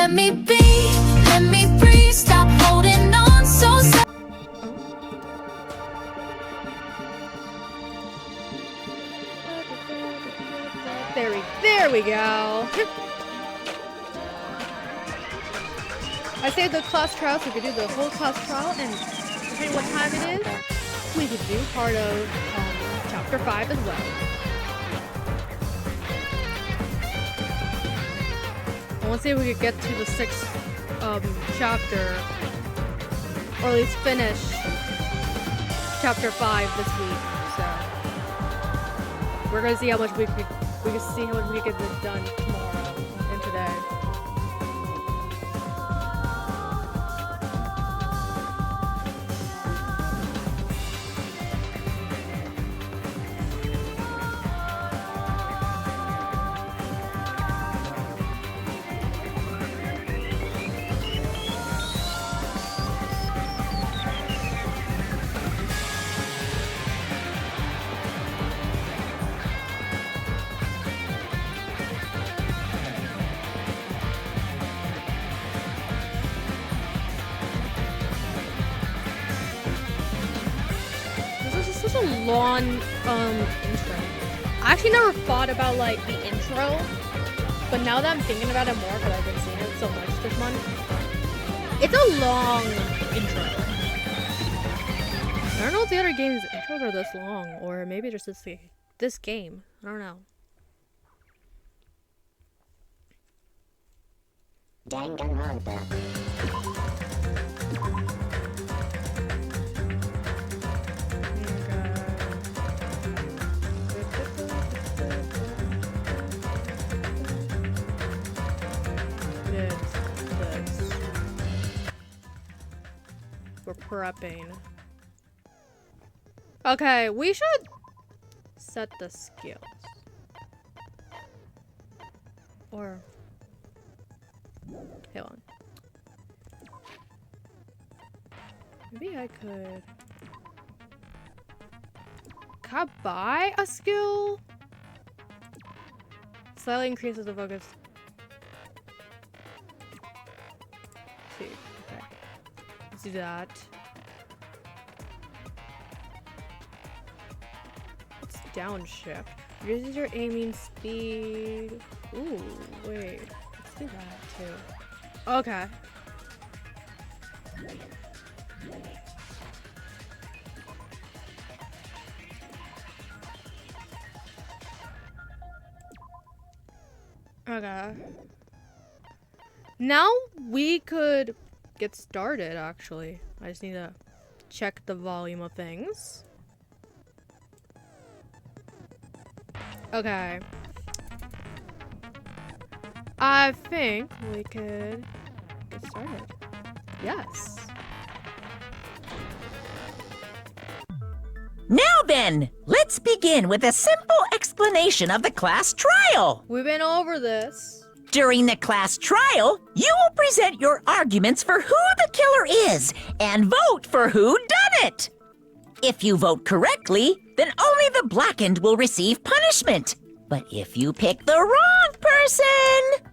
Let me be, let me breathe. Stop holding on so sad. There we go. I saved the class trial so we could do the whole class trial, and depending what time it is, we could do part of chapter 5 as well. I want to see if we could get to the 6th chapter, or at least finish chapter 5 this week. So we're gonna see how much we can see how much we get this done tomorrow and today. Such a long intro. I actually never thought about like the intro, but now that I'm thinking about it more because I've been seeing it so much this month, it's a long intro. I don't know if the other games' intros are this long, or maybe just this game. I don't know. Danganronpa. We're prepping. Okay, we should set the skills. Or hold on. Maybe I could. Can I buy a skill? Slightly increases the focus. Let's see. Okay. Let's do that. What's downshift? Reduces your aiming speed. Ooh, wait. Let's do that too. Okay. Okay. Now we could get started, actually. I just need to check the volume of things. Okay. I think we could get started. Yes. Now then, let's begin with a simple explanation of the class trial. We've been over this. During the class trial, you will present your arguments for who the killer is and vote for who done it. If you vote correctly, then only the blackened will receive punishment. But if you pick the wrong person,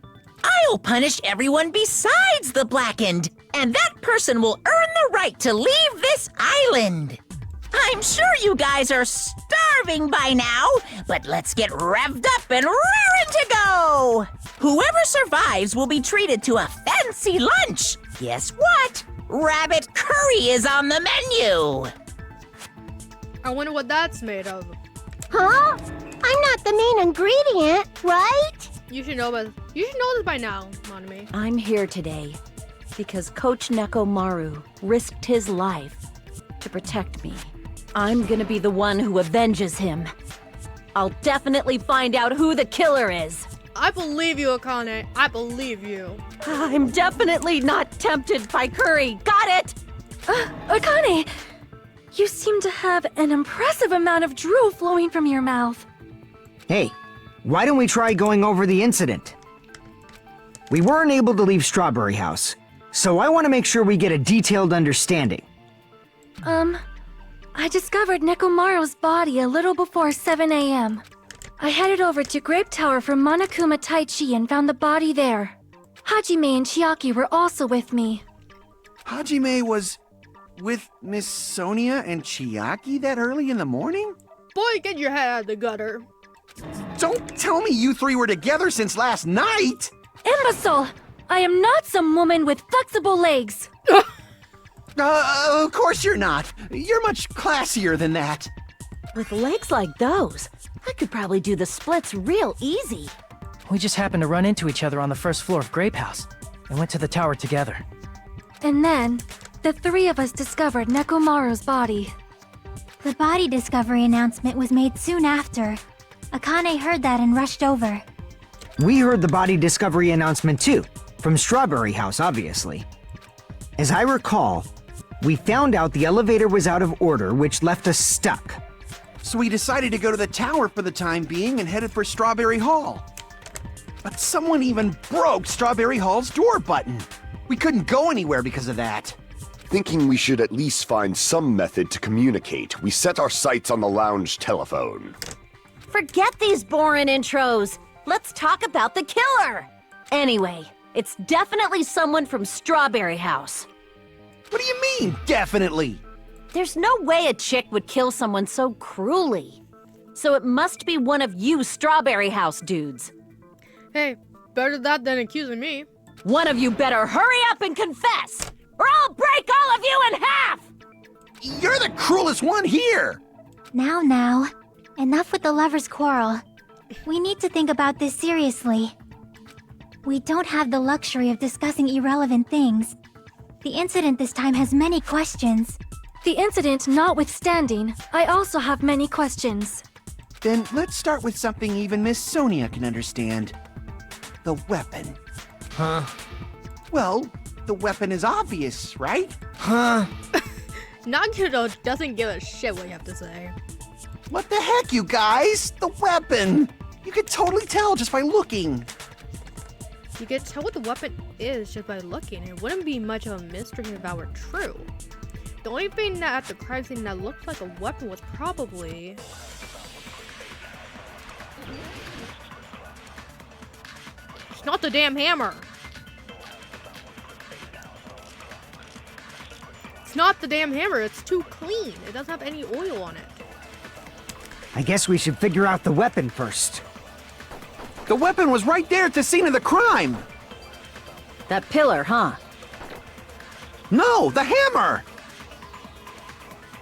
I'll punish everyone besides the blackened, and that person will earn the right to leave this island. I'm sure you guys are starving by now, but let's get revved up and raring to go! Whoever survives will be treated to a fancy lunch. Guess what? Rabbit curry is on the menu. I wonder what that's made of. Huh? I'm not the main ingredient, right? You should know this by now, Monami. I'm here today because Coach Nekomaru risked his life to protect me. I'm gonna be the one who avenges him. I'll definitely find out who the killer is. I believe you, Akane. I believe you. I'm definitely not tempted by curry. Got it? Akane, you seem to have an impressive amount of drool flowing from your mouth. Hey, why don't we try going over the incident? We weren't able to leave Strawberry House, so I want to make sure we get a detailed understanding. I discovered Nekomaru's body a little before 7 a.m. I headed over to Grape Tower from Monokuma Taichi and found the body there. Hajime and Chiaki were also with me. Hajime was with Miss Sonia and Chiaki that early in the morning? Boy, get your head out of the gutter. Don't tell me you three were together since last night! Imbecile! I am not some woman with flexible legs. Of course you're not. You're much classier than that. With legs like those, I could probably do the splits real easy. We just happened to run into each other on the first floor of Grape House and went to the tower together. And then, the three of us discovered Nekomaru's body. The body discovery announcement was made soon after. Akane heard that and rushed over. We heard the body discovery announcement too, from Strawberry House, obviously. As I recall, we found out the elevator was out of order, which left us stuck. So we decided to go to the tower for the time being and headed for Strawberry Hall. But someone even broke Strawberry Hall's door button. We couldn't go anywhere because of that. Thinking we should at least find some method to communicate, we set our sights on the lounge telephone. Forget these boring intros. Let's talk about the killer. Anyway, it's definitely someone from Strawberry House. What do you mean, definitely? There's no way a chick would kill someone so cruelly. So it must be one of you Strawberry House dudes. Hey, better that than accusing me. One of you better hurry up and confess, or I'll break all of you in half! You're the cruelest one here! Now, enough with the lovers' quarrel. We need to think about this seriously. We don't have the luxury of discussing irrelevant things. The incident this time has many questions. The incident notwithstanding, I also have many questions. Then let's start with something even Miss Sonia can understand. The weapon. Huh? Well, the weapon is obvious, right? Huh? Nagito doesn't give a shit what you have to say. What the heck, you guys? The weapon! You could totally tell just by looking. You can tell what the weapon is just by looking. It wouldn't be much of a mystery if that were true. The only thing that at the crime scene that looked like a weapon was probably... It's not the damn hammer! It's not the damn hammer, it's too clean. It doesn't have any oil on it. I guess we should figure out the weapon first. The weapon was right there at the scene of the crime! That pillar, huh? No, the hammer!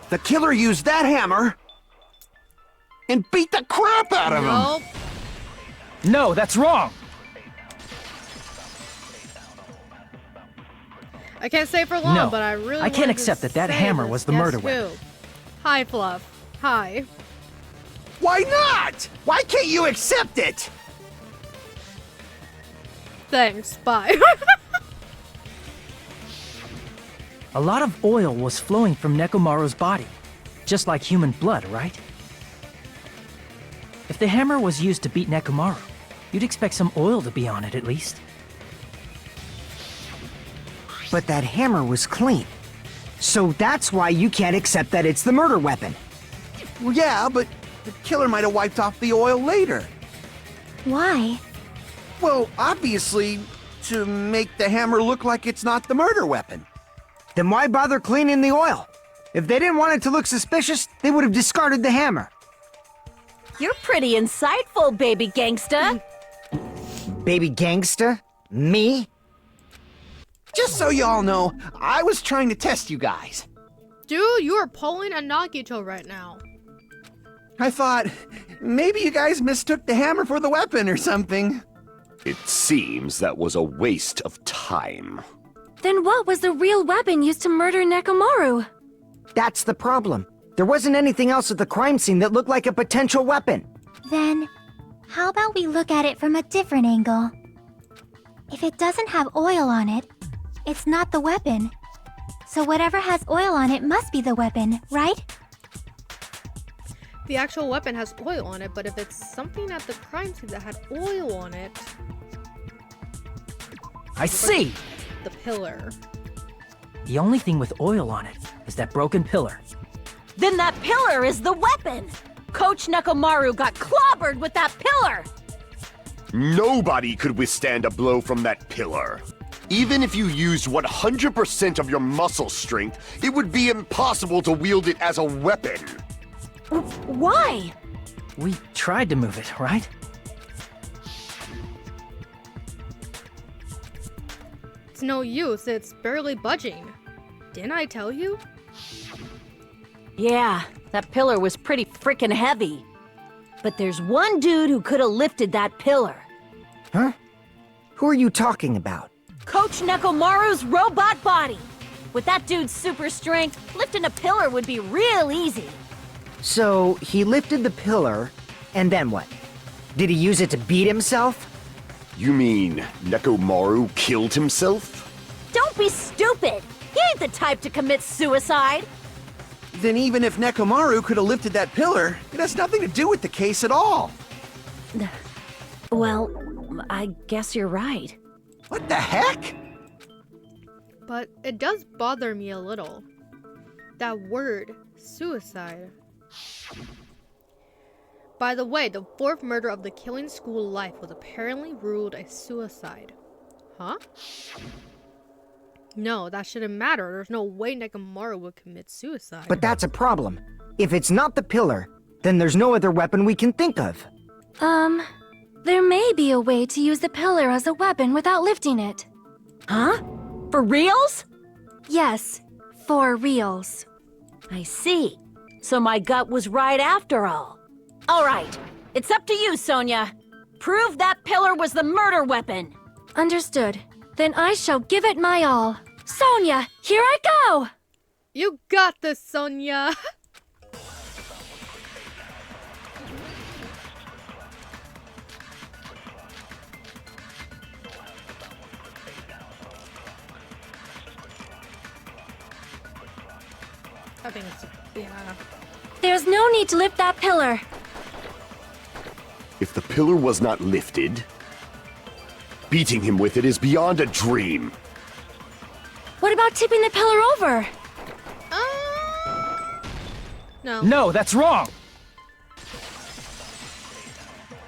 The killer used that hammer and beat the crap out of him! Nope. No, that's wrong! I can't say for long, No, but I really I can't wanted accept to that say hammer this. was the Guess murder who? weapon. Hi, Fluff. Hi. Why not? Why can't you accept it? Thanks. Bye. A lot of oil was flowing from Nekomaru's body, just like human blood, right? If the hammer was used to beat Nekomaru, you'd expect some oil to be on it at least. But that hammer was clean. So that's why you can't accept that it's the murder weapon. Well, yeah, but the killer might have wiped off the oil later. Why? Well, obviously, to make the hammer look like it's not the murder weapon. Then why bother cleaning the oil? If they didn't want it to look suspicious, they would have discarded the hammer. You're pretty insightful, baby gangsta. Baby gangsta? Me? Just so y'all know, I was trying to test you guys. Dude, you are pulling a Nagito right now. I thought, maybe you guys mistook the hammer for the weapon or something. It seems that was a waste of time. Then what was the real weapon used to murder Nekomaru? That's the problem. There wasn't anything else at the crime scene that looked like a potential weapon. Then, how about we look at it from a different angle? If it doesn't have oil on it, it's not the weapon. So whatever has oil on it must be the weapon, right? The actual weapon has oil on it, but if it's something at the crime scene that had oil on it... I see! The pillar. The only thing with oil on it is that broken pillar. Then that pillar is the weapon! Coach Nekomaru got clobbered with that pillar! Nobody could withstand a blow from that pillar. Even if you used 100% of your muscle strength, it would be impossible to wield it as a weapon. Why? We tried to move it, right? It's no use, it's barely budging. Didn't I tell you? Yeah, that pillar was pretty frickin' heavy. But there's one dude who could have lifted that pillar. Huh? Who are you talking about? Coach Nekomaru's robot body! With that dude's super strength, lifting a pillar would be real easy. So, he lifted the pillar, and then what? Did he use it to beat himself? You mean Nekomaru killed himself? Don't be stupid! He ain't the type to commit suicide! Then even if Nekomaru could have lifted that pillar, it has nothing to do with the case at all. Well, I guess you're right. What the heck? But it does bother me a little. That word, suicide. By the way, the fourth murder of the Killing School life was apparently ruled a suicide. Huh? No, that shouldn't matter. There's no way Nekomaru would commit suicide. But that's a problem. If it's not the pillar, then there's no other weapon we can think of. There may be a way to use the pillar as a weapon without lifting it. Huh? For reals? Yes, for reals. I see. So my gut was right after all. All right, it's up to you, Sonia. Prove that pillar was the murder weapon. Understood. Then I shall give it my all. Sonia, here I go! You got this, Sonia! I think it's, yeah. There's no need to lift that pillar. If the pillar was not lifted, beating him with it is beyond a dream. What about tipping the pillar over? No. No, that's wrong!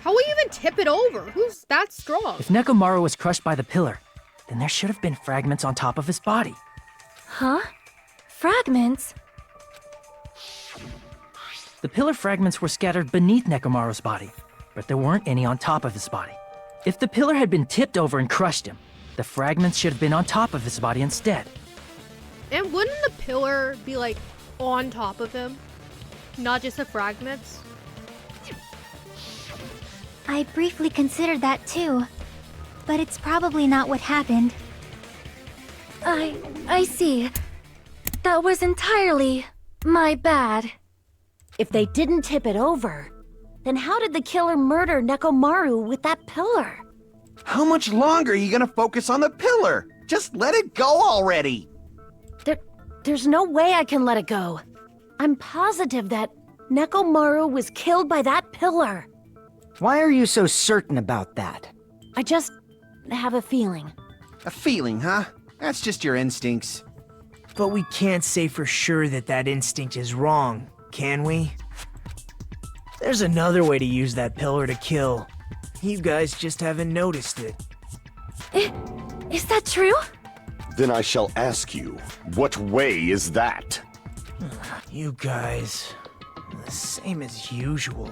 How will you even tip it over? Who's that strong? If Nekomaru was crushed by the pillar, then there should have been fragments on top of his body. Huh? Fragments? The pillar fragments were scattered beneath Nekomaru's body, but there weren't any on top of his body. If the pillar had been tipped over and crushed him, the fragments should have been on top of his body instead. And wouldn't the pillar be like on top of him? Not just the fragments? I briefly considered that too, but it's probably not what happened. I see. That was entirely my bad. If they didn't tip it over, then how did the killer murder Nekomaru with that pillar? How much longer are you gonna focus on the pillar? Just let it go already! There's no way I can let it go. I'm positive that Nekomaru was killed by that pillar. Why are you so certain about that? I just have a feeling. A feeling, huh? That's just your instincts. But we can't say for sure that that instinct is wrong, can we? There's another way to use that pillar to kill. You guys just haven't noticed it. Is that true? Then I shall ask you, what way is that? You guys, the same as usual.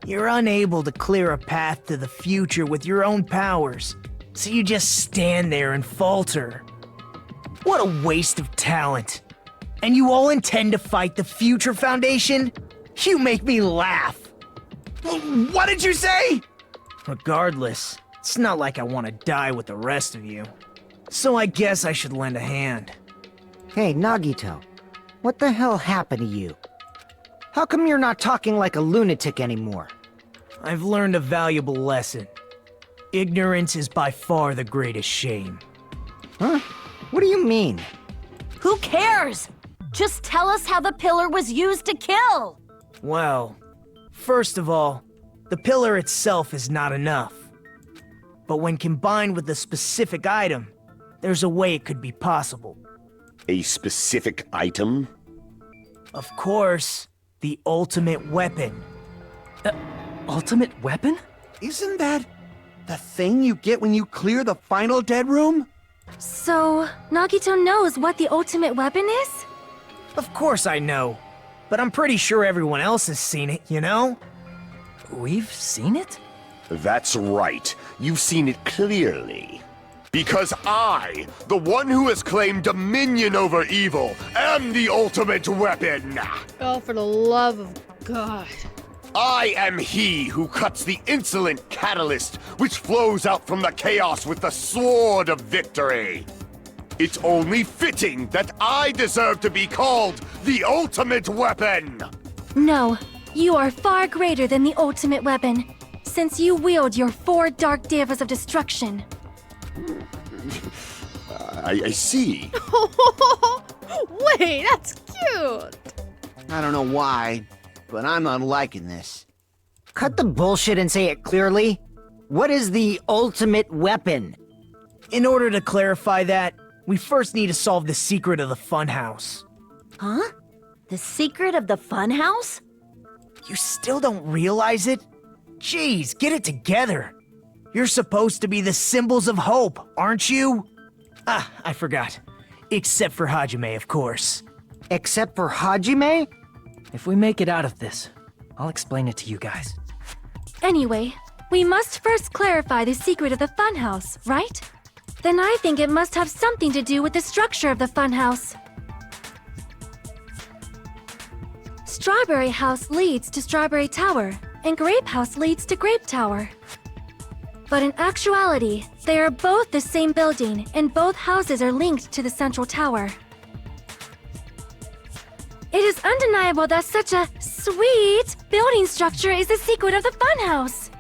You're unable to clear a path to the future with your own powers, so you just stand there and falter. What a waste of talent. And you all intend to fight the Future Foundation? You make me laugh. What did you say? Regardless, it's not like I want to die with the rest of you. So I guess I should lend a hand. Hey, Nagito, what the hell happened to you? How come you're not talking like a lunatic anymore? I've learned a valuable lesson. Ignorance is by far the greatest shame. Huh? What do you mean? Who cares? Just tell us how the pillar was used to kill! Well, first of all, the pillar itself is not enough. But when combined with a specific item, there's a way it could be possible. A specific item? Of course, the ultimate weapon. Ultimate weapon? Isn't that The thing you get when you clear the final dead room? So, Nagito knows what the ultimate weapon is? Of course I know. But I'm pretty sure everyone else has seen it, you know? We've seen it? That's right. You've seen it clearly. Because I, the one who has claimed dominion over evil, am the ultimate weapon. Oh, for the love of God. I am he who cuts the insolent catalyst which flows out from the chaos with the sword of victory. It's only fitting that I deserve to be called the ultimate weapon. No, you are far greater than the ultimate weapon, since you wield your 4 dark devas of destruction. I see. Wait, that's cute. I don't know why, but I'm not liking this. Cut the bullshit and say it clearly. What is the ultimate weapon? In order to clarify that, we first need to solve the secret of the funhouse. Huh? The secret of the funhouse? You still don't realize it? Jeez, get it together. You're supposed to be the symbols of hope, aren't you? Ah, I forgot. Except for Hajime, of course. Except for Hajime? If we make it out of this, I'll explain it to you guys. Anyway, we must first clarify the secret of the funhouse, right? Then I think it must have something to do with the structure of the funhouse. Strawberry House leads to Strawberry Tower, and Grape House leads to Grape Tower. But in actuality, they are both the same building, and both houses are linked to the central tower. It is undeniable that such a sweet building structure is the secret of the funhouse.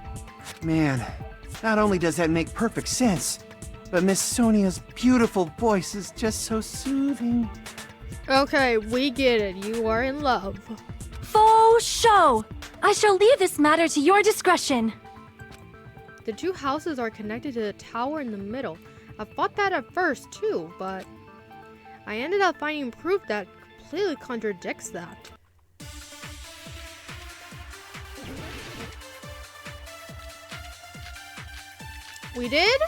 Man, not only does that make perfect sense, but Miss Sonia's beautiful voice is just so soothing. Okay, we get it. You are in love. Faux show! I shall leave this matter to your discretion. The 2 houses are connected to the tower in the middle. I thought that at first too, but I ended up finding proof that completely contradicts that. We did?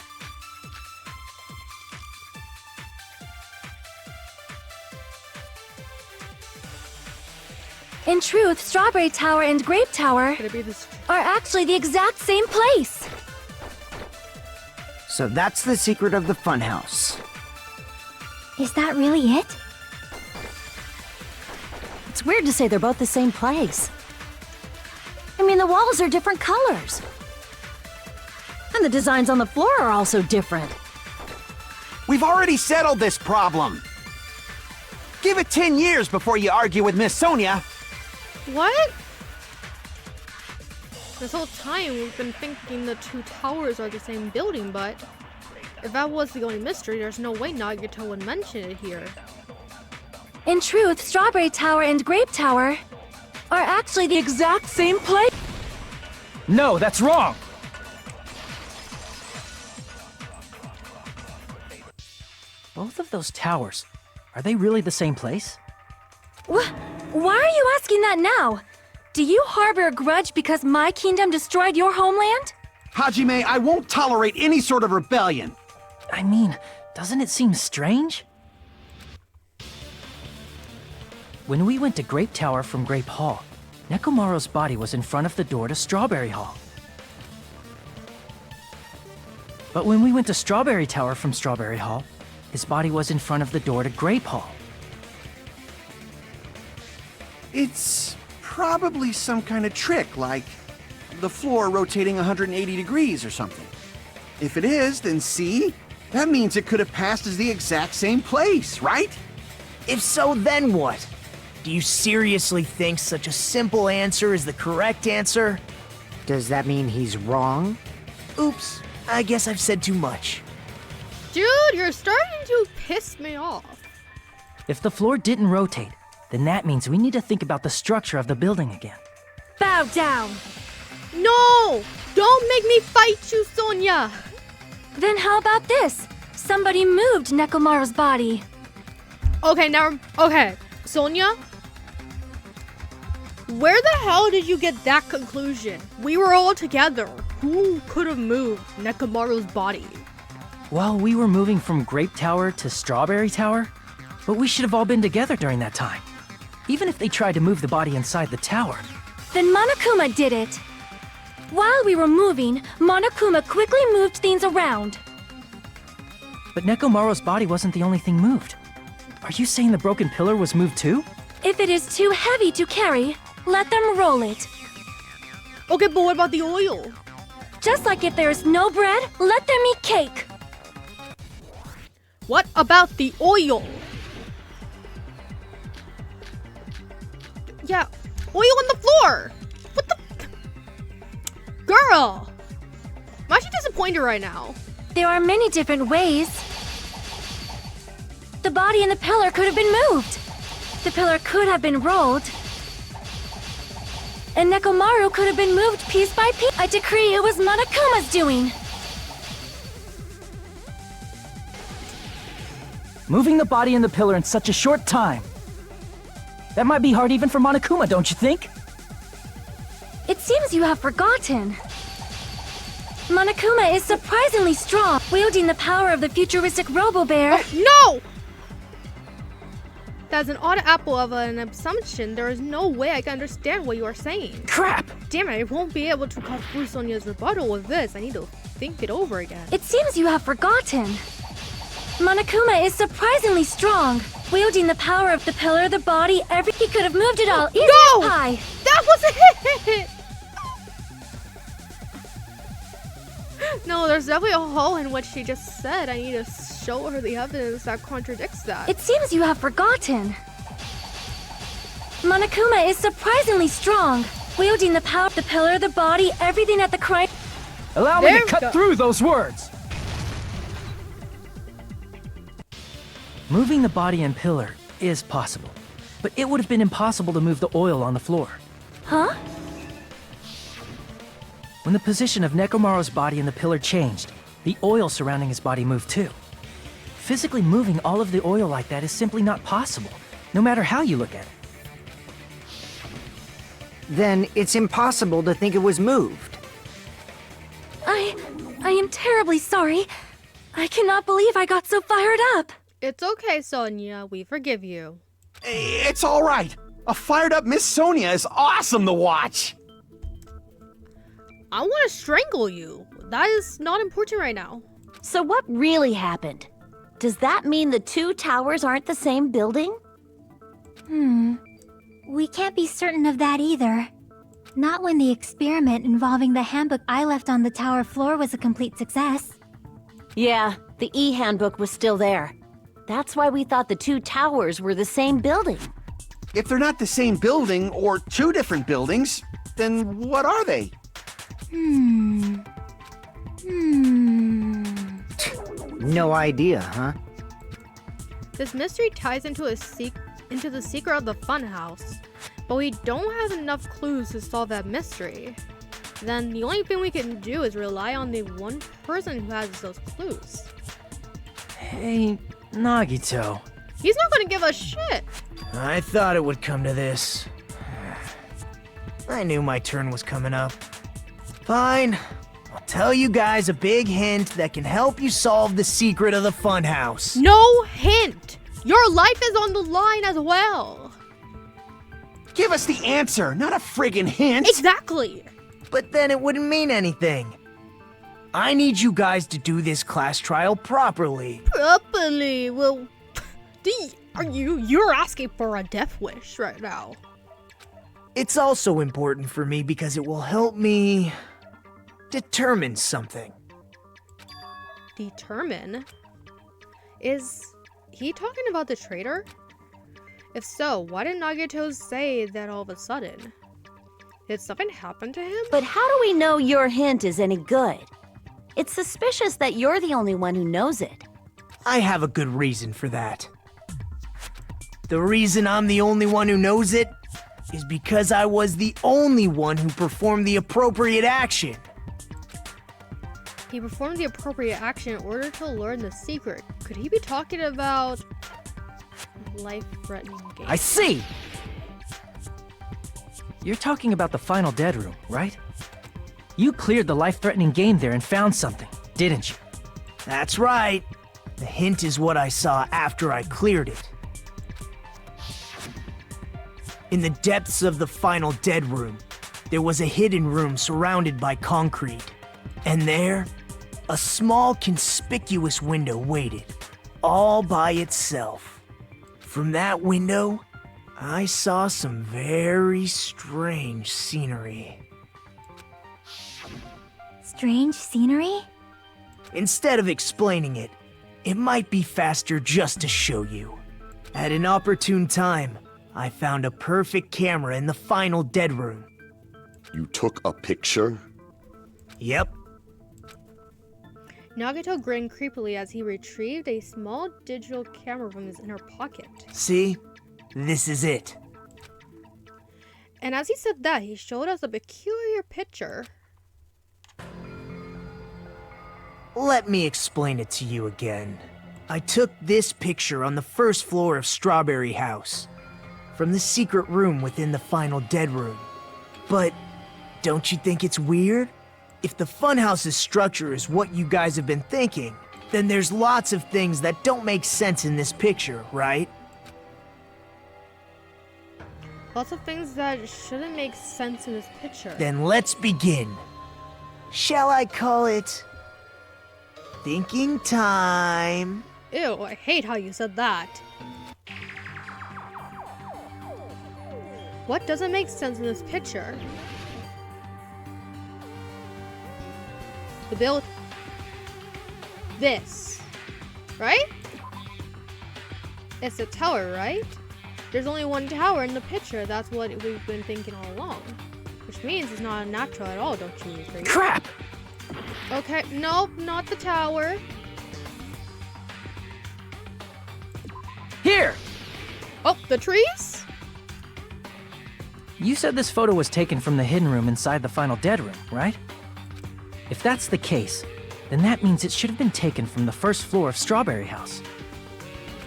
In truth, Strawberry Tower and Grape Tower Could it be this? are actually the exact same place. So that's the secret of the funhouse. Is that really it? It's weird to say they're both the same place. I mean, the walls are different colors. And the designs on the floor are also different. We've already settled this problem. Give it 10 years before you argue with Miss Sonia. What? This whole time we've been thinking the 2 towers are the same building, but if that was the only mystery, there's no way Nagito would mention it here. In truth, Strawberry Tower and Grape Tower are actually the exact same place. No, that's wrong! Both of those towers, are they really the same place? Why are you asking that now? Do you harbor a grudge because my kingdom destroyed your homeland? Hajime, I won't tolerate any sort of rebellion. I mean, doesn't it seem strange? When we went to Grape Tower from Grape Hall, Nekomaru's body was in front of the door to Strawberry Hall. But when we went to Strawberry Tower from Strawberry Hall, his body was in front of the door to Grape Hall. It's probably some kind of trick, like the floor rotating 180 degrees or something. If it is, then see? That means it could have passed as the exact same place, right? If so, then what? Do you seriously think such a simple answer is the correct answer? Does that mean he's wrong? Oops, I guess I've said too much. Dude, you're starting to piss me off. If the floor didn't rotate, then that means we need to think about the structure of the building again. Bow down. No! Don't make me fight you, Sonia! Then how about this? Somebody moved Nekomaru's body. Okay, now, okay. Sonia? Where the hell did you get that conclusion? We were all together. Who could have moved Nekomaru's body? Well, we were moving from Grape Tower to Strawberry Tower, but we should have all been together during that time. Even if they tried to move the body inside the tower. Then Monokuma did it. While we were moving, Monokuma quickly moved things around. But Nekomaru's body wasn't the only thing moved. Are you saying the broken pillar was moved too? If it is too heavy to carry, let them roll it. Okay, but what about the oil? Just like if there is no bread, let them eat cake. What about the oil? Yeah, oil on the floor. What the? Girl! I'm actually disappointed right now. There are many different ways. The body and the pillar could have been moved. The pillar could have been rolled. And Nekomaru could have been moved piece by piece. I decree it was Monokuma's doing. Moving the body and the pillar in such a short time. That might be hard even for Monokuma, don't you think? It seems you have forgotten. Monokuma is surprisingly strong, wielding the power of the futuristic Robo-Bear. No! That's an odd apple of an assumption. There is no way I can understand what you are saying. Crap! Damn it, I won't be able to cut through Sonia's rebuttal with this. I need to think it over again. It seems you have forgotten. Monokuma is surprisingly strong, wielding the power of the pillar, the body, he could have moved it all. Easy No! as pie. That was it! No, there's definitely a hole in what she just said. I need to show her the evidence that contradicts that. It seems you have forgotten. Monokuma is surprisingly strong, wielding the power, the pillar, the body, everything at the crime. Allow me to cut through those words! Moving the body and pillar is possible, but it would have been impossible to move the oil on the floor. Huh? When the position of Nekomaru's body and the pillar changed, the oil surrounding his body moved too. Physically moving all of the oil like that is simply not possible, no matter how you look at it. Then it's impossible to think it was moved. I am terribly sorry. I cannot believe I got so fired up. It's okay, Sonia. We forgive you. It's all right. A fired up Miss Sonia is awesome to watch. I want to strangle you. That is not important right now. So what really happened? Does that mean the two towers aren't the same building? We can't be certain of that either. Not when the experiment involving the handbook I left on the tower floor was a complete success. Yeah, the e-handbook was still there. That's why we thought the two towers were the same building. If they're not the same building or two different buildings, then what are they? No idea, huh? This mystery ties into the secret of the funhouse, but we don't have enough clues to solve that mystery. Then the only thing we can do is rely on the one person who has those clues. Hey, Nagito. He's not gonna give us shit. I thought it would come to this. I knew my turn was coming up. Fine. I'll tell you guys a big hint that can help you solve the secret of the funhouse. No hint. Your life is on the line as well. Give us the answer, not a friggin' hint. Exactly. But then it wouldn't mean anything. I need you guys to do this class trial properly. Properly. Well, you're asking for a death wish right now. It's also important for me because it will help me determine something. Determine? Is he talking about the traitor? If so, why did Nagito say that all of a sudden? Did something happen to him? But how do we know your hint is any good? It's suspicious that you're the only one who knows it. I have a good reason for that. The reason I'm the only one who knows it is because I was the only one who performed the appropriate action. He performed the appropriate action in order to learn the secret. Could he be talking about life-threatening game? I see! You're talking about the final dead room, right? You cleared the life-threatening game there and found something, didn't you? That's right. The hint is what I saw after I cleared it. In the depths of the final dead room, there was a hidden room surrounded by concrete. And there, a small conspicuous window waited, all by itself. From that window, I saw some very strange scenery. Strange scenery? Instead of explaining it, it might be faster just to show you. At an opportune time, I found a perfect camera in the final dead room. You took a picture? Yep. Nagito grinned creepily as he retrieved a small digital camera from his inner pocket. See? This is it. And as he said that, he showed us a peculiar picture. Let me explain it to you again. I took this picture on the first floor of Strawberry House, from the secret room within the final dead room. But don't you think it's weird? If the Funhouse's structure is what you guys have been thinking, then there's lots of things that don't make sense in this picture, right? Lots of things that shouldn't make sense in this picture. Then let's begin. Shall I call it thinking time? Ew, I hate how you said that. What doesn't make sense in this picture? The build. This. Right? It's a tower, right? There's only one tower in the picture. That's what we've been thinking all along. Which means it's not natural at all, don't you agree? Crap! Okay, nope, not the tower. Here! Oh, the trees? You said this photo was taken from the hidden room inside the final dead room, right? If that's the case, then that means it should have been taken from the first floor of Strawberry House.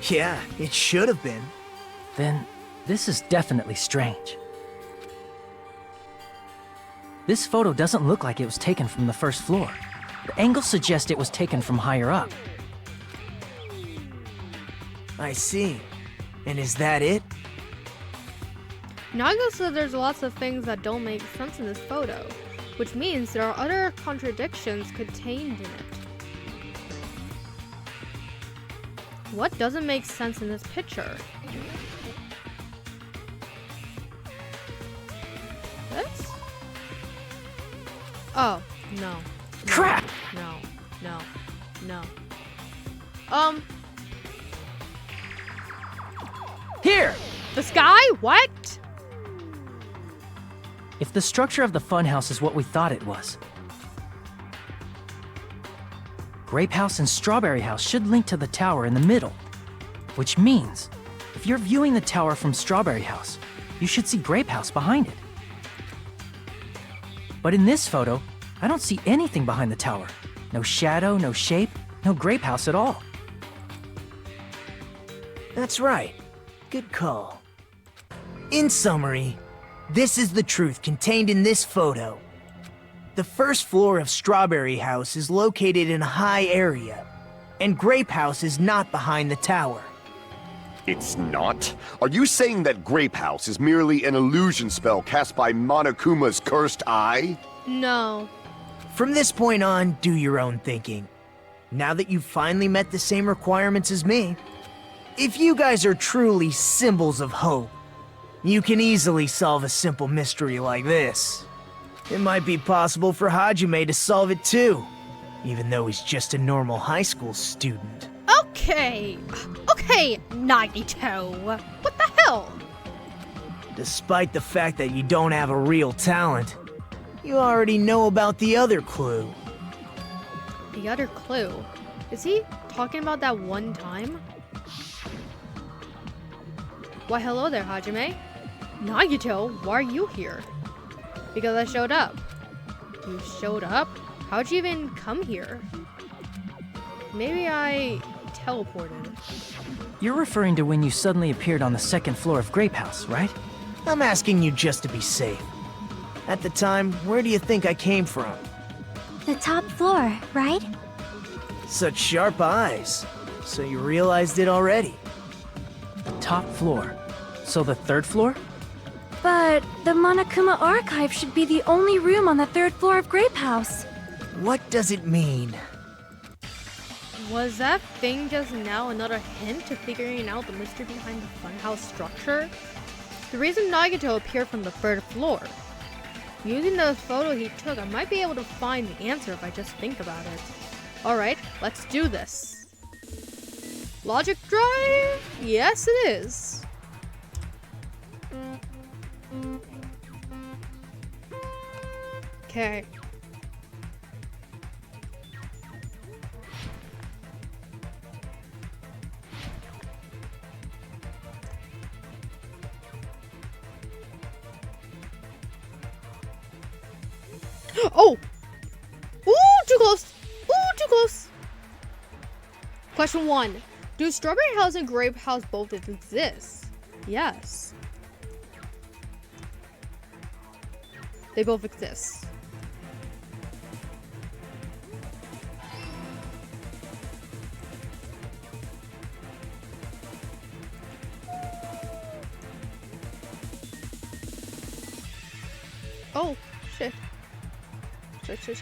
Yeah, it should have been. Then, this is definitely strange. This photo doesn't look like it was taken from the first floor. The angles suggest it was taken from higher up. I see. And is that it? Nago said there's lots of things that don't make sense in this photo, which means there are other contradictions contained in it. What doesn't make sense in this picture? This? Oh, no. Crap! No. Here! The sky? What? If the structure of the funhouse is what we thought it was, Grape House and Strawberry House should link to the tower in the middle. Which means, if you're viewing the tower from Strawberry House, you should see Grape House behind it. But in this photo, I don't see anything behind the tower. No shadow, no shape, no Grape House at all. That's right. Good call. In summary, this is the truth contained in this photo. The first floor of Strawberry House is located in a high area, and Grape House is not behind the tower. It's not? Are you saying that Grape House is merely an illusion spell cast by Monokuma's cursed eye? No. From this point on, do your own thinking. Now that you've finally met the same requirements as me, if you guys are truly symbols of hope, you can easily solve a simple mystery like this. It might be possible for Hajime to solve it too, even though he's just a normal high school student. Okay, Nagito. What the hell? Despite the fact that you don't have a real talent, you already know about the other clue. The other clue? Is he talking about that one time? Why, hello there, Hajime. Nagito, why are you here? Because I showed up. You showed up? How'd you even come here? Maybe I teleported. You're referring to when you suddenly appeared on the second floor of Grape House, right? I'm asking you just to be safe. At the time, where do you think I came from? The top floor, right? Such sharp eyes. So you realized it already? Top floor. So the third floor? But the Monokuma Archive should be the only room on the third floor of Grape House. What does it mean? Was that thing just now another hint to figuring out the mystery behind the funhouse structure? The reason Nagito appeared from the third floor. Using the photo he took, I might be able to find the answer if I just think about it. Alright, let's do this. Logic drive? Yes, it is. Okay. Oh! Ooh, too close! Ooh, too close! Question 1. Do Strawberry House and Grape House both exist? Yes. They both exist. Oh, shit. Shit.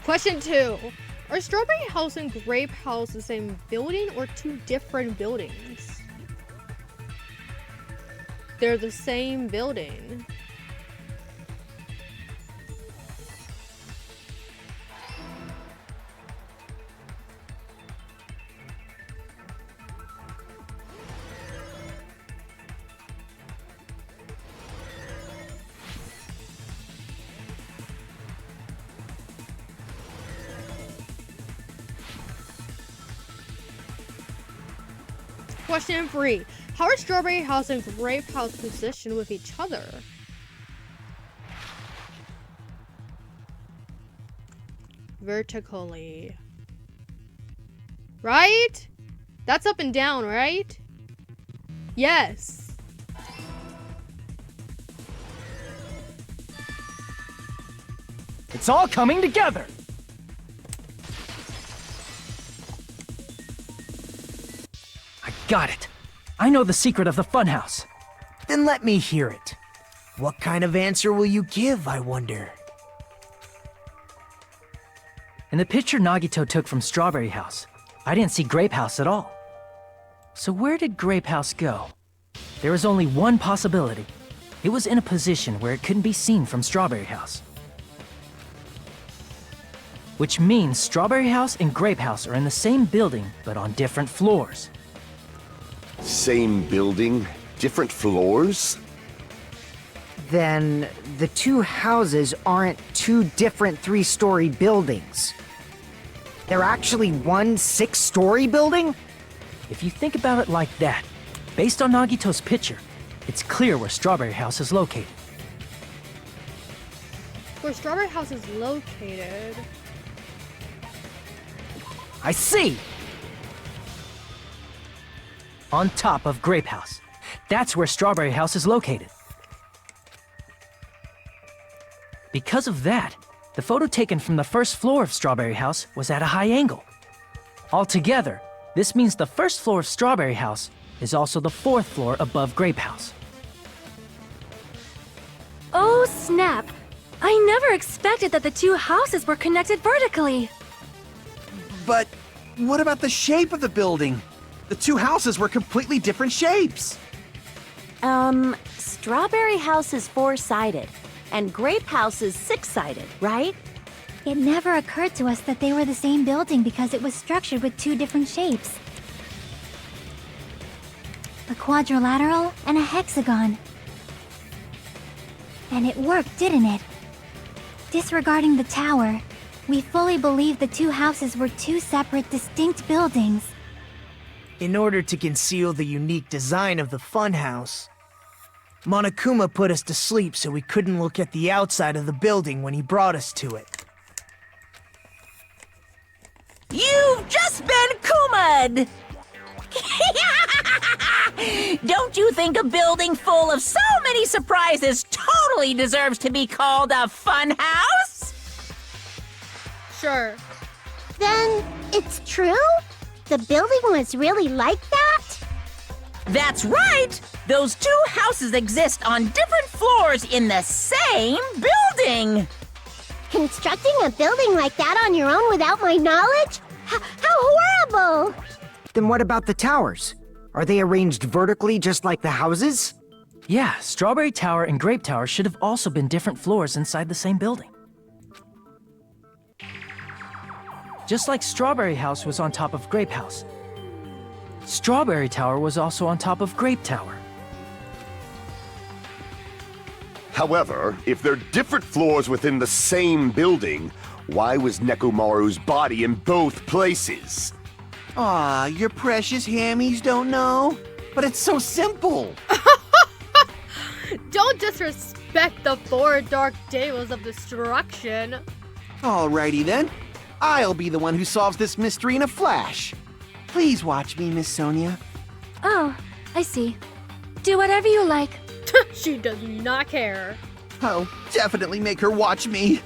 Question 2. Are Strawberry House and Grape House the same building or two different buildings? They're the same building. Question 3. How are Strawberry House and Grape House positioned with each other? Vertically. Right? That's up and down, right? Yes. It's all coming together! I got it. I know the secret of the funhouse. Then let me hear it. What kind of answer will you give, I wonder? In the picture Nagito took from Strawberry House, I didn't see Grape House at all. So where did Grape House go? There was only one possibility. It was in a position where it couldn't be seen from Strawberry House. Which means Strawberry House and Grape House are in the same building, but on different floors. Same building, different floors? Then the two houses aren't two different 3-story buildings. They're actually one 6-story building? If you think about it like that, based on Nagito's picture, it's clear where Strawberry House is located. Where Strawberry House is located. I see! On top of Grape House. That's where Strawberry House is located. Because of that, the photo taken from the first floor of Strawberry House was at a high angle. Altogether, this means the first floor of Strawberry House is also the 4th floor above Grape House. Oh, snap! I never expected that the two houses were connected vertically. But what about the shape of the building? The two houses were completely different shapes. Strawberry House is 4-sided, and Grape House is 6-sided, right? It never occurred to us that they were the same building because it was structured with two different shapes. A quadrilateral and a hexagon. And it worked, didn't it? Disregarding the tower, we fully believed the two houses were two separate, distinct buildings. In order to conceal the unique design of the funhouse, Monokuma put us to sleep so we couldn't look at the outside of the building when he brought us to it. You've just been Kuma'd! Don't you think a building full of so many surprises totally deserves to be called a fun house? Sure. Then it's true? The building was really like that? That's right! Those two houses exist on different floors in the same building! Constructing a building like that on your own without my knowledge? How horrible! Then what about the towers? Are they arranged vertically just like the houses? Yeah, Strawberry Tower and Grape Tower should have also been different floors inside the same building. Just like Strawberry House was on top of Grape House. Strawberry Tower was also on top of Grape Tower. However, if they're different floors within the same building, why was Nekomaru's body in both places? Aw, your precious hammies don't know? But it's so simple! Don't disrespect the 4 dark tables of destruction. Alrighty then. I'll be the one who solves this mystery in a flash. Please watch me, Miss Sonia. Oh, I see. Do whatever you like. She does not care. I'll definitely make her watch me.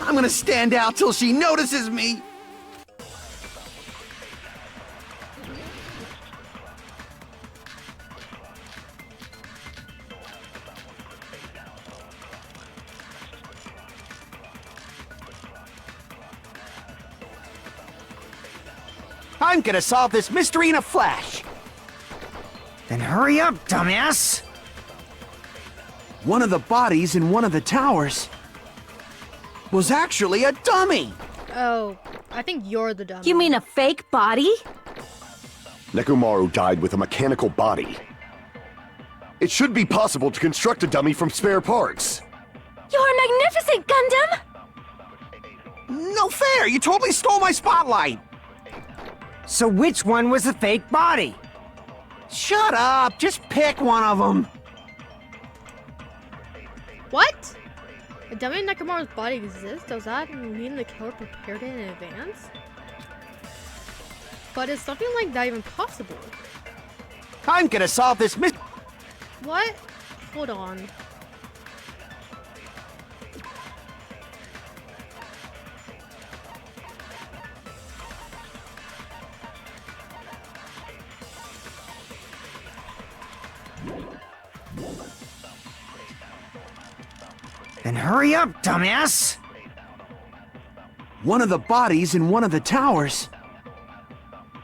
I'm gonna stand out till she notices me. I'm gonna solve this mystery in a flash. Then hurry up, dumbass! One of the bodies in one of the towers was actually a dummy. Oh, I think you're the dummy. You mean a fake body? Nekomaru died with a mechanical body. It should be possible to construct a dummy from spare parts. You're magnificent, Gundam! No fair! You totally stole my spotlight! So which one was the fake body? Shut up! Just pick one of them! What? A dummy in Nekomaru's body exists? Does that mean the killer prepared it in advance? But is something like that even possible? I'm gonna solve this mystery. What? Hold on. Then hurry up, dumbass! One of the bodies in one of the towers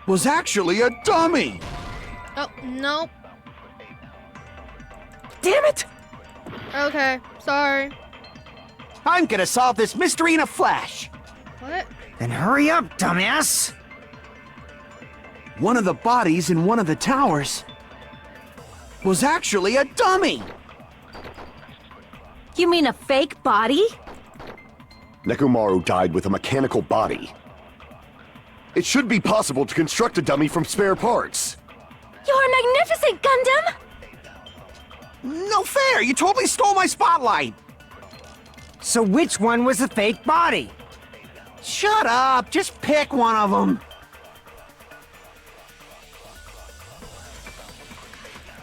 was actually a dummy! Oh, no. Damn it! Okay, sorry. I'm gonna solve this mystery in a flash! What? Then hurry up, dumbass! One of the bodies in one of the towers was actually a dummy! You mean a fake body? Nekomaru died with a mechanical body. It should be possible to construct a dummy from spare parts. You're magnificent, Gundam! No fair! You totally stole my spotlight! So which one was the fake body? Shut up! Just pick one of them!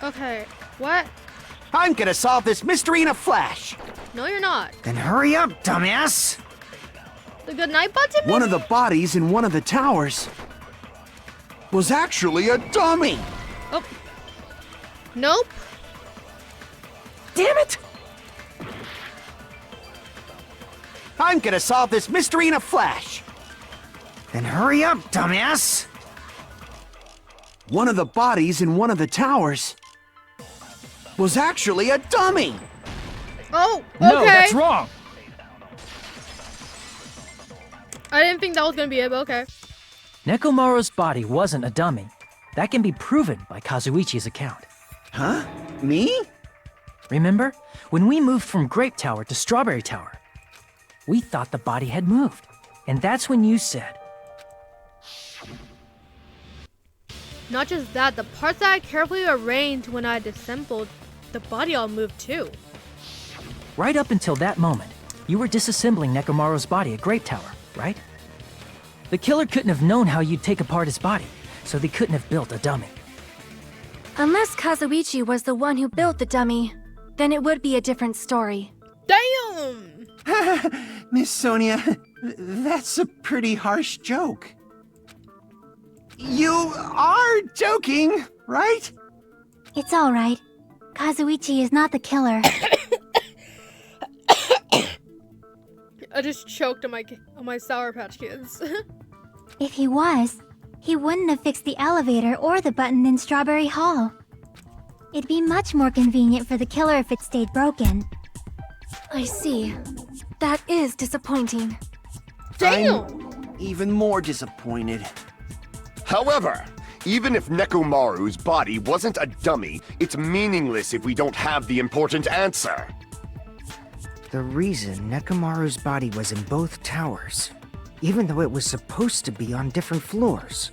Okay, what? I'm gonna solve this mystery in a flash! No, you're not. Then hurry up, dumbass! The good night button? One of the bodies in one of the towers was actually a dummy! Oh. Nope. Damn it! I'm gonna solve this mystery in a flash! Then hurry up, dumbass! One of the bodies in one of the towers was actually a dummy! Oh, okay. No, that's wrong! I didn't think that was gonna be it, but okay. Nekomaru's body wasn't a dummy. That can be proven by Kazuichi's account. Huh? Me? Remember? When we moved from Grape Tower to Strawberry Tower, we thought the body had moved. And that's when you said, Not just that, the parts that I carefully arranged when I disassembled the body all moved too. right up until that moment, you were disassembling Nekomaru's body at Grape Tower, right? The killer couldn't have known how you'd take apart his body, so they couldn't have built a dummy. Unless Kazuichi was the one who built the dummy, then it would be a different story. Damn! Miss Sonia, that's a pretty harsh joke. You are joking, right? It's alright. Kazuichi is not the killer. I just choked on my Sour Patch Kids. If he was, he wouldn't have fixed the elevator or the button in Strawberry Hall. It'd be much more convenient for the killer if it stayed broken. I see. That is disappointing. Damn! I'm even more disappointed. However, even if Nekomaru's body wasn't a dummy, it's meaningless if we don't have the important answer. The reason Nekomaru's body was in both towers, even though it was supposed to be on different floors.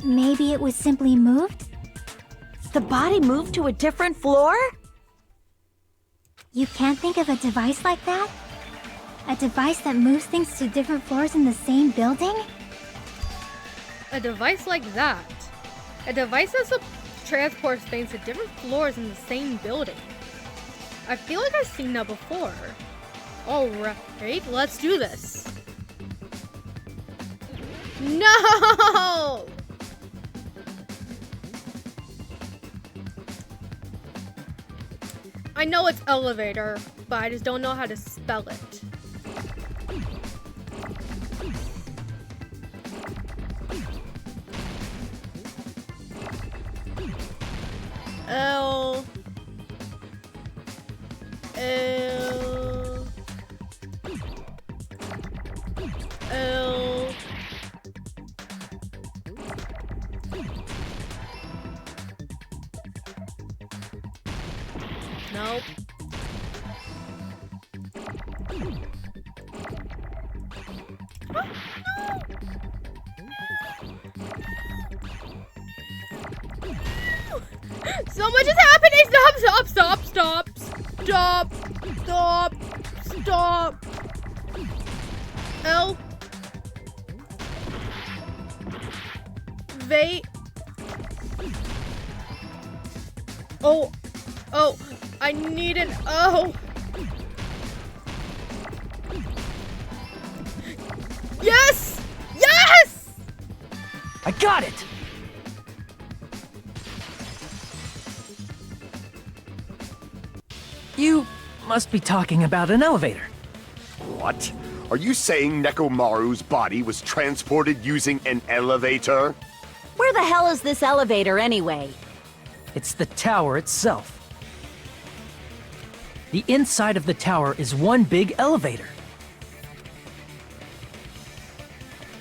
Maybe it was simply moved? The body moved to a different floor? You can't think of a device like that? A device that moves things to different floors in the same building? A device like that. A device that transports things to different floors in the same building. I feel like I've seen that before. Alright, let's do this. No! I know it's elevator, but I just don't know how to spell it. L Nope. So much is happening! Stop! Stop! Stop! Stop! Stop! Stop! L. Wait. Oh. Oh. I need an O. Yes! Yes! I got it! You must be talking about an elevator. What? Are you saying Nekomaru's body was transported using an elevator? Where the hell is this elevator anyway? It's the tower itself. The inside of the tower is one big elevator.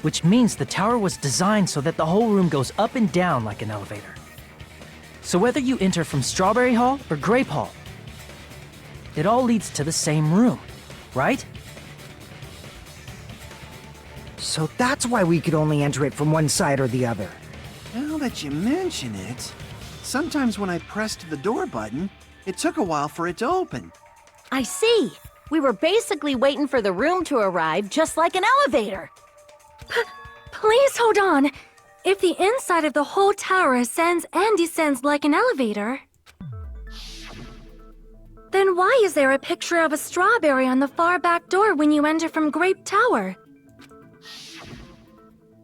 Which means the tower was designed so that the whole room goes up and down like an elevator. So whether you enter from Strawberry Hall or Grape Hall, it all leads to the same room, right? So that's why we could only enter it from one side or the other. Now that you mention it, sometimes when I pressed the door button, it took a while for it to open. I see. We were basically waiting for the room to arrive, just like an elevator. Please hold on. If the inside of the whole tower ascends and descends like an elevator, then why is there a picture of a strawberry on the far back door when you enter from Grape Tower?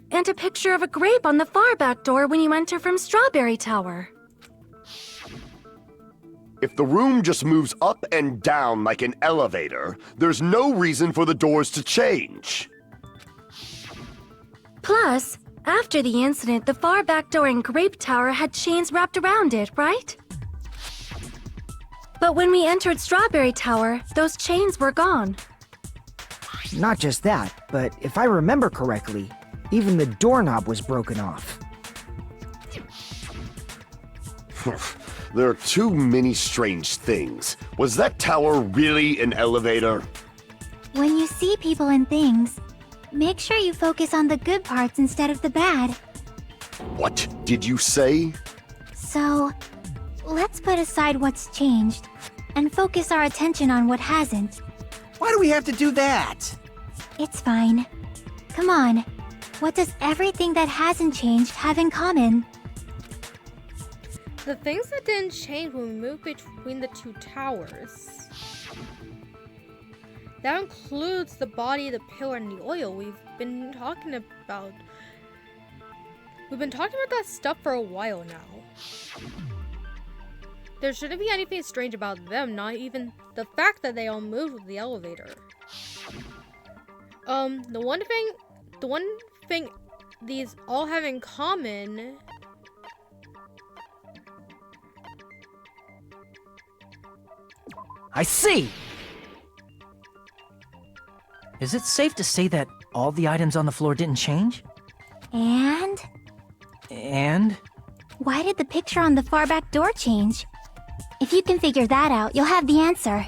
And a picture of a grape on the far back door when you enter from Strawberry Tower. If the room just moves up and down like an elevator, there's no reason for the doors to change. Plus, after the incident, the far back door in Grape Tower had chains wrapped around it, right? But when we entered Strawberry Tower, those chains were gone. Not just that, but if I remember correctly, even the doorknob was broken off. There are too many strange things. Was that tower really an elevator? When you see people and things, make sure you focus on the good parts instead of the bad. What did you say? So, let's put aside what's changed and focus our attention on what hasn't. Why do we have to do that? It's fine. Come on. What does everything that hasn't changed have in common? The things that didn't change when we moved between the two towers. That includes the body, the pillar, and the oil we've been talking about. We've been talking about that stuff for a while now. There shouldn't be anything strange about them, not even the fact that they all moved with the elevator. The one thing these all have in common I see! Is it safe to say that all the items on the floor didn't change? And? And? Why did the picture on the far back door change? If you can figure that out, you'll have the answer.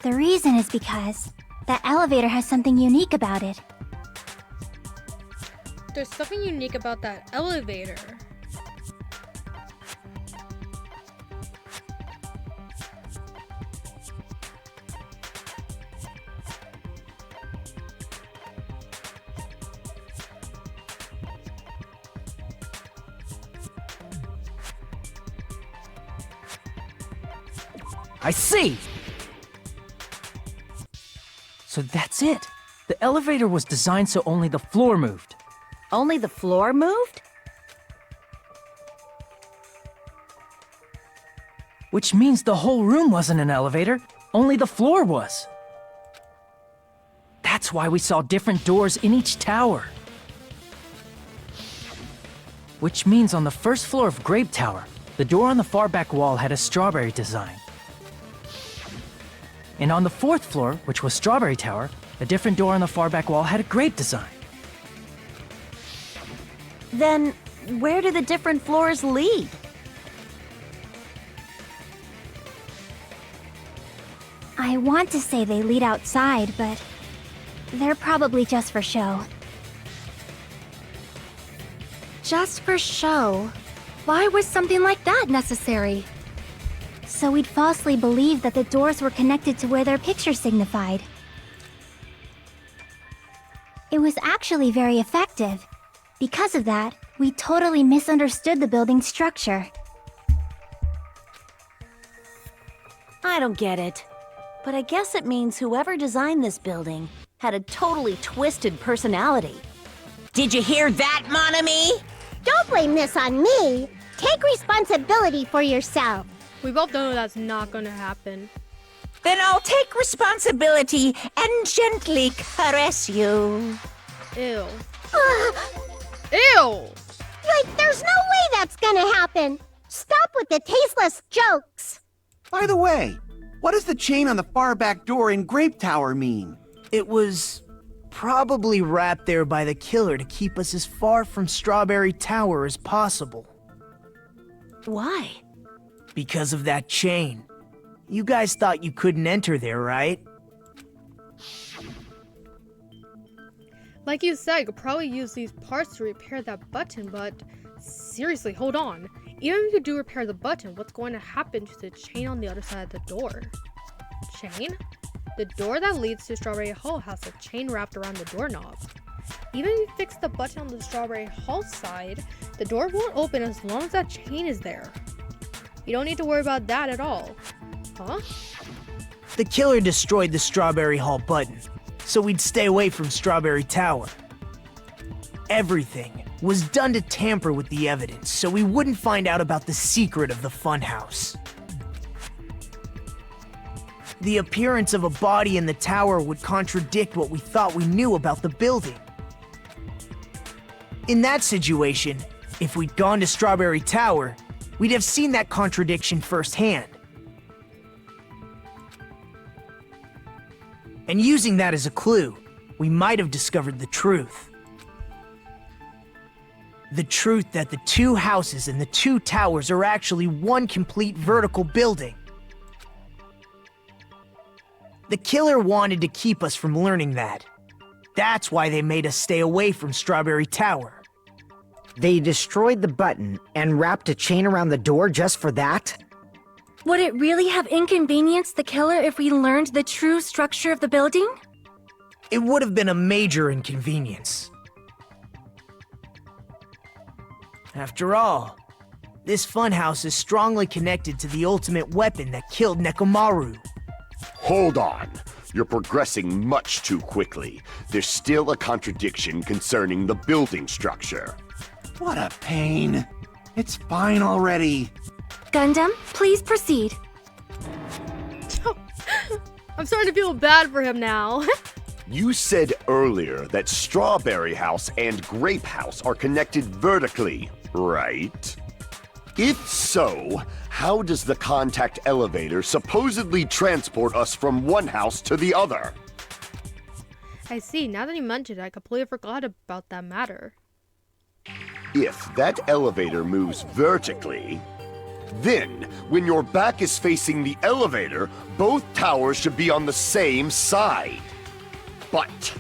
The reason is because that elevator has something unique about it. there's something unique about that elevator. I see! So that's it. The elevator was designed so only the floor moved. Only the floor moved? Which means the whole room wasn't an elevator, only the floor was. That's why we saw different doors in each tower. Which means on the first floor of Grape Tower, the door on the far back wall had a strawberry design. And on the fourth floor, which was Strawberry Tower, a different door on the far back wall had a grape design. Then, where do the different floors lead? I want to say they lead outside, but they're probably just for show. Just for show? Why was something like that necessary? So we'd falsely believe that the doors were connected to where their picture signified. It was actually very effective. Because of that, we totally misunderstood the building's structure. I don't get it. But I guess it means whoever designed this building had a totally twisted personality. Did you hear that, mon ami? Don't blame this on me. Take responsibility for yourself. We both know that's not gonna happen. Then I'll take responsibility and gently caress you. Ew. Ew! Like, there's no way that's gonna happen. Stop with the tasteless jokes. By the way, what does the chain on the far back door in Grape Tower mean? It was probably wrapped there by the killer to keep us as far from Strawberry Tower as possible. Why? Because of that chain. You guys thought you couldn't enter there, right? Like you said, you could probably use these parts to repair that button, but seriously, hold on. Even if you do repair the button, what's going to happen to the chain on the other side of the door? Chain? The door that leads to Strawberry Hall has a chain wrapped around the doorknob. Even if you fix the button on the Strawberry Hall side, the door won't open as long as that chain is there. You don't need to worry about that at all. Huh? The killer destroyed the Strawberry Hall button, so we'd stay away from Strawberry Tower. Everything was done to tamper with the evidence, so we wouldn't find out about the secret of the funhouse. The appearance of a body in the tower would contradict what we thought we knew about the building. In that situation, if we'd gone to Strawberry Tower, we'd have seen that contradiction firsthand. And using that as a clue, we might have discovered the truth. The truth that the two houses and the two towers are actually one complete vertical building. The killer wanted to keep us from learning that. That's why they made us stay away from Strawberry Tower. They destroyed the button and wrapped a chain around the door just for that? Would it really have inconvenienced the killer if we learned the true structure of the building? It would have been a major inconvenience. After all, this funhouse is strongly connected to the ultimate weapon that killed Nekomaru. Hold on. You're progressing much too quickly. There's still a contradiction concerning the building structure. What a pain. It's fine already. Gundam, please proceed. I'm starting to feel bad for him now. You said earlier that Strawberry House and Grape House are connected vertically, right? If so, how does the contact elevator supposedly transport us from one house to the other? I see. Now that you mentioned it, I completely forgot about that matter. If that elevator moves vertically, then when your back is facing the elevator, both towers should be on the same side. But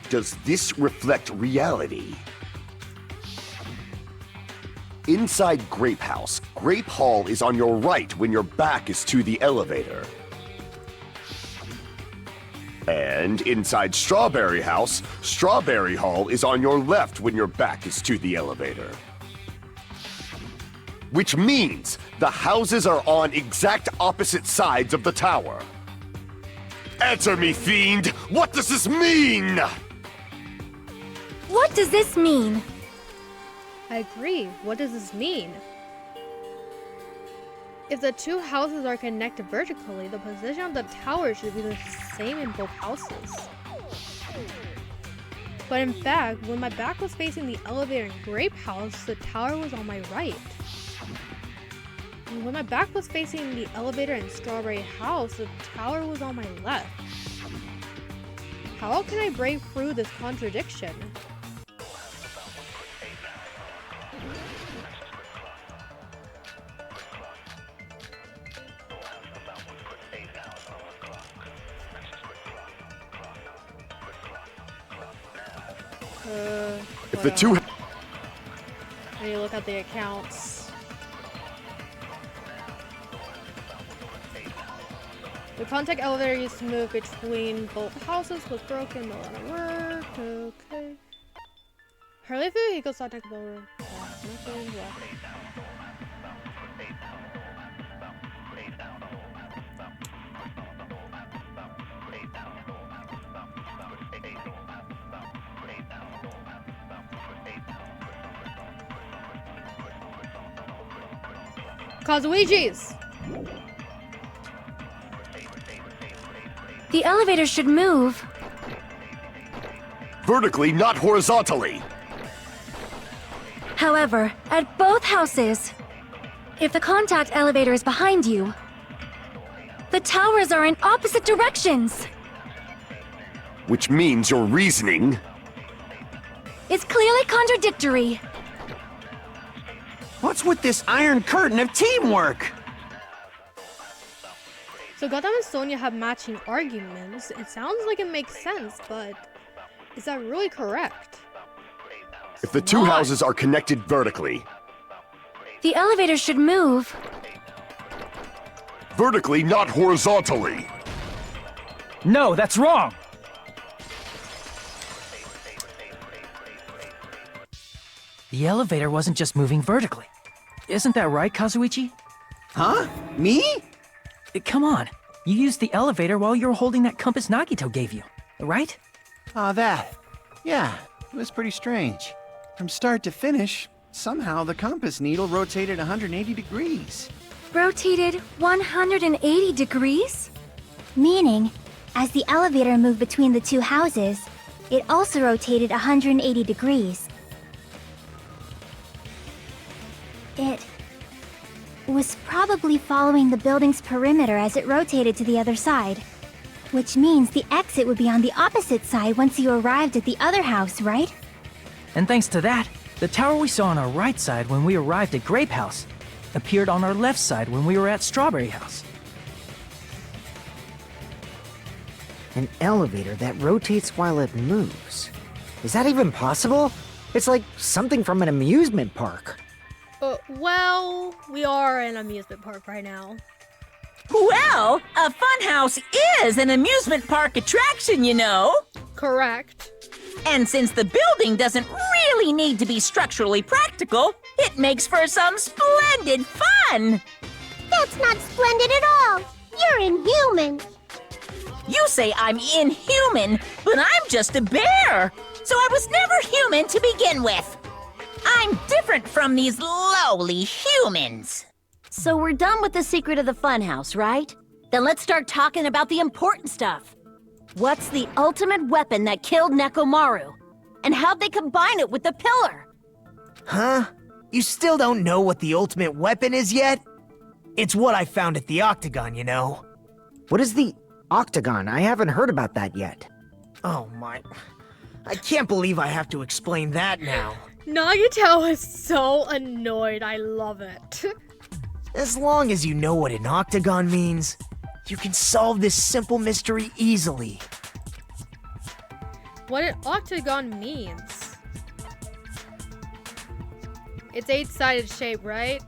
does this reflect reality? Inside Grape House, Grape Hall is on your right when your back is to the elevator. And inside Strawberry House, Strawberry Hall is on your left when your back is to the elevator. Which means the houses are on exact opposite sides of the tower. Answer me, fiend! What does this mean? What does this mean? I agree. What does this mean? If the two houses are connected vertically, the position of the tower should be the same in both houses. But in fact, when my back was facing the elevator in Grape House, the tower was on my right. And when my back was facing the elevator in Strawberry House, the tower was on my left. How can I break through this contradiction? If the two... I need to look at the accounts. The contact elevator used to move between both houses was broken, no longer worked. Okay. Hurley vehicles not take over. Nothing left. Kazuichi's! The elevator should move. Vertically, not horizontally. However, at both houses, if the contact elevator is behind you, the towers are in opposite directions. Which means your reasoning... It's clearly contradictory. What's with this iron curtain of teamwork? So Gotham and Sonia have matching arguments. It sounds like it makes sense, but is that really correct? If the two houses are connected vertically... The elevator should move. Vertically, not horizontally. No, that's wrong! The elevator wasn't just moving vertically. Isn't that right, Kazuichi? Huh? Me? Come on. You used the elevator while you were holding that compass Nagito gave you, right? Ah, that. Yeah, it was pretty strange. From start to finish, somehow the compass needle rotated 180 degrees. Rotated 180 degrees? Meaning, as the elevator moved between the two houses, it also rotated 180 degrees. It was probably following the building's perimeter as it rotated to the other side. Which means the exit would be on the opposite side once you arrived at the other house, right? And thanks to that, the tower we saw on our right side when we arrived at Grape House appeared on our left side when we were at Strawberry House. An elevator that rotates while it moves. Is that even possible? It's like something from an amusement park. Well, we are in an amusement park right now. Well, a funhouse is an amusement park attraction, you know. Correct. And since the building doesn't really need to be structurally practical, It makes for some splendid fun! That's not splendid at all. You're inhuman. You say I'm inhuman, but I'm just a bear! So I was never human to begin with! I'm different from these lowly humans! So we're done with the secret of the funhouse, right? Then let's start talking about the important stuff. What's the ultimate weapon that killed Nekomaru? And how'd they combine it with the pillar? Huh? You still don't know what the ultimate weapon is yet? It's what I found at the Octagon, you know. What is the Octagon? I haven't heard about that yet. Oh my... I can't believe I have to explain that now. Nagito is so annoyed. I love it. As long as you know what an Octagon means, you can solve this simple mystery easily. What an octagon means. It's 8-sided shape, right?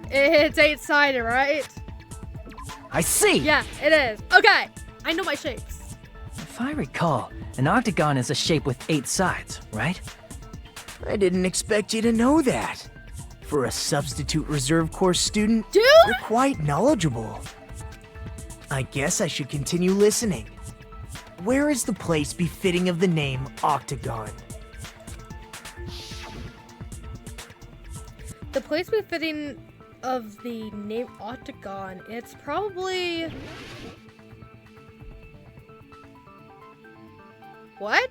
It's 8-sided, right? I see! Yeah, it is. Okay, I know my shapes. If I recall, an octagon is a shape with 8 sides, right? I didn't expect you to know that. For a substitute reserve course student, Dude! you're quite knowledgeable. I guess I should continue listening. Where is the place befitting of the name Octagon? The place befitting of the name Octagon, it's probably... What?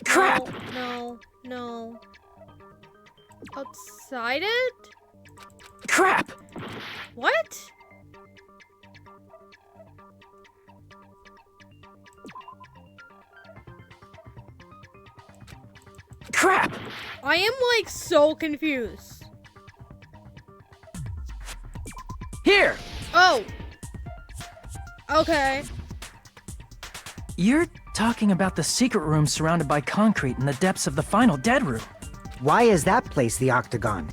Crap! No. Outside it? Crap! What? Crap! I am like so confused. Here! Oh. Okay. You're talking about the secret room surrounded by concrete in the depths of the final dead room. Why is that place the Octagon?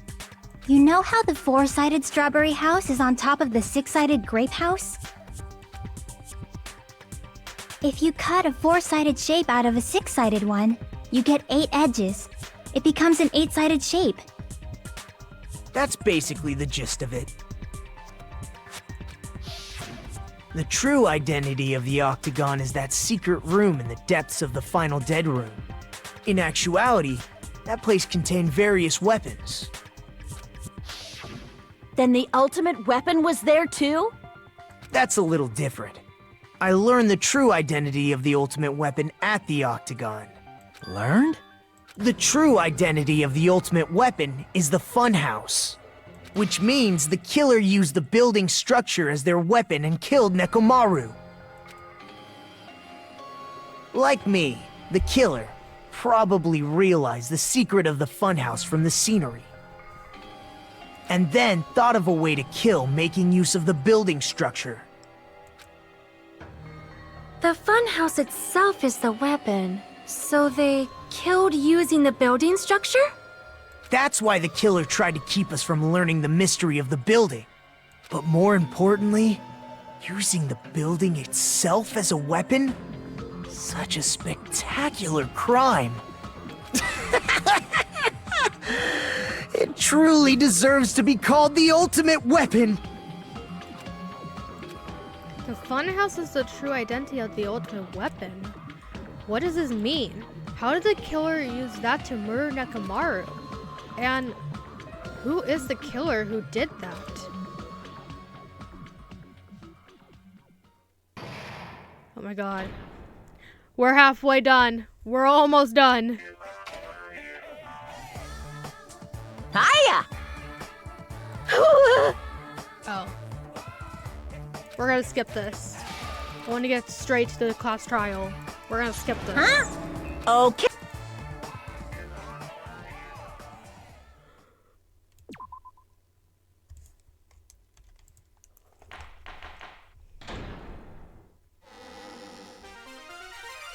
You know how the 4-sided strawberry house is on top of the 6-sided grape house? If you cut a 4-sided shape out of a 6-sided one, you get 8 edges. It becomes an 8-sided shape. That's basically the gist of it. The true identity of the Octagon is that secret room in the depths of the final dead room. In actuality, that place contained various weapons. Then the ultimate weapon was there too? That's a little different. I learned the true identity of the ultimate weapon at the Octagon. Learned? The true identity of the ultimate weapon is the Funhouse, which means the killer used the building structure as their weapon and killed Nekomaru. Like me, the killer probably realized the secret of the Funhouse from the scenery, and then thought of a way to kill making use of the building structure. The funhouse itself is the weapon, so they killed using the building structure? That's why the killer tried to keep us from learning the mystery of the building. But more importantly, using the building itself as a weapon? Such a spectacular crime. It truly deserves to be called the ultimate weapon. The funhouse is the true identity of the ultimate weapon. What does this mean? How did the killer use that to murder Nekomaru? And who is the killer who did that? Oh my god. We're halfway done. We're almost done. Hiya! Oh. We're gonna skip this. I want to get straight to the class trial. We're gonna skip this. Huh? Okay.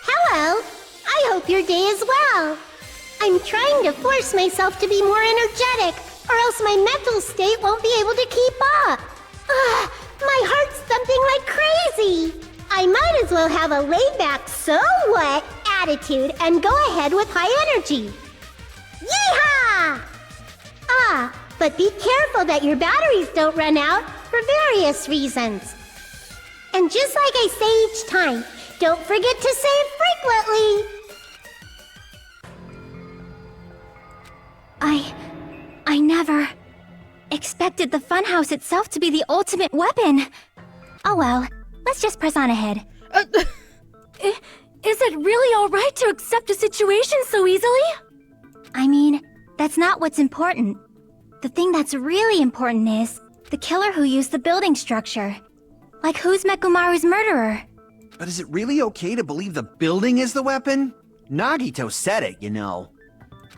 Hello. I hope your day is well. I'm trying to force myself to be more energetic, or else my mental state won't be able to keep up. Ugh, my heart's thumping like crazy. I might as well have a laid-back, so what attitude and go ahead with high energy. Yeehaw! Ah, but be careful that your batteries don't run out for various reasons. And just like I say each time, don't forget to save frequently. I never expected the funhouse itself to be the ultimate weapon. Oh well, let's just press on ahead. Is it really alright to accept a situation so easily? I mean, that's not what's important. The thing that's really important is the killer who used the building structure. Like, who's Mekumaru's murderer? But is it really okay to believe the building is the weapon? Nagito said it, you know.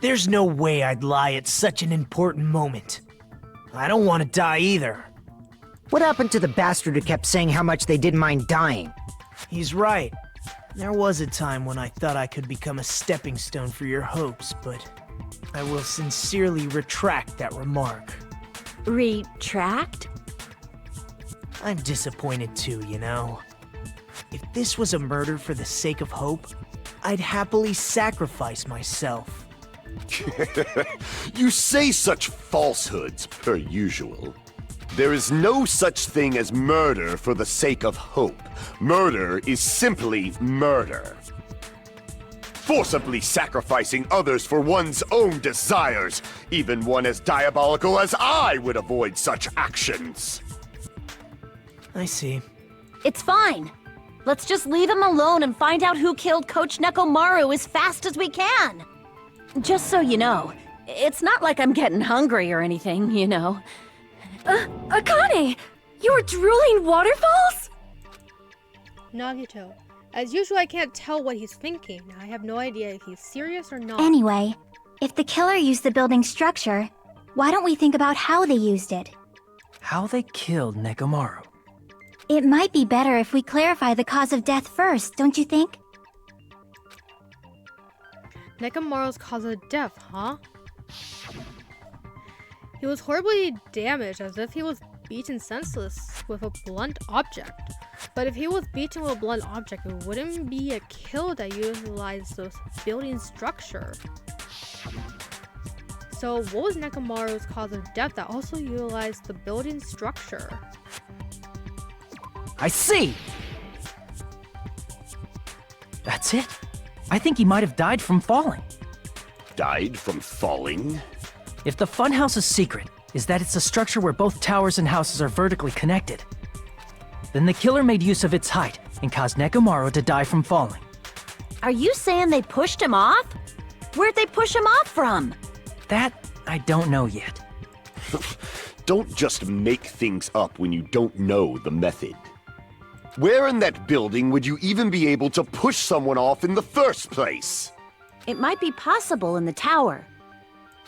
There's no way I'd lie at such an important moment. I don't want to die either. What happened to the bastard who kept saying how much they didn't mind dying? He's right. There was a time when I thought I could become a stepping stone for your hopes, but I will sincerely retract that remark. Retract? I'm disappointed too, you know. If this was a murder for the sake of hope, I'd happily sacrifice myself. You say such falsehoods, per usual. There is no such thing as murder for the sake of hope. Murder is simply murder. Forcibly sacrificing others for one's own desires. Even one as diabolical as I would avoid such actions. I see. It's fine. Let's just leave him alone and find out who killed Coach Nekomaru as fast as we can. Just so you know, it's not like I'm getting hungry or anything, you know. Akane! You were drooling waterfalls? Nagito. As usual, I can't tell what he's thinking. I have no idea if he's serious or not. Anyway, if the killer used the building structure, why don't we think about how they used it? How they killed Nekomaru. It might be better if we clarify the cause of death first, don't you think? Nekomaru's cause of death, huh? He was horribly damaged, as if he was beaten senseless with a blunt object. But if he was beaten with a blunt object, it wouldn't be a kill that utilized the building structure. So what was Nekomaru's cause of death that also utilized the building structure? I see! That's it. I think he might have died from falling. Died from falling? If the funhouse's secret is that it's a structure where both towers and houses are vertically connected, then the killer made use of its height and caused Nekomaru to die from falling. Are you saying they pushed him off? Where'd they push him off from? That, I don't know yet. Don't just make things up when you don't know the method. Where in that building would you even be able to push someone off in the first place? It might be possible in the tower.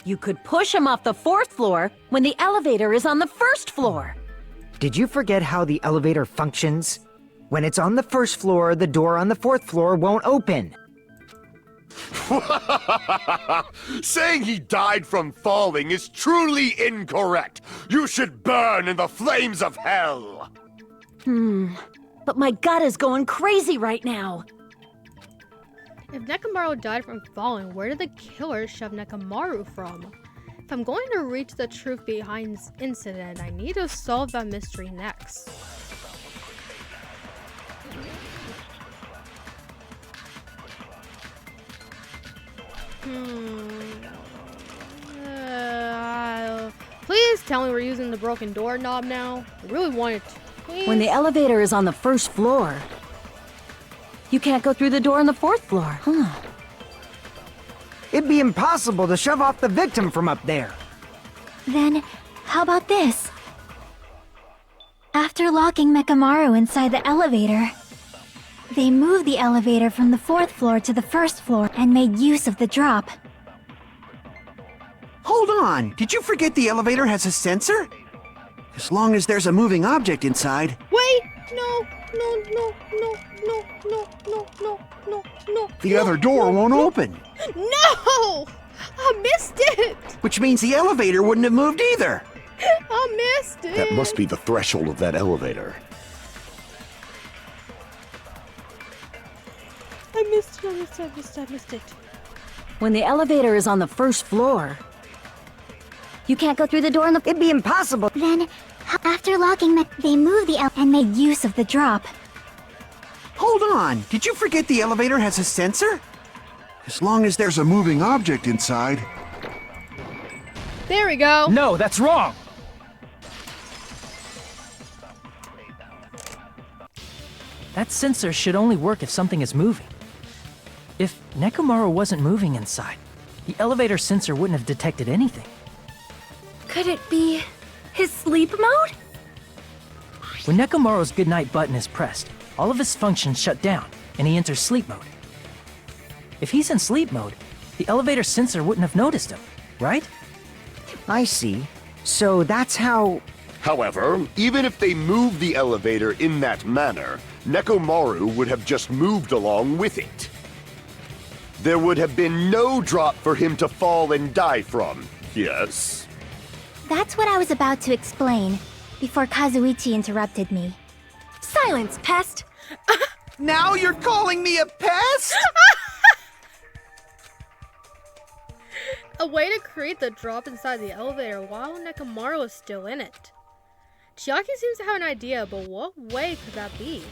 You could push him off the 4th floor when the elevator is on the 1st floor. Did you forget how the elevator functions? When it's on the 1st floor, the door on the 4th floor won't open. Saying he died from falling is truly incorrect. You should burn in the flames of hell. But my gut is going crazy right now. If Nekomaru died from falling, where did the killer shove Nekomaru from? If I'm going to reach the truth behind this incident, I need to solve that mystery next. Please tell me we're using the broken doorknob now. I really want it to. Please. When the elevator is on the 1st floor, you can't go through the door on the 4th floor, huh? It'd be impossible to shove off the victim from up there. Then, how about this? After locking Mekamaru inside the elevator, they moved the elevator from the 4th floor to the 1st floor and made use of the drop. Hold on, did you forget the elevator has a sensor? As long as there's a moving object inside. Wait! No! The other door won't open. No! I missed it! Which means the elevator wouldn't have moved either. I missed it! That must be the threshold of that elevator. I missed it. When the elevator is on the first floor, you can't go through the door in the... It'd be impossible. Then, after locking they moved the and made use of the drop. Hold on, did you forget the elevator has a sensor? As long as there's a moving object inside. There we go. No, that's wrong! That sensor should only work if something is moving. If Nekomaru wasn't moving inside, the elevator sensor wouldn't have detected anything. Could it be his sleep mode? When Nekomaru's goodnight button is pressed, all of his functions shut down, and he enters sleep mode. If he's in sleep mode, the elevator sensor wouldn't have noticed him, right? I see. So that's how... However, even if they moved the elevator in that manner, Nekomaru would have just moved along with it. There would have been no drop for him to fall and die from, yes? That's what I was about to explain, before Kazuichi interrupted me. Silence, pest! Now you're calling me a pest? A way to create the drop inside the elevator while Nekomaru is still in it. Chiaki seems to have an idea, but what way could that be?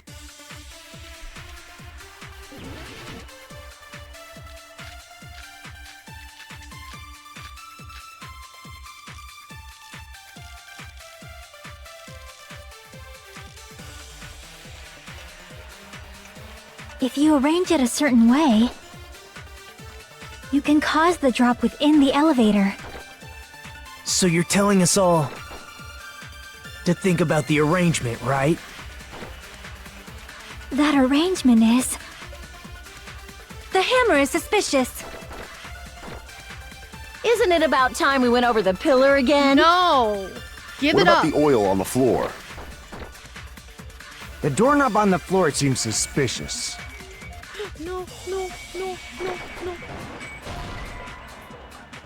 If you arrange it a certain way, you can cause the drop within the elevator. So you're telling us all to think about the arrangement, right? That arrangement is... The hammer is suspicious. Isn't it about time we went over the pillar again? No! Give What it about up! the oil on the floor? The doorknob on the floor seems suspicious. No.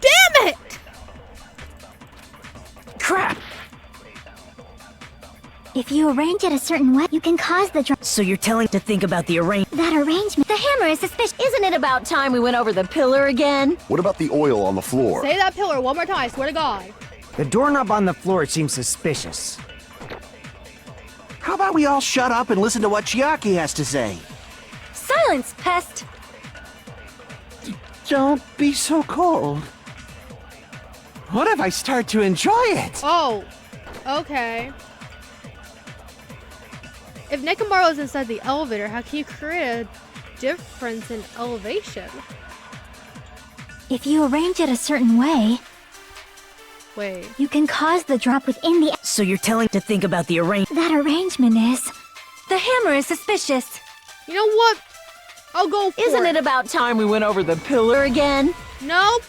Damn it! Crap! If you arrange it a certain way, you can cause the drop. So you're telling to think about the arrangement. That arrangement... The hammer is suspicious. Isn't it about time we went over the pillar again? What about the oil on the floor? Say that pillar one more time, I swear to God. The doorknob on the floor seems suspicious. How about we all shut up and listen to what Chiaki has to say? Silence, pest! Don't be so cold. What if I start to enjoy it? Oh, okay. If Nekomaru is inside the elevator, how can you create a difference in elevation? If you arrange it a certain way, Wait. you can cause the drop within the... So you're telling to think about the arrangement. That arrangement is... The hammer is suspicious. You know what? I'll go for Isn't it about time we went over the pillar again? Nope.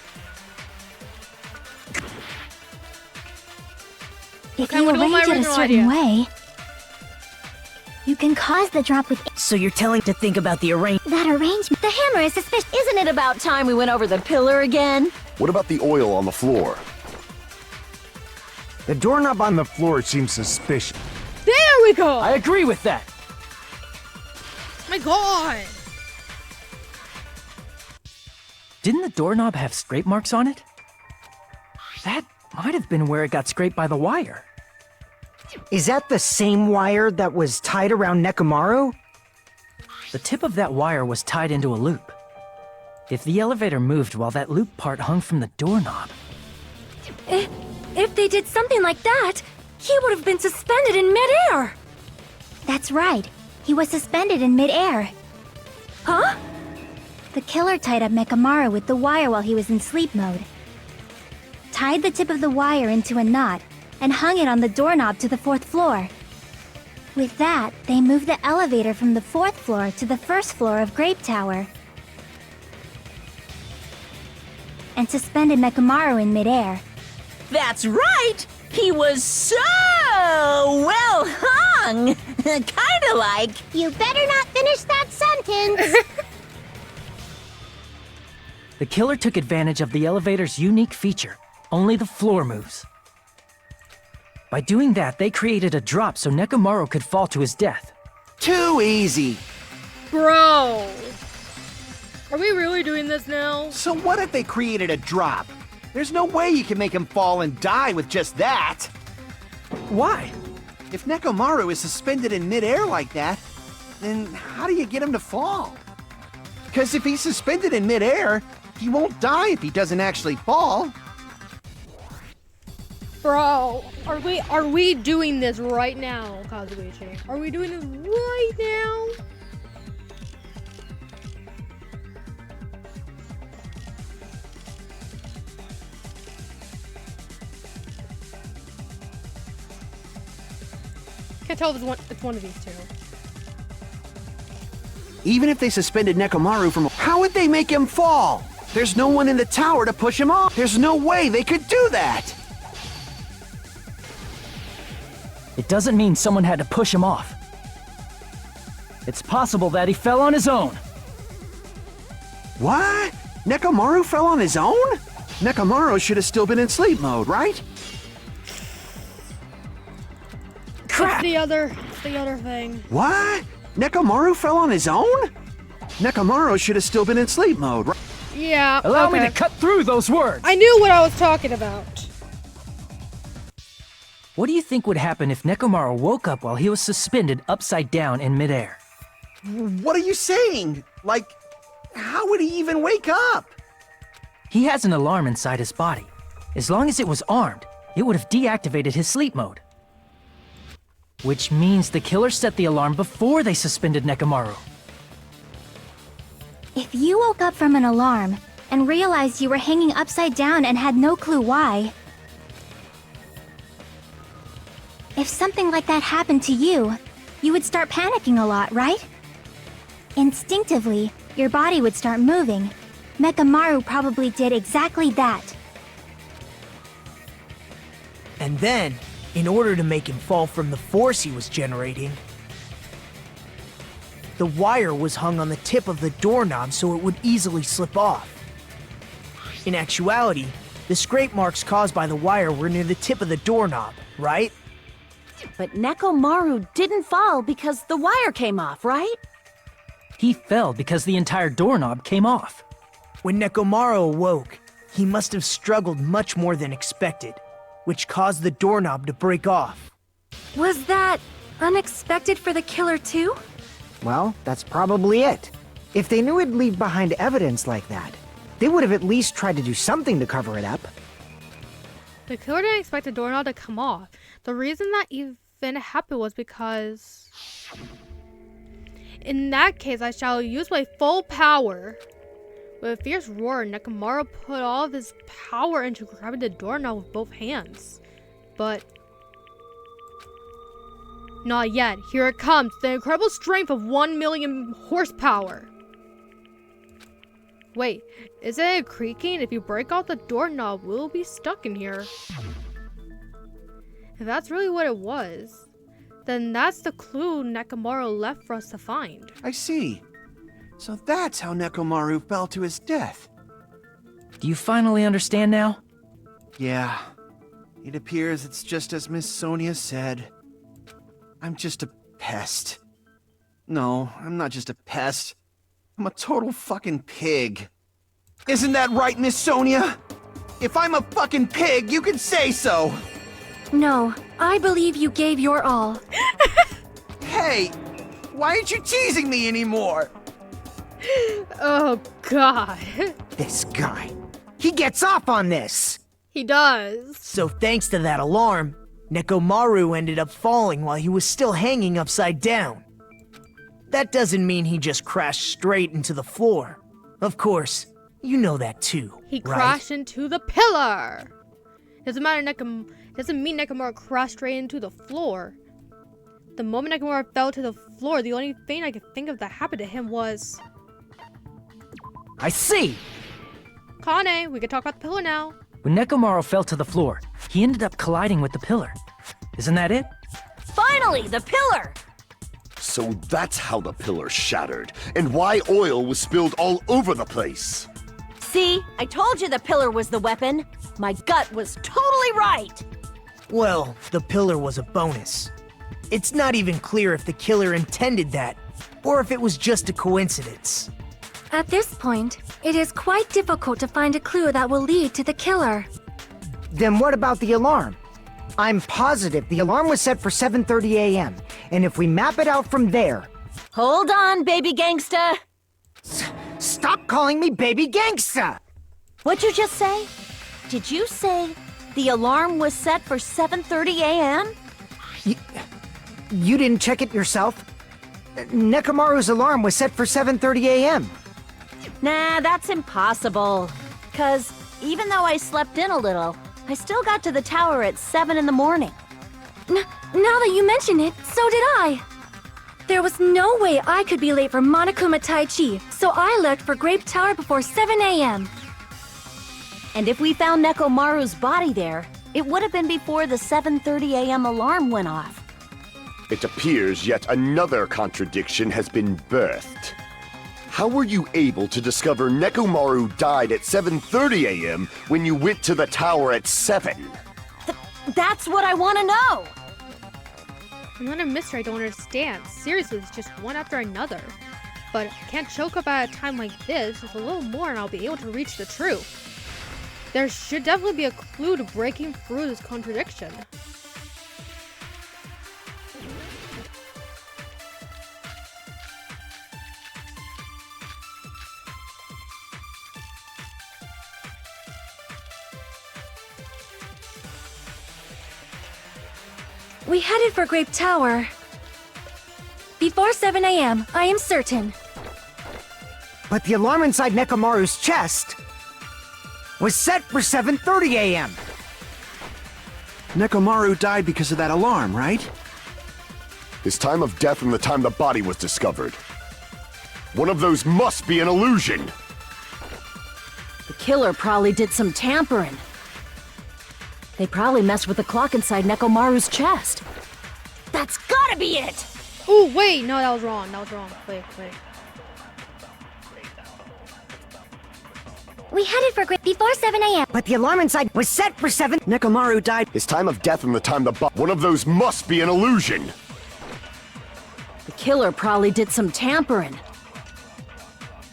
If Okay, you I'm gonna go with my arrange it a original certain way, you can cause the drop with... So you're telling to think about the arrangement. That arrangement... The hammer is suspicious. Isn't it about time we went over the pillar again? What about the oil on the floor? The doorknob on the floor seems suspicious. There we go! I agree with that! My God! Didn't the doorknob have scrape marks on it? That might have been where it got scraped by the wire. Is that the same wire that was tied around Nekomaru? The tip of that wire was tied into a loop. If the elevator moved while that loop part hung from the doorknob... If they did something like that, he would have been suspended in midair! That's right. He was suspended in midair. Huh? The killer tied up Nekomaru with the wire while he was in sleep mode. Tied the tip of the wire into a knot and hung it on the doorknob to the 4th floor. With that, they moved the elevator from the 4th floor to the 1st floor of Grape Tower. And suspended Nekomaru in midair. That's right! He was so well hung! Kinda like... You better not finish that sentence. The killer took advantage of the elevator's unique feature. Only the floor moves. By doing that, they created a drop so Nekomaru could fall to his death. Too easy. Bro! Are we really doing this now? So what if they created a drop? There's no way you can make him fall and die with just that. Why? If Nekomaru is suspended in midair like that, then how do you get him to fall? Because if he's suspended in midair, he won't die if he doesn't actually fall. Bro, are we doing this right now, Kazuichi? Are we doing this right now? Can't tell if it's one of these two. Even if they suspended Nekomaru from... How would they make him fall? There's no one in the tower to push him off. There's no way they could do that. It doesn't mean someone had to push him off. It's possible that he fell on his own. What? Nekomaru fell on his own? Nekomaru should have still been in sleep mode, right? Crap! It's the other thing. What? Nekomaru fell on his own? Nekomaru should have still been in sleep mode, right? Yeah, Allow me to cut through those words! I knew what I was talking about. What do you think would happen if Nekomaru woke up while he was suspended upside down in midair? What are you saying? Like, how would he even wake up? He has an alarm inside his body. As long as it was armed, it would have deactivated his sleep mode. Which means the killer set the alarm before they suspended Nekomaru. If you woke up from an alarm and realized you were hanging upside down and had no clue why, if something like that happened to you, you would start panicking a lot, right? Instinctively, your body would start moving. Nekomaru probably did exactly that. And then, in order to make him fall from the force he was generating, the wire was hung on the tip of the doorknob so it would easily slip off. In actuality, the scrape marks caused by the wire were near the tip of the doorknob, right? But Nekomaru didn't fall because the wire came off, right? He fell because the entire doorknob came off. When Nekomaru awoke, he must have struggled much more than expected, which caused the doorknob to break off. Was that unexpected for the killer too? Well, that's probably it. If they knew it'd leave behind evidence like that, they would have at least tried to do something to cover it up. The killer didn't expect the doorknob to come off. The reason that even happened was because... In that case, I shall use my full power. With a fierce roar, Nekomaru put all of his power into grabbing the doorknob with both hands. But... not yet. Here it comes. The incredible strength of 1 million horsepower. Wait, isn't it creaking? If you break out the doorknob, we'll be stuck in here. If that's really what it was, then that's the clue Nekomaru left for us to find. I see. So that's how Nekomaru fell to his death. Do you finally understand now? Yeah. It appears it's just as Miss Sonia said. I'm just a pest. No, I'm not just a pest. I'm a total fucking pig. Isn't that right, Miss Sonia? If I'm a fucking pig, you can say so. No, I believe you gave your all. Hey, why aren't you teasing me anymore? Oh, God. This guy. He gets off on this! He does. So thanks to that alarm, Nekomaru ended up falling while he was still hanging upside down. That doesn't mean he just crashed straight into the floor. Of course, you know that too, He right? crashed into the pillar. Doesn't mean Nekomaru crashed straight into the floor. The moment Nekomaru fell to the floor, the only thing I could think of that happened to him was... I see! Kane, we can talk about the pillar now. When Nekomaru fell to the floor, he ended up colliding with the pillar. Isn't that it? Finally, the pillar! So that's how the pillar shattered, and why oil was spilled all over the place. See? I told you the pillar was the weapon. My gut was totally right. Well, the pillar was a bonus. It's not even clear if the killer intended that, or if it was just a coincidence. At this point, it is quite difficult to find a clue that will lead to the killer. Then what about the alarm? I'm positive the alarm was set for 7:30 a.m., and if we map it out from there... Hold on, baby gangsta. Stop calling me baby gangsta! What'd you just say? Did you say the alarm was set for 7:30 a.m.? You didn't check it yourself? Nekomaru's alarm was set for 7:30 a.m. Nah, that's impossible. 'Cause even though I slept in a little, I still got to the tower at 7 in the morning. Now that you mention it, so did I. There was no way I could be late for Monokuma Tai Chi, so I left for Grape Tower before 7 a.m. And if we found Nekomaru's body there, it would have been before the 7:30 a.m. alarm went off. It appears yet another contradiction has been birthed. How were you able to discover Nekomaru died at 7:30 a.m. when you went to the tower at 7? That's what I want to know! Another mystery I don't understand. Seriously, it's just one after another. But I can't choke up at a time like this. Just a little more and I'll be able to reach the truth. There should definitely be a clue to breaking through this contradiction. We headed for Grape Tower. Before 7 a.m., I am certain. But the alarm inside Nekomaru's chest was set for 7:30 a.m. Nekomaru died because of that alarm, right? His time of death and the time the body was discovered. One of those must be an illusion. The killer probably did some tampering. They probably messed with the clock inside Nekomaru's chest. That's gotta be it! Oh, wait, no, that was wrong. That was wrong. Wait. We headed for Grape before 7 a.m. But the alarm inside was set for 7. Nekomaru died. His time of death and the time the one of those must be an illusion. The killer probably did some tampering.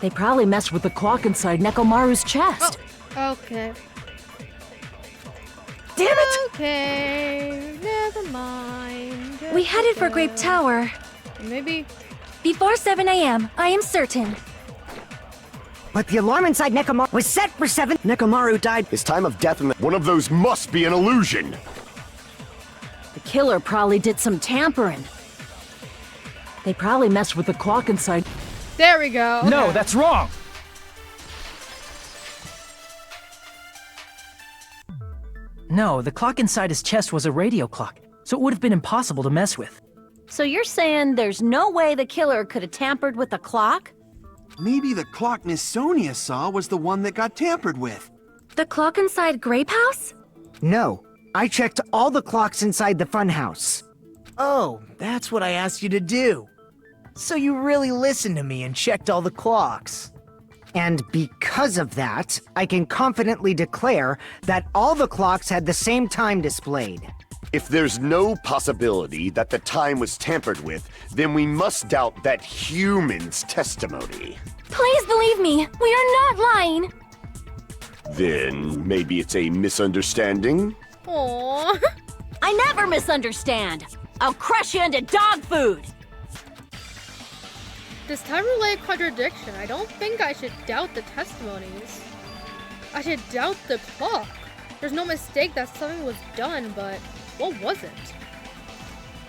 They probably messed with the clock inside Nekomaru's chest. Oh, okay. Damn it! Okay, never mind. We headed for Grape Tower. Maybe. Before 7 a.m., I am certain. But the alarm inside Nekomaru was set for 7. Nekomaru died. His time of death and one of those must be an illusion. The killer probably did some tampering. They probably messed with the clock inside. There we go. No, Okay. that's wrong! No, the clock inside his chest was a radio clock, so it would have been impossible to mess with. So you're saying there's no way the killer could have tampered with the clock? Maybe the clock Miss Sonia saw was the one that got tampered with. The clock inside Grape House? No, I checked all the clocks inside the funhouse. Oh, that's what I asked you to do. So you really listened to me and checked all the clocks. And because of that, I can confidently declare that all the clocks had the same time displayed. If there's no possibility that the time was tampered with, then we must doubt that human's testimony. Please believe me, we are not lying. Then maybe it's a misunderstanding? Aww. I never misunderstand. I'll crush you into dog food. This time-related contradiction, I don't think I should doubt the testimonies. I should doubt the clock. There's no mistake that something was done, but what was it?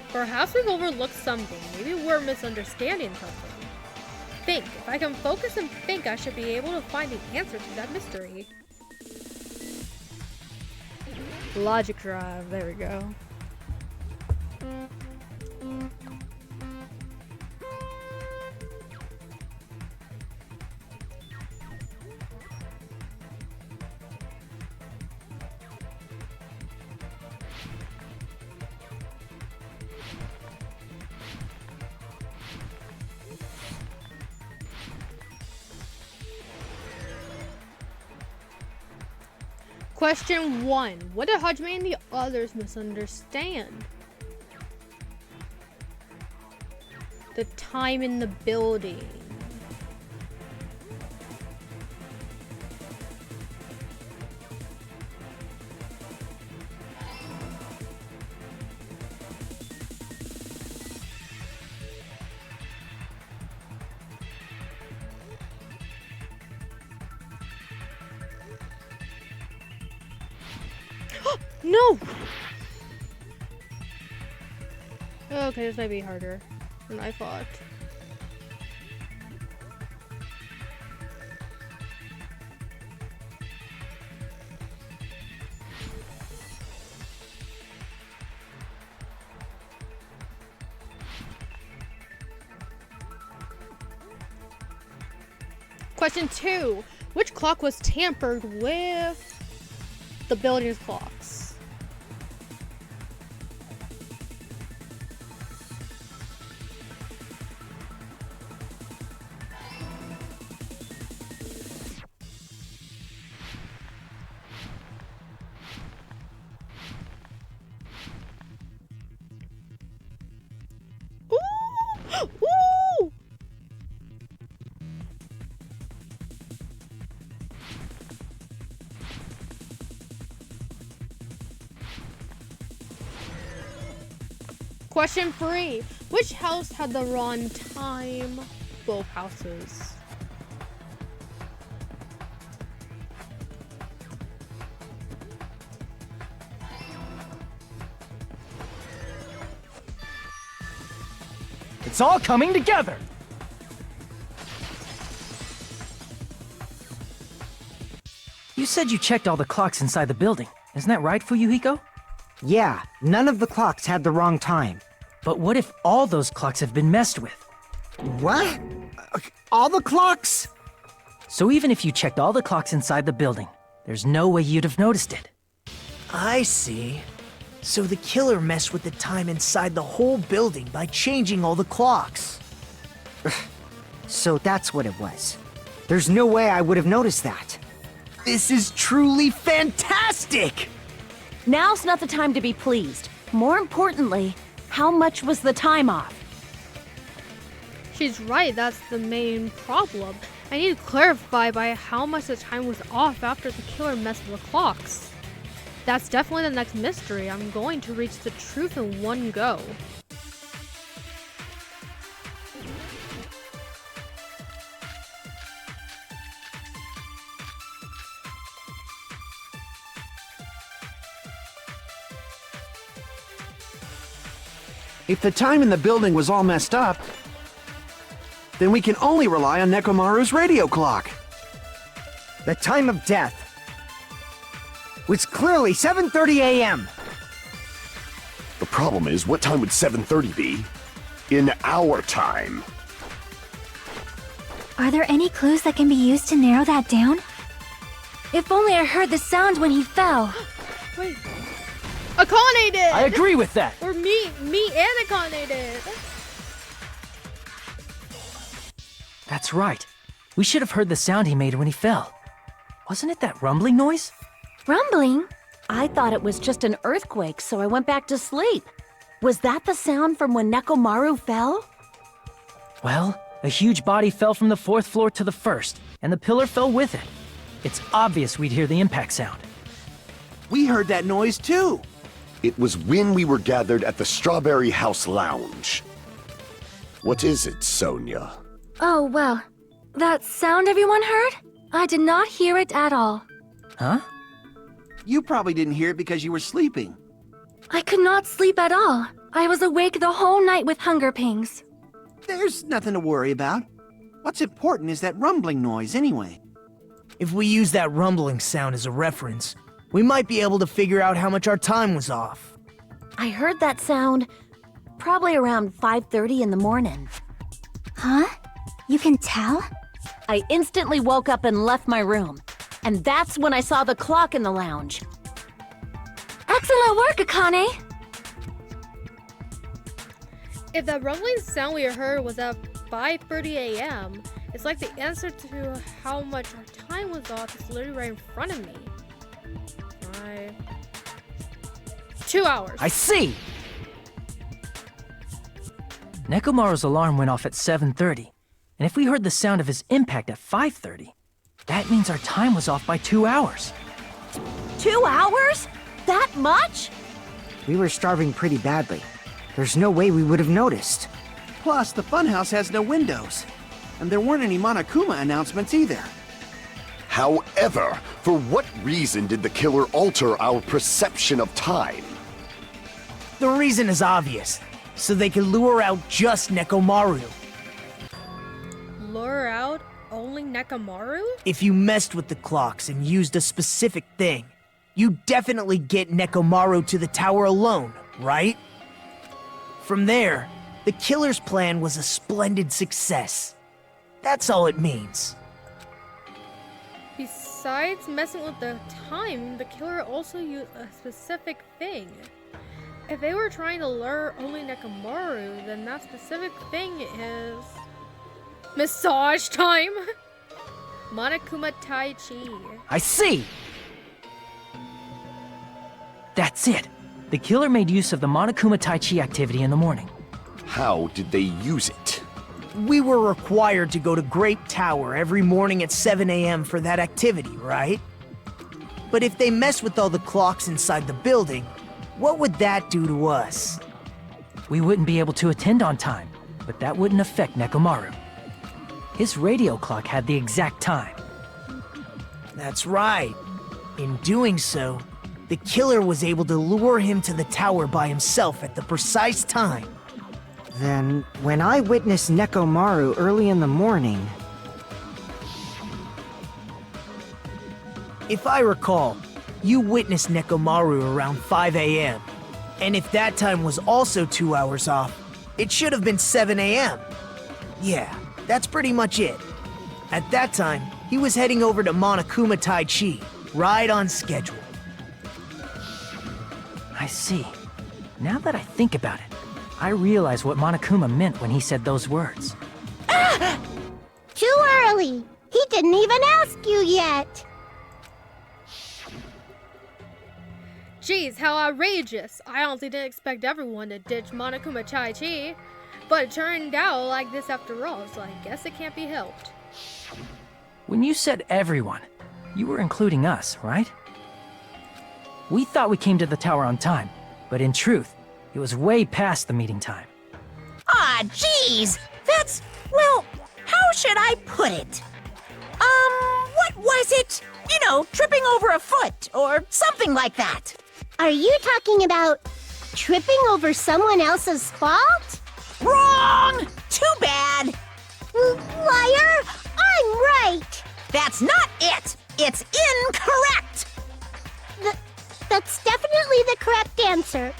Perhaps we've overlooked something. Maybe we're misunderstanding something. Think. If I can focus and think, I should be able to find the answer to that mystery. Logic drive. There we go. Question 1. What did Hajime and the others misunderstand? The time in the building. No! Okay, this might be harder than I thought. Question 2. Which clock was tampered with the building's clocks? Ooh! Question 3. Which house had the wrong time? Both houses. It's all coming together! You said you checked all the clocks inside the building. Isn't that right, Fuyuhiko? Yeah, none of the clocks had the wrong time. But what if all those clocks have been messed with? What? All the clocks? So even if you checked all the clocks inside the building, there's no way you'd have noticed it. I see. So the killer messed with the time inside the whole building by changing all the clocks. So that's what it was. There's no way I would have noticed that. This is truly fantastic! Now's not the time to be pleased. More importantly, how much was the time off? She's right, that's the main problem. I need to clarify by how much the time was off after the killer messed with the clocks. That's definitely the next mystery. I'm going to reach the truth in one go. If the time in the building was all messed up, then we can only rely on Nekomaru's radio clock. The time of death was clearly 7:30 a.m. The problem is, what time would 7:30 be? In our time. Are there any clues that can be used to narrow that down? If only I heard the sound when he fell. Wait. Akane did! I agree with that! Or me and Akane did. That's right. We should have heard the sound he made when he fell. Wasn't it that rumbling noise? Rumbling? I thought it was just an earthquake, so I went back to sleep. Was that the sound from when Nekomaru fell? Well, a huge body fell from the 4th floor to the 1st, and the pillar fell with it. It's obvious we'd hear the impact sound. We heard that noise too. It was when we were gathered at the Strawberry House Lounge. What is it, Sonia? Oh, well. That sound everyone heard? I did not hear it at all. Huh? You probably didn't hear it because you were sleeping. I could not sleep at all. I was awake the whole night with hunger pangs. There's nothing to worry about. What's important is that rumbling noise anyway. If we use that rumbling sound as a reference, we might be able to figure out how much our time was off. I heard that sound probably around 5:30 in the morning. Huh? You can tell? I instantly woke up and left my room. And that's when I saw the clock in the lounge. Excellent work, Akane! If that rumbling sound we heard was at 5:30 a.m., it's like the answer to how much our time was off is literally right in front of me. 2 hours. I see! Nekomaru's alarm went off at 7:30, and if we heard the sound of his impact at 5:30, that means our time was off by 2 hours. 2 hours? That much? We were starving pretty badly. There's no way we would have noticed. Plus, the funhouse has no windows. And there weren't any Monokuma announcements either. However, for what reason did the killer alter our perception of time? The reason is obvious. So they could lure out just Nekomaru. Lure out only Nekomaru? If you messed with the clocks and used a specific thing, you definitely get Nekomaru to the tower alone, right? From there, the killer's plan was a splendid success. That's all it means. Besides messing with the time, the killer also used a specific thing. If they were trying to lure only Nekomaru, then that specific thing is... massage time! Monokuma Tai Chi. I see! That's it. The killer made use of the Monokuma Tai Chi activity in the morning. How did they use it? We were required to go to Grape Tower every morning at 7 a.m. for that activity, right? But if they mess with all the clocks inside the building, what would that do to us? We wouldn't be able to attend on time, but that wouldn't affect Nekomaru. His radio clock had the exact time. That's right. In doing so, the killer was able to lure him to the tower by himself at the precise time. Then, when I witnessed Nekomaru early in the morning... If I recall, you witnessed Nekomaru around 5 a.m. And if that time was also 2 hours off, it should have been 7 a.m. Yeah, that's pretty much it. At that time, he was heading over to Monokuma Tai Chi, right on schedule. I see. Now that I think about it, I realize what Monokuma meant when he said those words. Ah! Too early! He didn't even ask you yet! Jeez, how outrageous! I honestly didn't expect everyone to ditch Monokuma Tai Chi, but it turned out like this after all, so I guess it can't be helped. When you said everyone, you were including us, right? We thought we came to the tower on time, but in truth, it was way past the meeting time. Ah, jeez! That's, well, how should I put it? What was it? You know, tripping over a foot, or something like that. Are you talking about tripping over someone else's fault? Wrong! Too bad! Liar! I'm right! That's not it! It's incorrect! That's definitely the correct answer.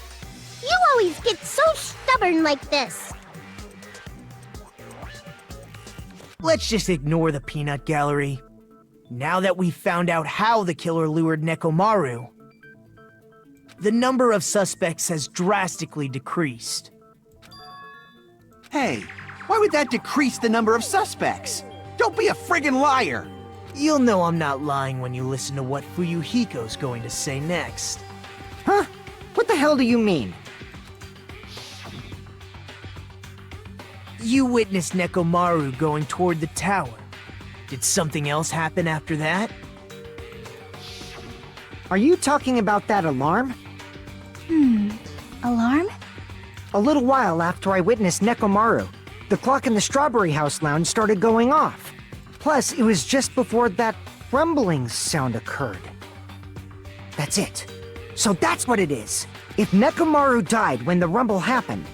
You always get so stubborn like this. Let's just ignore the peanut gallery. Now that we've found out how the killer lured Nekomaru, the number of suspects has drastically decreased. Hey, why would that decrease the number of suspects? Don't be a friggin' liar! You'll know I'm not lying when you listen to what Fuyuhiko's going to say next. Huh? What the hell do you mean? You witnessed Nekomaru going toward the tower. Did something else happen after that? Are you talking about that alarm? Alarm? A little while after I witnessed Nekomaru, the clock in the Strawberry House lounge started going off. Plus, it was just before that rumbling sound occurred. That's it. So that's what it is. If Nekomaru died when the rumble happened,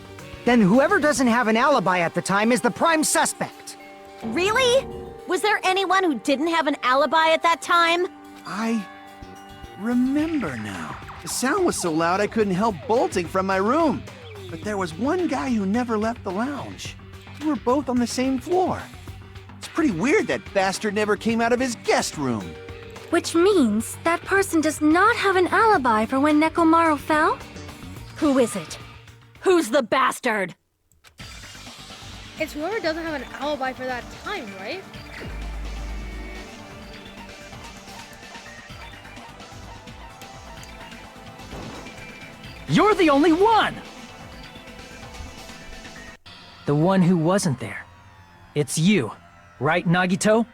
then whoever doesn't have an alibi at the time is the prime suspect. Really? Was there anyone who didn't have an alibi at that time? I remember now. The sound was so loud I couldn't help bolting from my room. But there was one guy who never left the lounge. We were both on the same floor. It's pretty weird that bastard never came out of his guest room. Which means that person does not have an alibi for when Nekomaru fell? Who is it? Who's the bastard? It's whoever doesn't have an alibi for that time, right? You're the only one! The one who wasn't there. It's you, right, Nagito?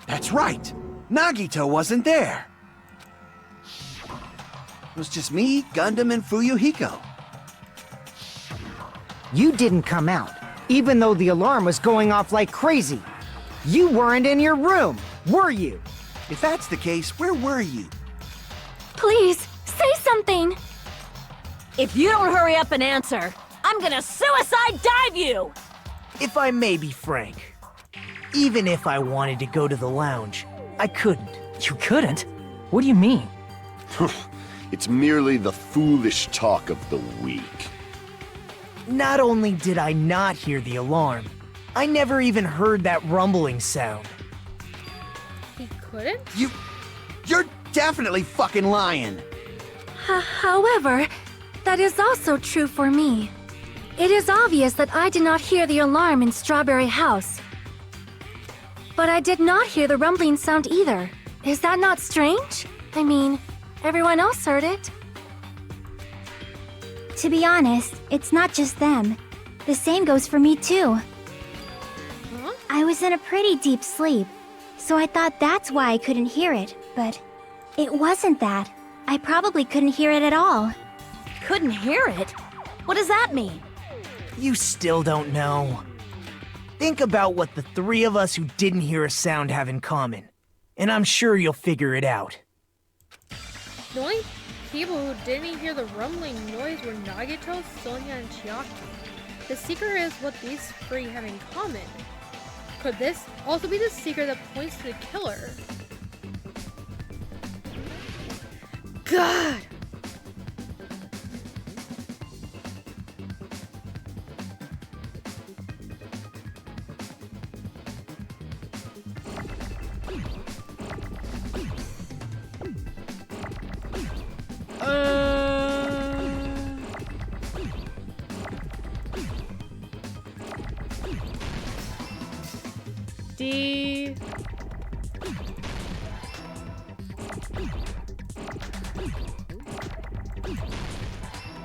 That's right. Nagito wasn't there. It was just me, Gundam, and Fuyuhiko. You didn't come out, even though the alarm was going off like crazy. You weren't in your room, were you? If that's the case, where were you? Please, say something! If you don't hurry up and answer, I'm gonna suicide dive you! If I may be frank, even if I wanted to go to the lounge, I couldn't. You couldn't? What do you mean? It's merely the foolish talk of the weak. Not only did I not hear the alarm, I never even heard that rumbling sound. He couldn't? You're definitely fucking lying. However, that is also true for me. It is obvious that I did not hear the alarm in Strawberry House. But I did not hear the rumbling sound either. Is that not strange? I mean, everyone else heard it. To be honest, it's not just them. The same goes for me too. Huh? I was in a pretty deep sleep, so I thought that's why I couldn't hear it, but it wasn't that. I probably couldn't hear it at all. Couldn't hear it? What does that mean? You still don't know. Think about what the three of us who didn't hear a sound have in common, and I'm sure you'll figure it out. The only people who didn't hear the rumbling noise were Nagito, Sonia, and Chiaki. The secret is what these three have in common. Could this also be the secret that points to the killer? God! D.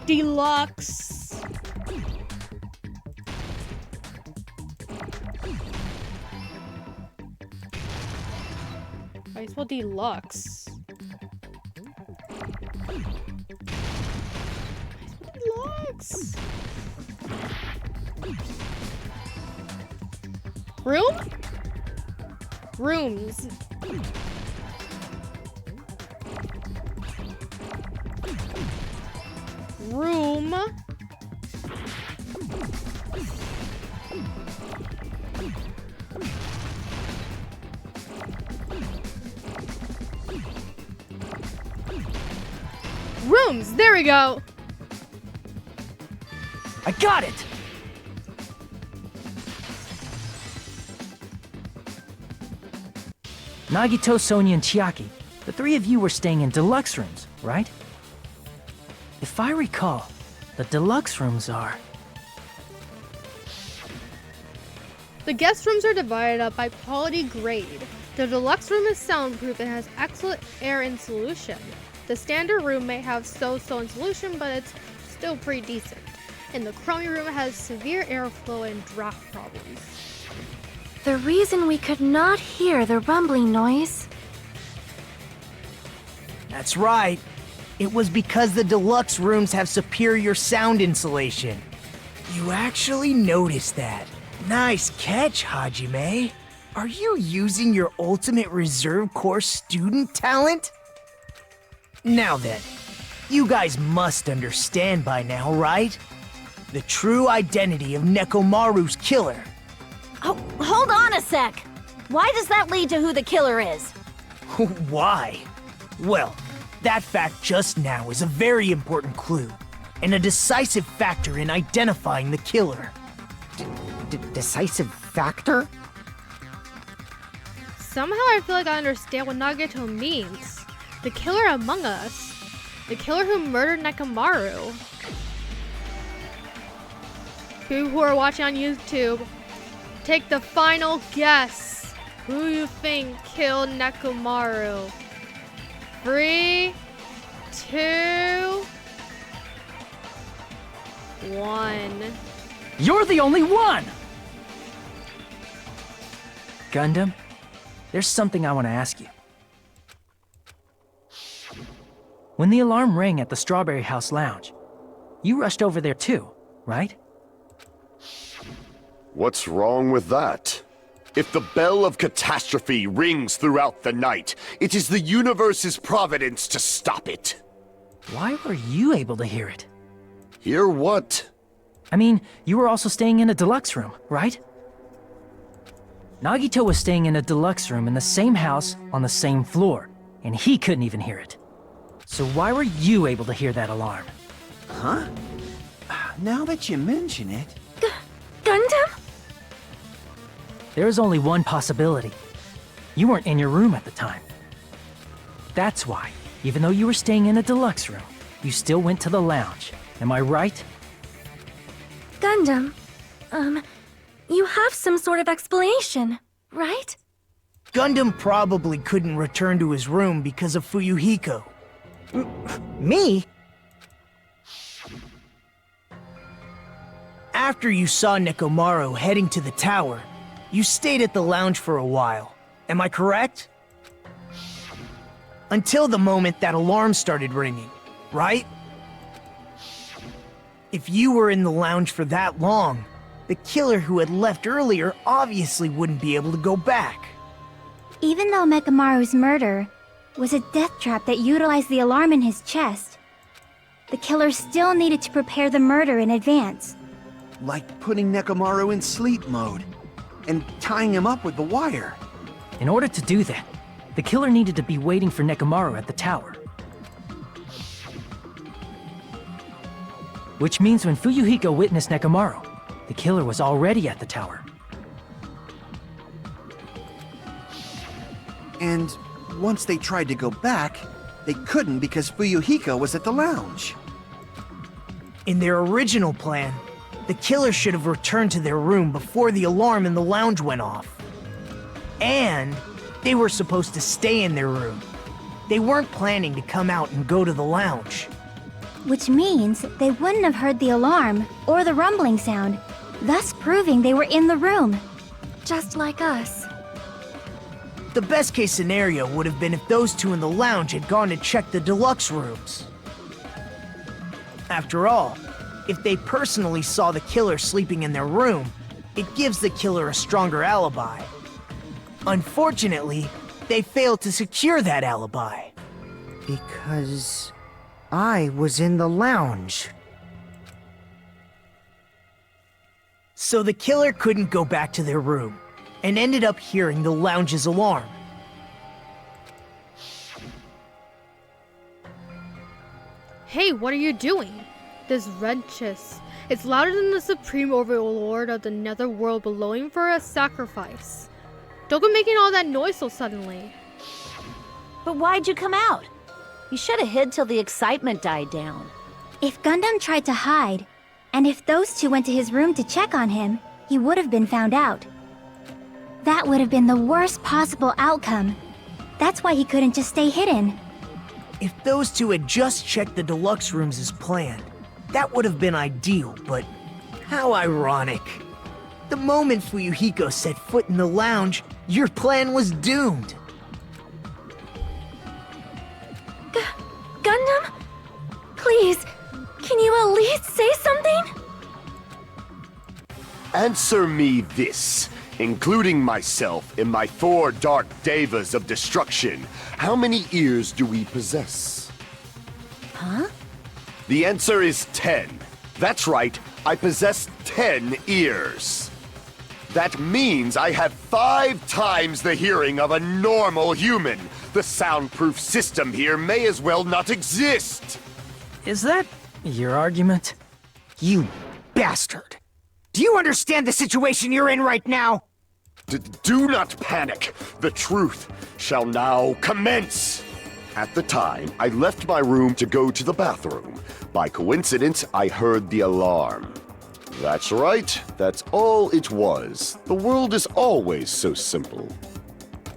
Deluxe. I spelled deluxe. Deluxe. Room? Rooms. Room. Rooms, there we go. I got it! Nagito, Sonia, and Chiaki, the three of you were staying in deluxe rooms, right? If I recall, the deluxe rooms are... The guest rooms are divided up by quality grade. The deluxe room is soundproof and has excellent air insulation. The standard room may have so-so insulation, but it's still pretty decent. And the crummy room has severe airflow and draft problems. The reason we could not hear the rumbling noise... That's right. It was because the deluxe rooms have superior sound insulation. You actually noticed that. Nice catch, Hajime. Are you using your ultimate reserve corps student talent? Now then, you guys must understand by now, right? The true identity of Nekomaru's killer. Oh, hold on a sec! Why does that lead to who the killer is? Why? Well, that fact just now is a very important clue, and a decisive factor in identifying the killer. Decisive factor? Somehow I feel like I understand what Nagito means. The killer among us. The killer who murdered Nekomaru. Who are watching on YouTube, take the final guess. Who you think killed Nekomaru? 3, 2, one. You're the only one! Gundam, there's something I want to ask you. When the alarm rang at the Strawberry House Lounge, you rushed over there too, right? What's wrong with that? If the bell of catastrophe rings throughout the night, it is the universe's providence to stop it. Why were you able to hear it? Hear what? I mean, you were also staying in a deluxe room, right? Nagito was staying in a deluxe room in the same house on the same floor, and he couldn't even hear it. So why were you able to hear that alarm? Huh? Now that you mention it... Gundam? There is only one possibility. You weren't in your room at the time. That's why, even though you were staying in a deluxe room, you still went to the lounge. Am I right? Gundam, you have some sort of explanation, right? Gundam probably couldn't return to his room because of Fuyuhiko. Me? After you saw Nekomaru heading to the tower, you stayed at the lounge for a while. Am I correct? Until the moment that alarm started ringing, right? If you were in the lounge for that long, the killer who had left earlier obviously wouldn't be able to go back. Even though Mekamaru's murder was a death trap that utilized the alarm in his chest, the killer still needed to prepare the murder in advance. Like putting Nekomaru in sleep mode and tying him up with the wire. In order to do that, the killer needed to be waiting for Nekomaru at the tower. Which means when Fuyuhiko witnessed Nekomaru, the killer was already at the tower. And once they tried to go back, they couldn't because Fuyuhiko was at the lounge. In their original plan, the killer should have returned to their room before the alarm in the lounge went off. And they were supposed to stay in their room. They weren't planning to come out and go to the lounge. Which means they wouldn't have heard the alarm or the rumbling sound, thus proving they were in the room. Just like us. The best case scenario would have been if those two in the lounge had gone to check the deluxe rooms. After all, if they personally saw the killer sleeping in their room, it gives the killer a stronger alibi. Unfortunately, they failed to secure that alibi. Because I was in the lounge. So the killer couldn't go back to their room, and ended up hearing the lounge's alarm. Hey, what are you doing? This red chest. It's louder than the supreme overlord of the netherworld bellowing for a sacrifice. Don't go making all that noise so suddenly. But why'd you come out? You should have hid till the excitement died down. If Gundam tried to hide, and if those two went to his room to check on him, he would have been found out. That would have been the worst possible outcome. That's why he couldn't just stay hidden. If those two had just checked the deluxe rooms as planned, that would have been ideal, but how ironic. The moment Fuyuhiko set foot in the lounge, your plan was doomed. Gundam? Please, can you at least say something? Answer me this. Including myself in my 4 dark devas of destruction, how many ears do we possess? Huh? The answer is 10. That's right, I possess 10 ears. That means I have 5 times the hearing of a normal human. The soundproof system here may as well not exist. Is that your argument? You bastard! Do you understand the situation you're in right now? Do not panic. The truth shall now commence. At the time, I left my room to go to the bathroom. By coincidence, I heard the alarm. That's right. That's all it was. The world is always so simple.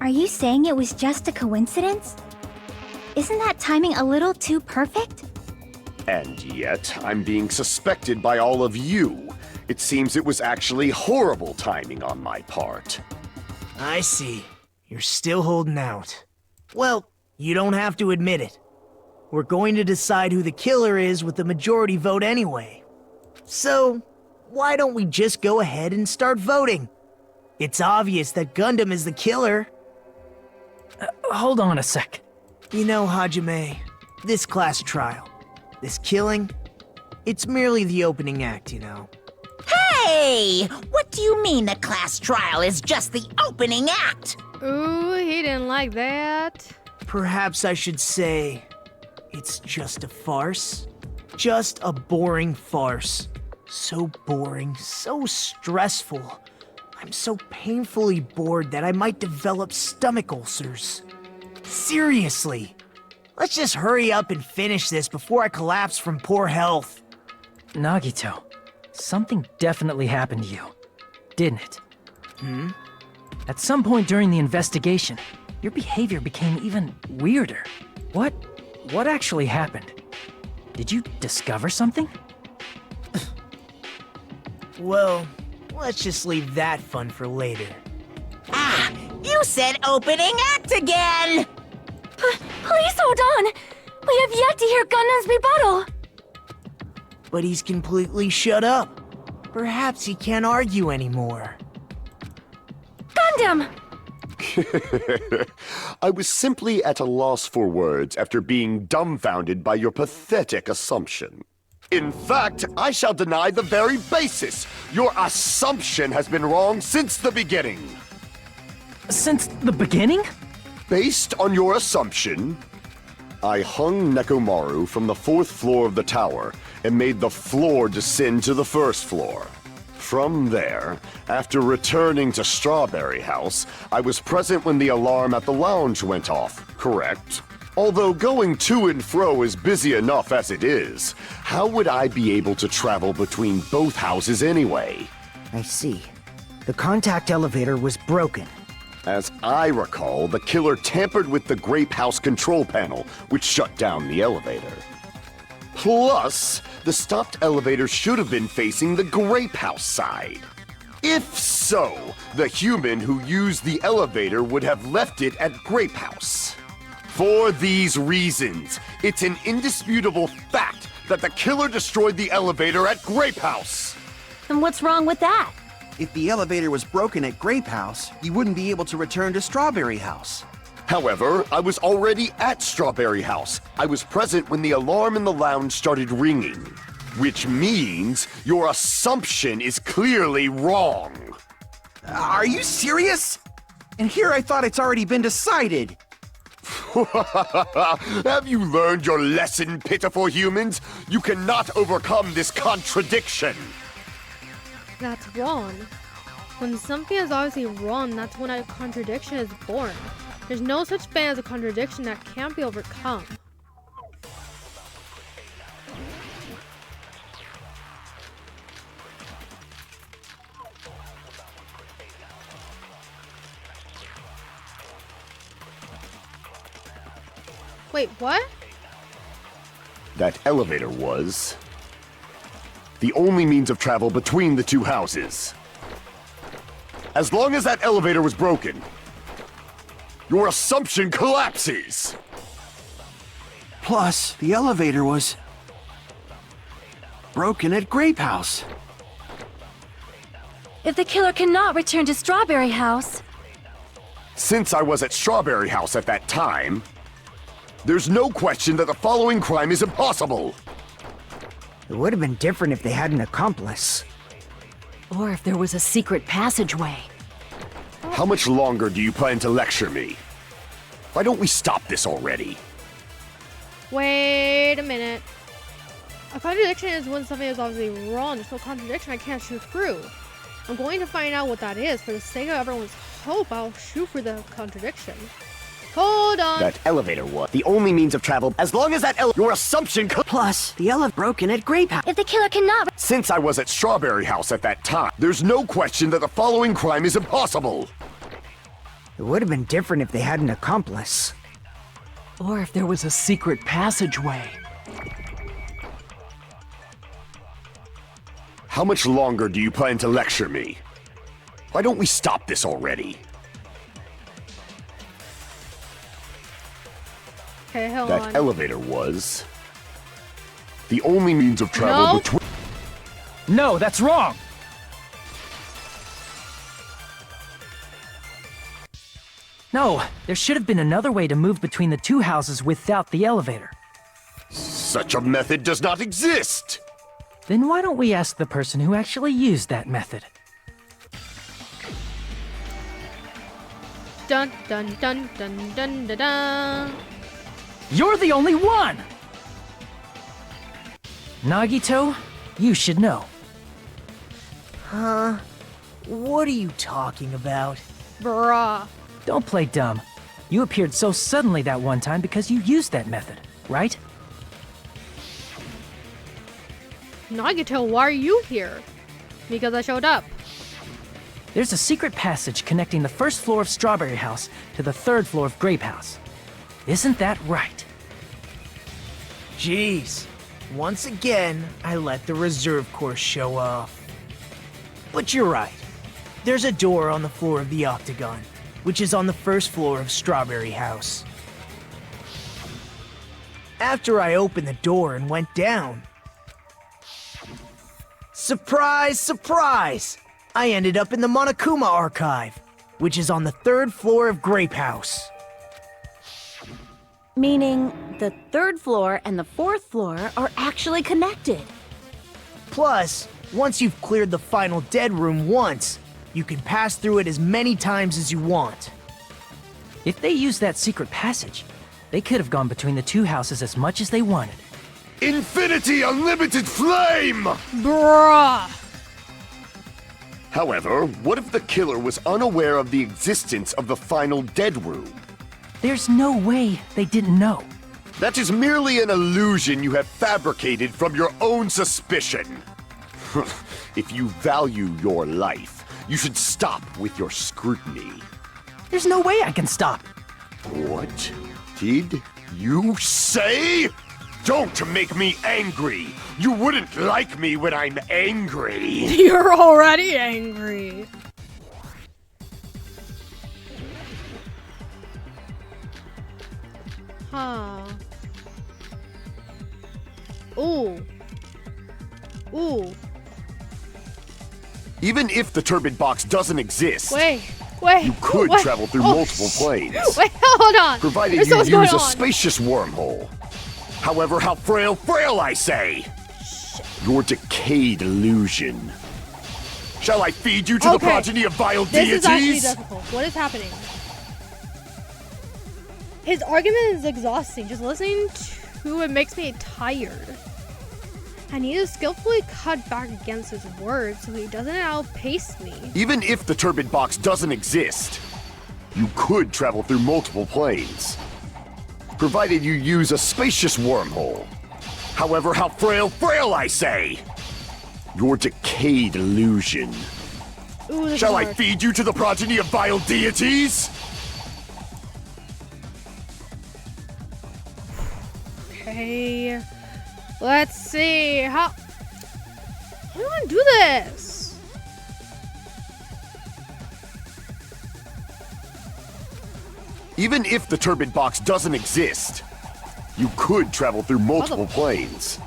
Are you saying it was just a coincidence? Isn't that timing a little too perfect? And yet, I'm being suspected by all of you. It seems it was actually horrible timing on my part. I see. You're still holding out. Well, you don't have to admit it. We're going to decide who the killer is with the majority vote anyway. So, why don't we just go ahead and start voting? It's obvious that Gundam is the killer. Hold on a sec. You know, Hajime, this class trial, this killing, it's merely the opening act, you know. Hey! What do you mean the class trial is just the opening act? Ooh, he didn't like that. Perhaps I should say, it's just a farce. Just a boring farce. So boring, so stressful. I'm so painfully bored that I might develop stomach ulcers. Seriously. Let's just hurry up and finish this before I collapse from poor health. Nagito, something definitely happened to you, didn't it? At some point during the investigation, your behavior became even weirder. What actually happened? Did you discover something? Well, let's just leave that fun for later. Ah! You said opening act again! Please hold on! We have yet to hear Gundam's rebuttal! But he's completely shut up. Perhaps he can't argue anymore. Gundam! I was simply at a loss for words after being dumbfounded by your pathetic assumption. In fact, I shall deny the very basis. Your assumption has been wrong since the beginning. Since the beginning? Based on your assumption, I hung Nekomaru from the 4th floor of the tower and made the floor descend to the 1st floor. From there, after returning to Strawberry House, I was present when the alarm at the lounge went off, correct? Although going to and fro is busy enough as it is, how would I be able to travel between both houses anyway? I see. The contact elevator was broken. As I recall, the killer tampered with the Grape House control panel, which shut down the elevator. Plus, the stopped elevator should have been facing the Grape House side. If so, the human who used the elevator would have left it at Grape House. For these reasons, it's an indisputable fact that the killer destroyed the elevator at Grape House. And what's wrong with that? If the elevator was broken at Grape House, you wouldn't be able to return to Strawberry House. However, I was already at Strawberry House. I was present when the alarm in the lounge started ringing. Which means your assumption is clearly wrong. Are you serious? And here I thought it's already been decided. Have you learned your lesson, pitiful humans? You cannot overcome this contradiction. That's wrong. When something is obviously wrong, that's when a contradiction is born. There's no such thing as a contradiction that can't be overcome. Wait, what? That elevator was the only means of travel between the two houses. As long as that elevator was broken, your assumption collapses. Plus, the elevator was broken at Grape House. If the killer cannot return to Strawberry House, Since I was at Strawberry House at that time, there's no question that the following crime is impossible. It would have been different if they had an accomplice. Or if there was a secret passageway. How much longer do you plan to lecture me? Why don't we stop this already? Wait a minute. A contradiction is when something is obviously wrong. There's no contradiction I can't shoot through. I'm going to find out what that is. For the sake of everyone's hope, I'll shoot for the contradiction. Hold on. That elevator was the only means of travel. As long as that your assumption Plus, the elevator broken at Grape House. if the killer cannot Since I was at Strawberry House at that time, there's no question that the following crime is impossible. It would have been different if they had an accomplice. Or if there was a secret passageway. How much longer do you plan to lecture me? Why don't we stop this already? Okay, hold That on. elevator was the only means of travel No. between. No, that's wrong! No, there should have been another way to move between the two houses without the elevator. Such a method does not exist! Then why don't we ask the person who actually used that method? Dun dun dun dun dun dun dun. You're the only one! Nagito, you should know. Huh? What are you talking about? Bruh. Don't play dumb. You appeared so suddenly that one time because you used that method, right? Nagito, why are you here? Because I showed up. There's a secret passage connecting the first floor of Strawberry House to the third floor of Grape House. Isn't that right? Jeez. Once again, I let the reserve course show off. But you're right. There's a door on the floor of the Octagon, which is on the first floor of Strawberry House. After I opened the door and went down, surprise, surprise! I ended up in the Monokuma Archive, which is on the third floor of Grape House. Meaning, the third floor and the fourth floor are actually connected. Plus, once you've cleared the final dead room once, you can pass through it as many times as you want. If they used that secret passage, they could have gone between the two houses as much as they wanted. Infinity Unlimited Flame! Bruh. However, what if the killer was unaware of the existence of the final dead room? There's no way they didn't know. That is merely an illusion you have fabricated from your own suspicion. If you value your life, you should stop with your scrutiny. There's no way I can stop. What did you say? Don't make me angry. You wouldn't like me when I'm angry. You're already angry. Huh. Ooh. Ooh. Even if the turbid box doesn't exist, Wait. you could wait. travel through Oh, multiple planes. Wait, hold on. Provided There's you so much going use a on. spacious wormhole. However, how frail, I say! Your decayed illusion. Shall I feed you to the Okay. progeny of vile This is actually deities? difficult. What is happening? His argument is exhausting. Just listening to it makes me tired. I need to skillfully cut back against his words so he doesn't outpace me. Even if the turbid box doesn't exist, you could travel through multiple planes. Provided you use a spacious wormhole. However, how frail, I say! Your decayed illusion. Ooh, this Shall is I hard. feed you to the progeny of vile deities? Okay. Let's see. How do I do this? Even if the turbid box doesn't exist, you could travel through multiple planes.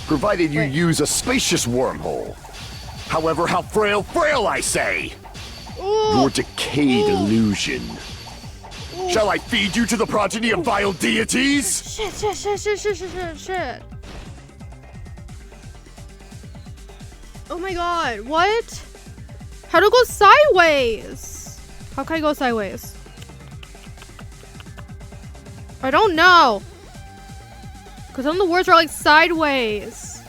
Provided you Wait. use a spacious wormhole. However, how frail, I say! Ooh. Your decayed illusion. Shall I feed you to the progeny of vile deities? Shit. Oh my god, what? How to go sideways? How can I go sideways? I don't know. Because some of the words are like sideways.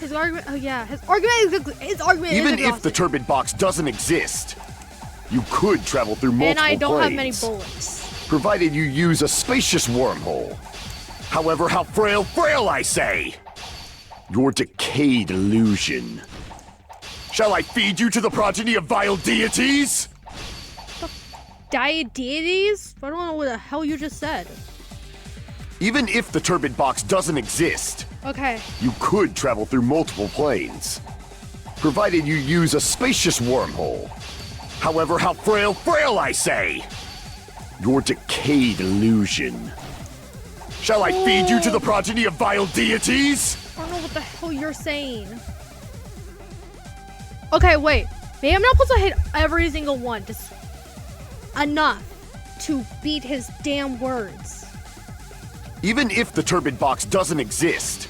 His argument, oh yeah, his argument is Even if the exhausting. turbid box doesn't exist, you could travel through multiple And I don't have many planes. bullets. Provided you use a spacious wormhole. However, how frail, I say! Your decayed illusion. Shall I feed you to the progeny of vile deities? Deities? I don't know what the hell you just said. Even if the turbid box doesn't exist, Okay. you could travel through multiple planes, provided you use a spacious wormhole. However, how frail I say! Your decayed illusion. Shall I feed you to the progeny of vile deities? I don't know what the hell you're saying. Okay, wait. Maybe I'm not supposed to hit every single one. Just enough to beat his damn words. Even if the turbid box doesn't exist,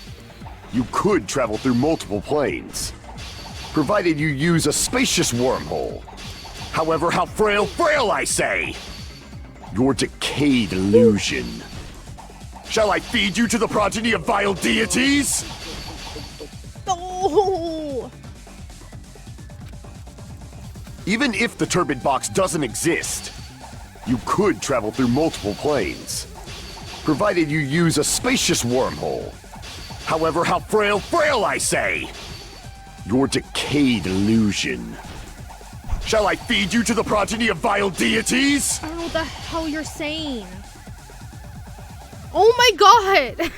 you could travel through multiple planes, provided you use a spacious wormhole. However, how frail I say! Your decayed illusion. Shall I feed you to the progeny of vile deities? No! Even if the turbid box doesn't exist, you could travel through multiple planes, provided you use a spacious wormhole. However, how frail I say! Your decayed illusion. Shall I feed you to the progeny of vile deities? I don't know what the hell you're saying. Oh my god!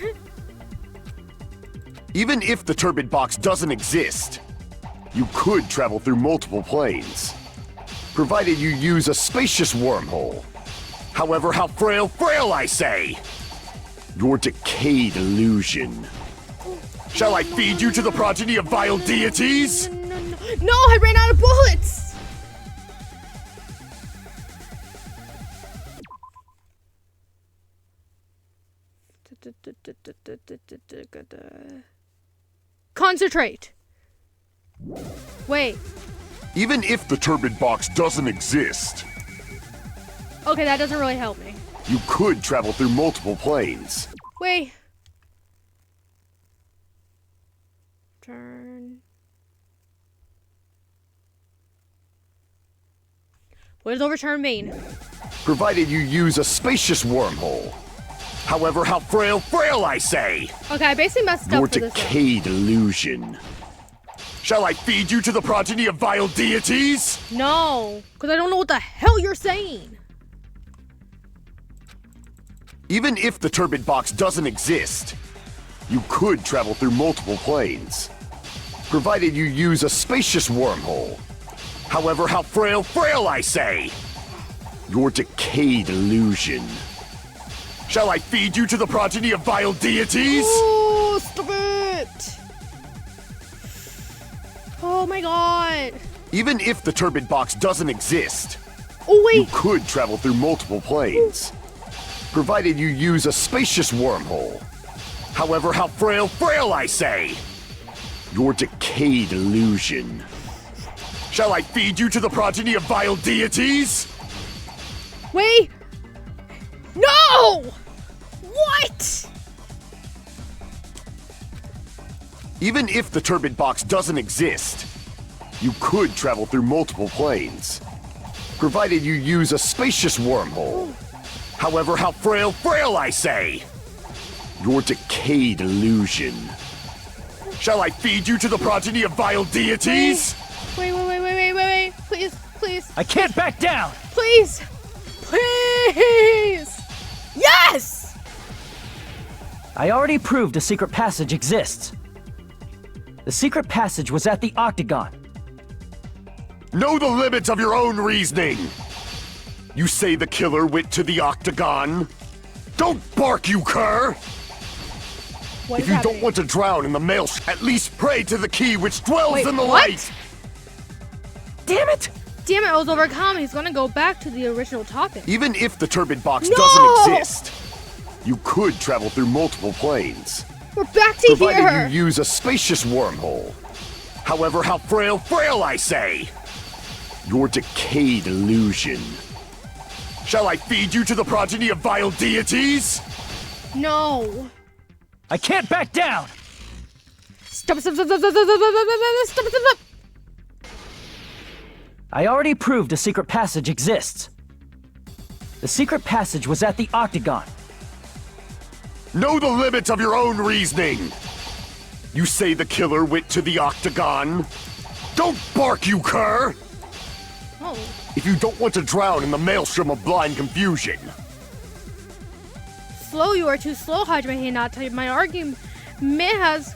Even if the turbid box doesn't exist, you could travel through multiple planes, provided you use a spacious wormhole. However, how frail I say! Your decayed illusion. Shall I feed you to the progeny of vile deities? No, I ran out of bullets! Concentrate. Wait. Even if the turbid box doesn't exist, Okay, that doesn't really help me. you could travel through multiple planes. Wait. Turn. What does overturn mean? Provided you use a spacious wormhole. However, how frail I say! Okay, I basically messed Your up for this one. decayed illusion. Shall I feed you to the progeny of vile deities? No, because I don't know what the hell you're saying. Even if the turbid box doesn't exist, you could travel through multiple planes, provided you use a spacious wormhole. However, how frail I say! Your decayed illusion. Shall I feed you to the progeny of vile deities? Oh, stop it! Oh my god. Even if the turbid box doesn't exist, Oh you wait. could travel through multiple planes, provided you use a spacious wormhole. However, how frail I say! Your decayed illusion. Shall I feed you to the progeny of vile deities? Wait. No! What? Even if the turbid box doesn't exist, you could travel through multiple planes, provided you use a spacious wormhole. However, how frail I say! Your decayed illusion. Shall I feed you to the progeny of vile deities? Wait. Please. I can't back down! Please. Yes! I already proved a secret passage exists. The secret passage was at the Octagon. Know the limits of your own reasoning! You say the killer went to the Octagon? Don't bark, you cur! What If is you happening? don't want to drown in the mail, at least pray to the key which dwells Wait, in the what? light! Damn it! Damn it, I was overcome. He's gonna go back to the original topic. Even if the turbid box No! doesn't exist, you could travel through multiple planes, We're back to provided here. you use a spacious wormhole. However, how frail I say! Your decayed illusion. Shall I feed you to the progeny of vile deities? No. I can't back down! Stop. I already proved a secret passage exists. The secret passage was at the Octagon. Know the limits of your own reasoning! You say the killer went to the Octagon? Don't bark, you cur! Oh. If you don't want to drown in the maelstrom of blind confusion. slow. You are too slow, Hajime Hinata. My argument has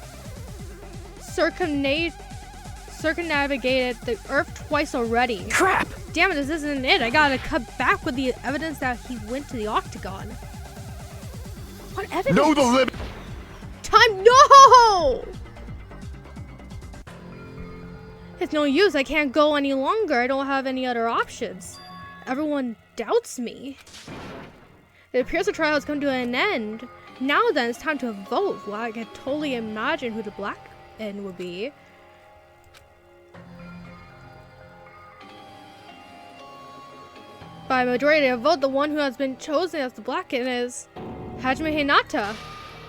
circumnavigated the Earth twice already. Crap! Damn it, this isn't it. I gotta cut back with the evidence that he went to the Octagon. What evidence? Know the limit. Time, no! It's no use. I can't go any longer. I don't have any other options. Everyone doubts me. It appears the trial has come to an end. Now then, it's time to vote. Well, I can totally imagine who the black end would be. By majority of vote, the one who has been chosen as the black end is Hajime Hinata.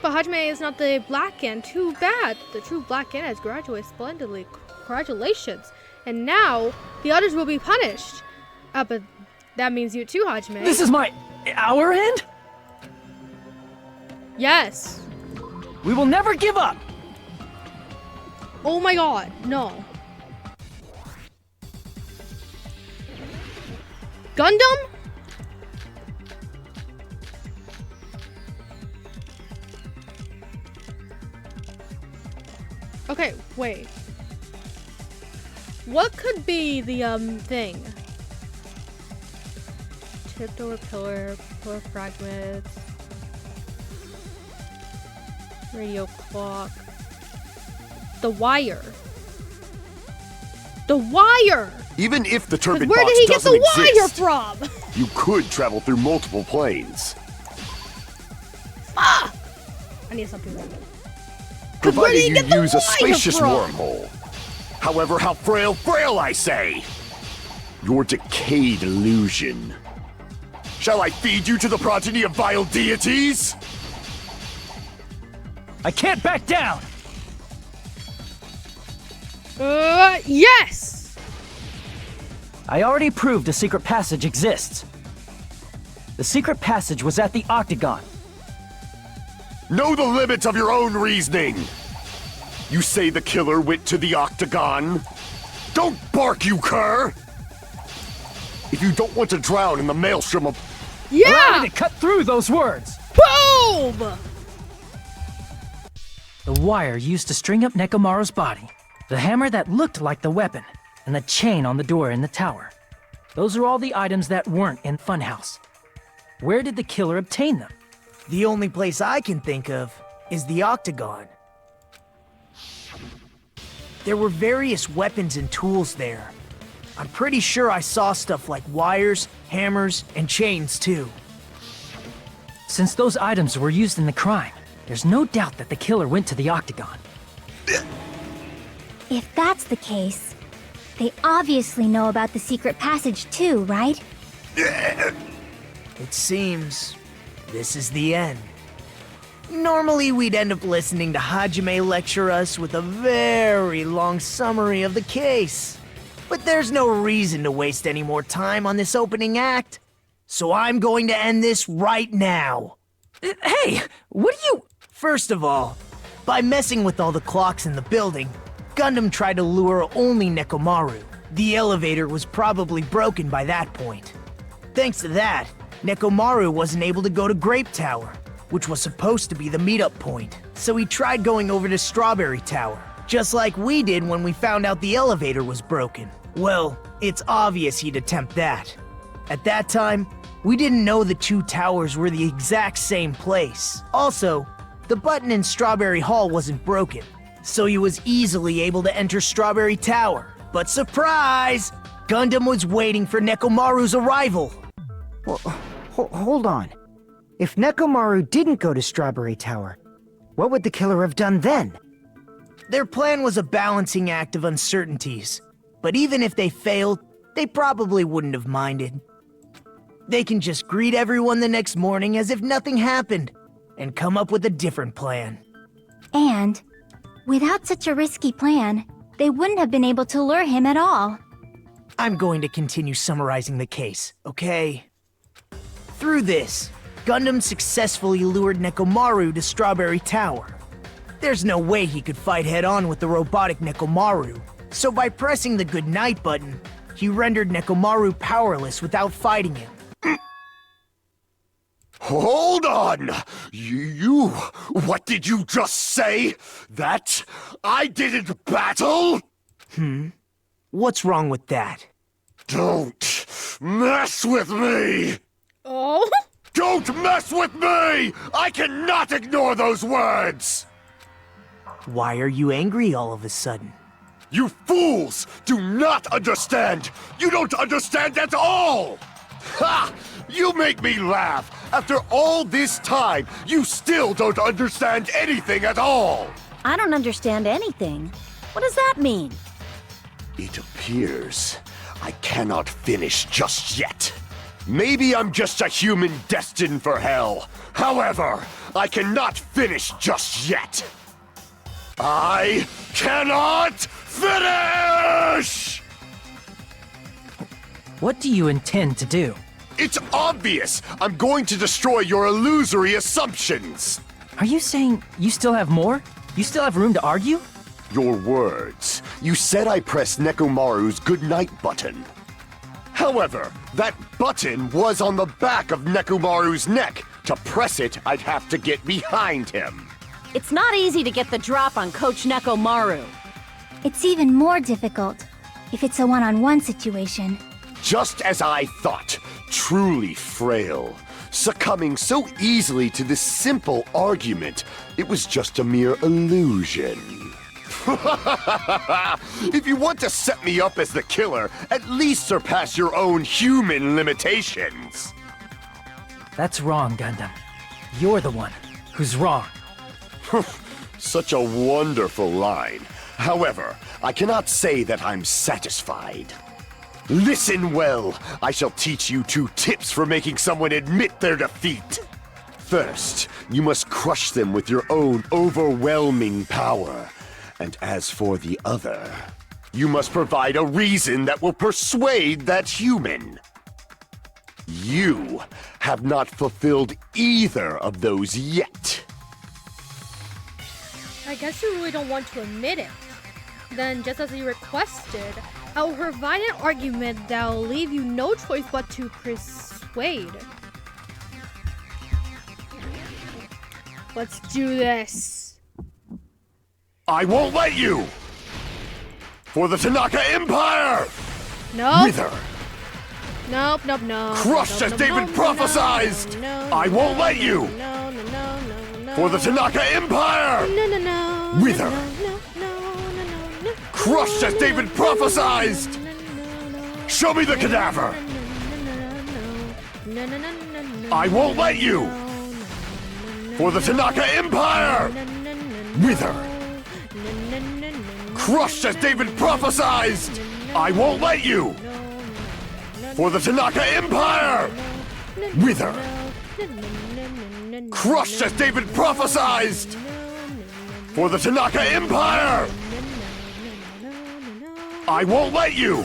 But Hajime is not the black end. Too bad. The true black end has graduated splendidly. Congratulations. And now, the others will be punished. But that means you too, Hajime. This is our end? Yes. We will never give up! Oh my god, no. Gundam? Okay, wait. What could be the thing? Tipped over pillar fragments. Radio clock. The wire. The wire! Even if the turbine Where box did he get doesn't the wire exist, from? you could travel through multiple planes. Ah! I need something better. Provided you use a wire spacious from? wormhole. However, how frail, I say! Your decayed illusion. Shall I feed you to the progeny of vile deities? I can't back down! Yes! I already proved a secret passage exists. The secret passage was at the Octagon. Know the limits of your own reasoning! You say the killer went to the Octagon? Don't bark, you cur! If you don't want to drown in the maelstrom of... Yeah! Allow me to cut through those words! Boom! The wire used to string up Nekomaru's body, the hammer that looked like the weapon, and the chain on the door in the tower. Those are all the items that weren't in Funhouse. Where did the killer obtain them? The only place I can think of is the Octagon. There were various weapons and tools there. I'm pretty sure I saw stuff like wires, hammers, and chains too. Since those items were used in the crime, there's no doubt that the killer went to the Octagon. If that's the case, they obviously know about the secret passage too, right? It seems this is the end. Normally we'd end up listening to Hajime lecture us with a very long summary of the case. But there's no reason to waste any more time on this opening act. So I'm going to end this right now. Hey, what are you... First of all, by messing with all the clocks in the building, Gundam tried to lure only Nekomaru. The elevator was probably broken by that point. Thanks to that, Nekomaru wasn't able to go to Grape Tower, which was supposed to be the meetup point. So he tried going over to Strawberry Tower, just like we did when we found out the elevator was broken. Well, it's obvious he'd attempt that. At that time, we didn't know the two towers were the exact same place. Also, the button in Strawberry Hall wasn't broken, so he was easily able to enter Strawberry Tower. But surprise! Gundam was waiting for Nekomaru's arrival. Well, hold on. If Nekomaru didn't go to Strawberry Tower, what would the killer have done then? Their plan was a balancing act of uncertainties, but even if they failed, they probably wouldn't have minded. They can just greet everyone the next morning as if nothing happened, and come up with a different plan. And, without such a risky plan, they wouldn't have been able to lure him at all. I'm going to continue summarizing the case, okay? Through this, Gundam successfully lured Nekomaru to Strawberry Tower. There's no way he could fight head-on with the robotic Nekomaru, so by pressing the goodnight button, he rendered Nekomaru powerless without fighting him. Hold on! You... What did you just say? That I didn't battle? What's wrong with that? Don't mess with me! Oh? Don't mess with me! I cannot ignore those words! Why are you angry all of a sudden? You fools do not understand! You don't understand at all! Ha! You make me laugh! After all this time, you still don't understand anything at all! I don't understand anything. What does that mean? It appears I cannot finish just yet. Maybe I'm just a human destined for hell. However, I cannot finish just yet. I cannot finish! What do you intend to do? It's obvious! I'm going to destroy your illusory assumptions! Are you saying you still have more? You still have room to argue? Your words. You said I pressed Nekomaru's goodnight button. However, that button was on the back of Nekomaru's neck. To press it, I'd have to get behind him. It's not easy to get the drop on Coach Nekomaru. It's even more difficult if it's a one-on-one situation. Just as I thought. Truly frail. Succumbing so easily to this simple argument. It was just a mere illusion. If you want to set me up as the killer, at least surpass your own human limitations. That's wrong, Gundam. You're the one who's wrong. Such a wonderful line. However, I cannot say that I'm satisfied. Listen well. I shall teach you 2 tips for making someone admit their defeat. First, you must crush them with your own overwhelming power. And as for the other, you must provide a reason that will persuade that human. You have not fulfilled either of those yet. I guess you really don't want to admit it. Then, just as you requested, I will provide an argument that will leave you no choice but to persuade. Let's do this. I won't let you! For the Tanaka Empire! Nope. Wither! Nope. Crushed as David prophesied! I won't let you! For the Tanaka Empire! Wither! Crushed as David prophesied! Show me the cadaver! I won't let you! For the Tanaka Empire! Wither! Crushed as David prophesied! I won't let you! For the Tanaka Empire! Wither! Crushed as David prophesied! For the Tanaka Empire! I won't let you!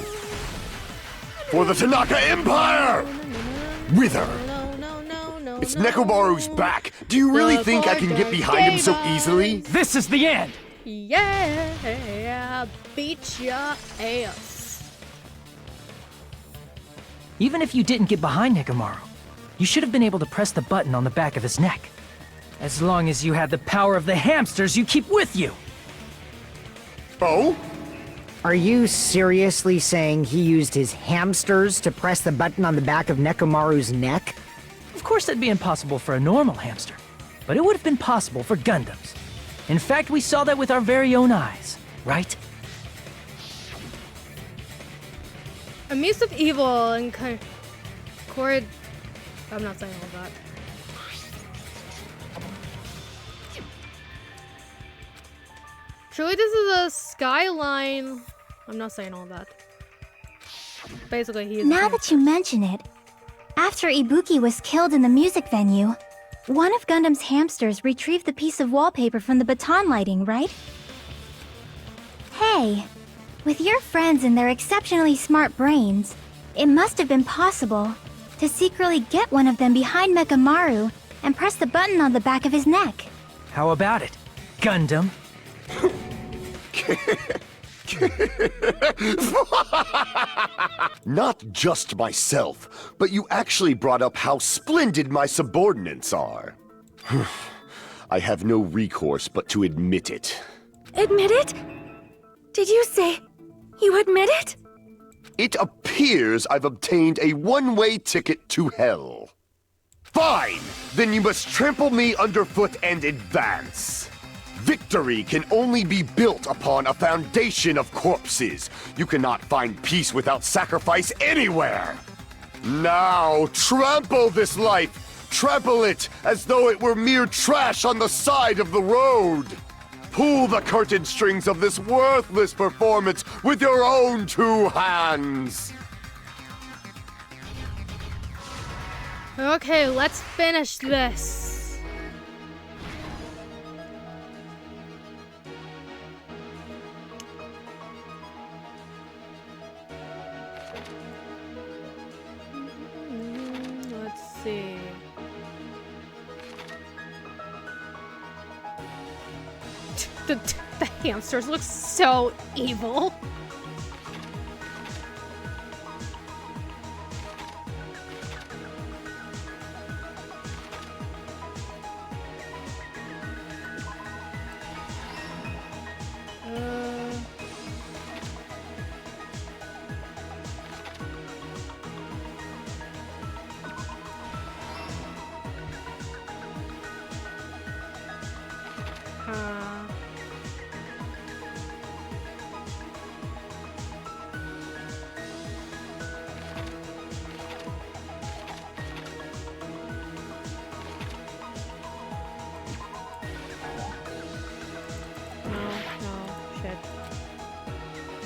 For the Tanaka Empire! Wither! It's Nekomaru's back! Do you really think I can get behind him so easily? This is the end! Yeah, beat your ass. Even if you didn't get behind Nekomaru, you should have been able to press the button on the back of his neck. As long as you had the power of the hamsters you keep with you! Oh? Are you seriously saying he used his hamsters to press the button on the back of Nekomaru's neck? Of course that'd be impossible for a normal hamster, but it would have been possible for Gundams. In fact, we saw that with our very own eyes, right? A mix of evil and cord. I'm not saying all that. Truly, this is a skyline. I'm not saying all that. Basically, he is. Now that you mention it, after Ibuki was killed in the music venue, one of Gundam's hamsters retrieved the piece of wallpaper from the baton lighting, right? Hey, with your friends and their exceptionally smart brains, it must have been possible to secretly get one of them behind Nekomaru and press the button on the back of his neck. How about it, Gundam? Not just myself, but you actually brought up how splendid my subordinates are. I have no recourse but to admit it. Admit it? Did you say you admit it? It appears I've obtained a one-way ticket to hell. Fine! Then you must trample me underfoot and advance. Victory can only be built upon a foundation of corpses. You cannot find peace without sacrifice anywhere. Now, trample this life. Trample it as though it were mere trash on the side of the road. Pull the curtain strings of this worthless performance with your own two hands. Okay, let's finish this. Let's see. The hamsters look so evil.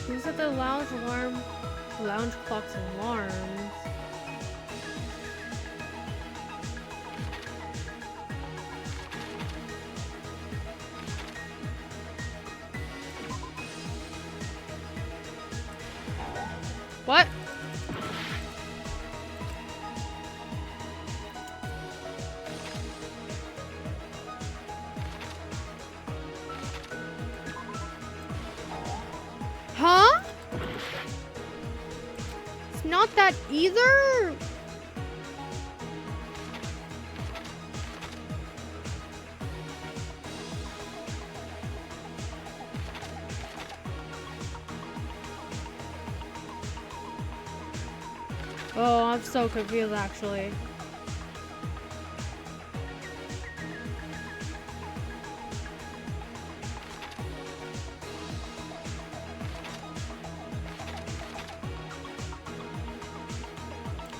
Who's at the lounge clock's alarms? What? Huh? It's not that either. Oh, I'm so confused actually.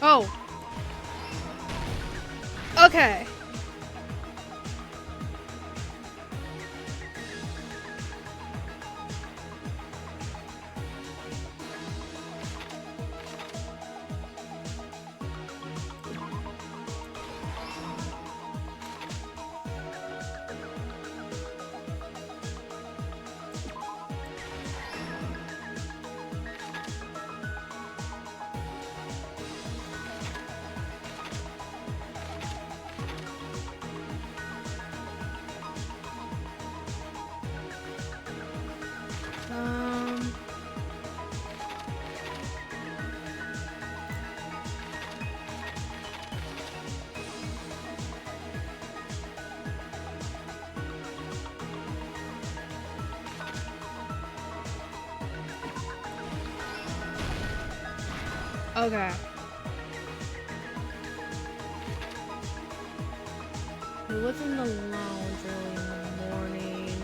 Oh. Okay. Okay. He was in the lounge early in the morning.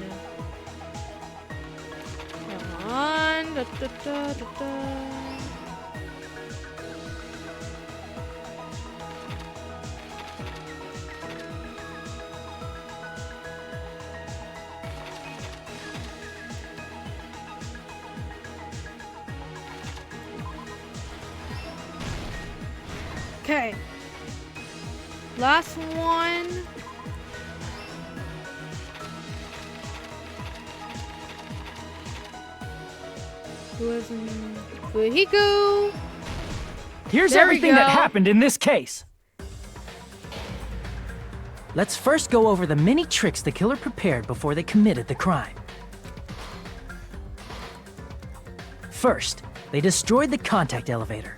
Come on. Da, da, da, da, da. Okay. Last one. Who is in Fuhiku? Here's There we everything that go. happened in this case. Let's first go over the many tricks the killer prepared before they committed the crime. First, they destroyed the contact elevator.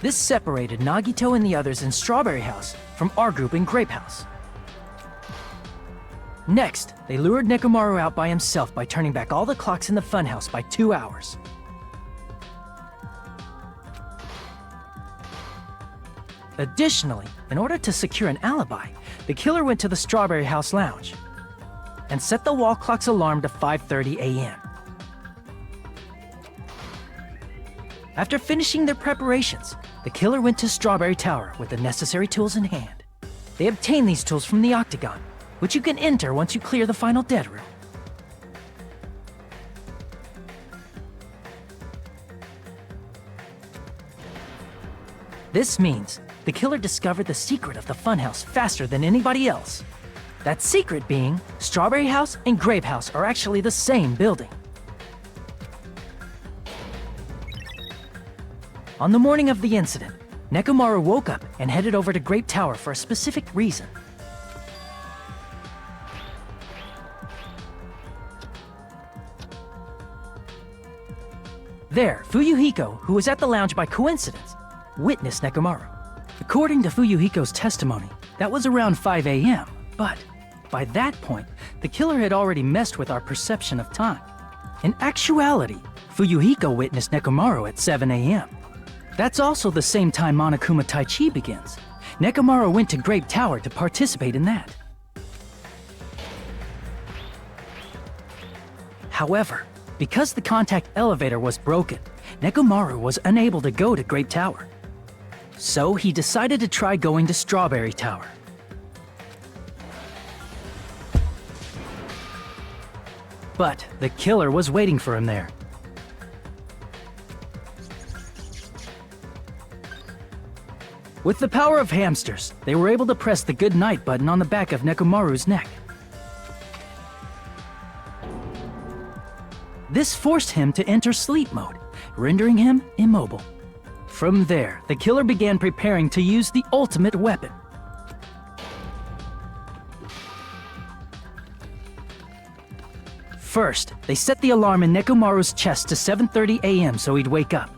This separated Nagito and the others in Strawberry House from our group in Grape House. Next, they lured Nekomaru out by himself by turning back all the clocks in the funhouse by 2 hours. Additionally, in order to secure an alibi, the killer went to the Strawberry House lounge and set the wall clock's alarm to 5:30 a.m. After finishing their preparations, the killer went to Strawberry Tower with the necessary tools in hand. They obtained these tools from the Octagon, which you can enter once you clear the final dead room. This means the killer discovered the secret of the funhouse faster than anybody else. That secret being, Strawberry House and Grape House are actually the same building. On the morning of the incident, Nekomaru woke up and headed over to Grape Tower for a specific reason. There, Fuyuhiko, who was at the lounge by coincidence, witnessed Nekomaru. According to Fuyuhiko's testimony, that was around 5 a.m., but by that point, the killer had already messed with our perception of time. In actuality, Fuyuhiko witnessed Nekomaru at 7 a.m. That's also the same time Monokuma Taichi begins. Nekomaru went to Grape Tower to participate in that. However, because the contact elevator was broken, Nekomaru was unable to go to Grape Tower. So he decided to try going to Strawberry Tower. But the killer was waiting for him there. With the power of hamsters, they were able to press the good night button on the back of Nekomaru's neck. This forced him to enter sleep mode, rendering him immobile. From there, the killer began preparing to use the ultimate weapon. First, they set the alarm in Nekomaru's chest to 7:30 a.m. so he'd wake up.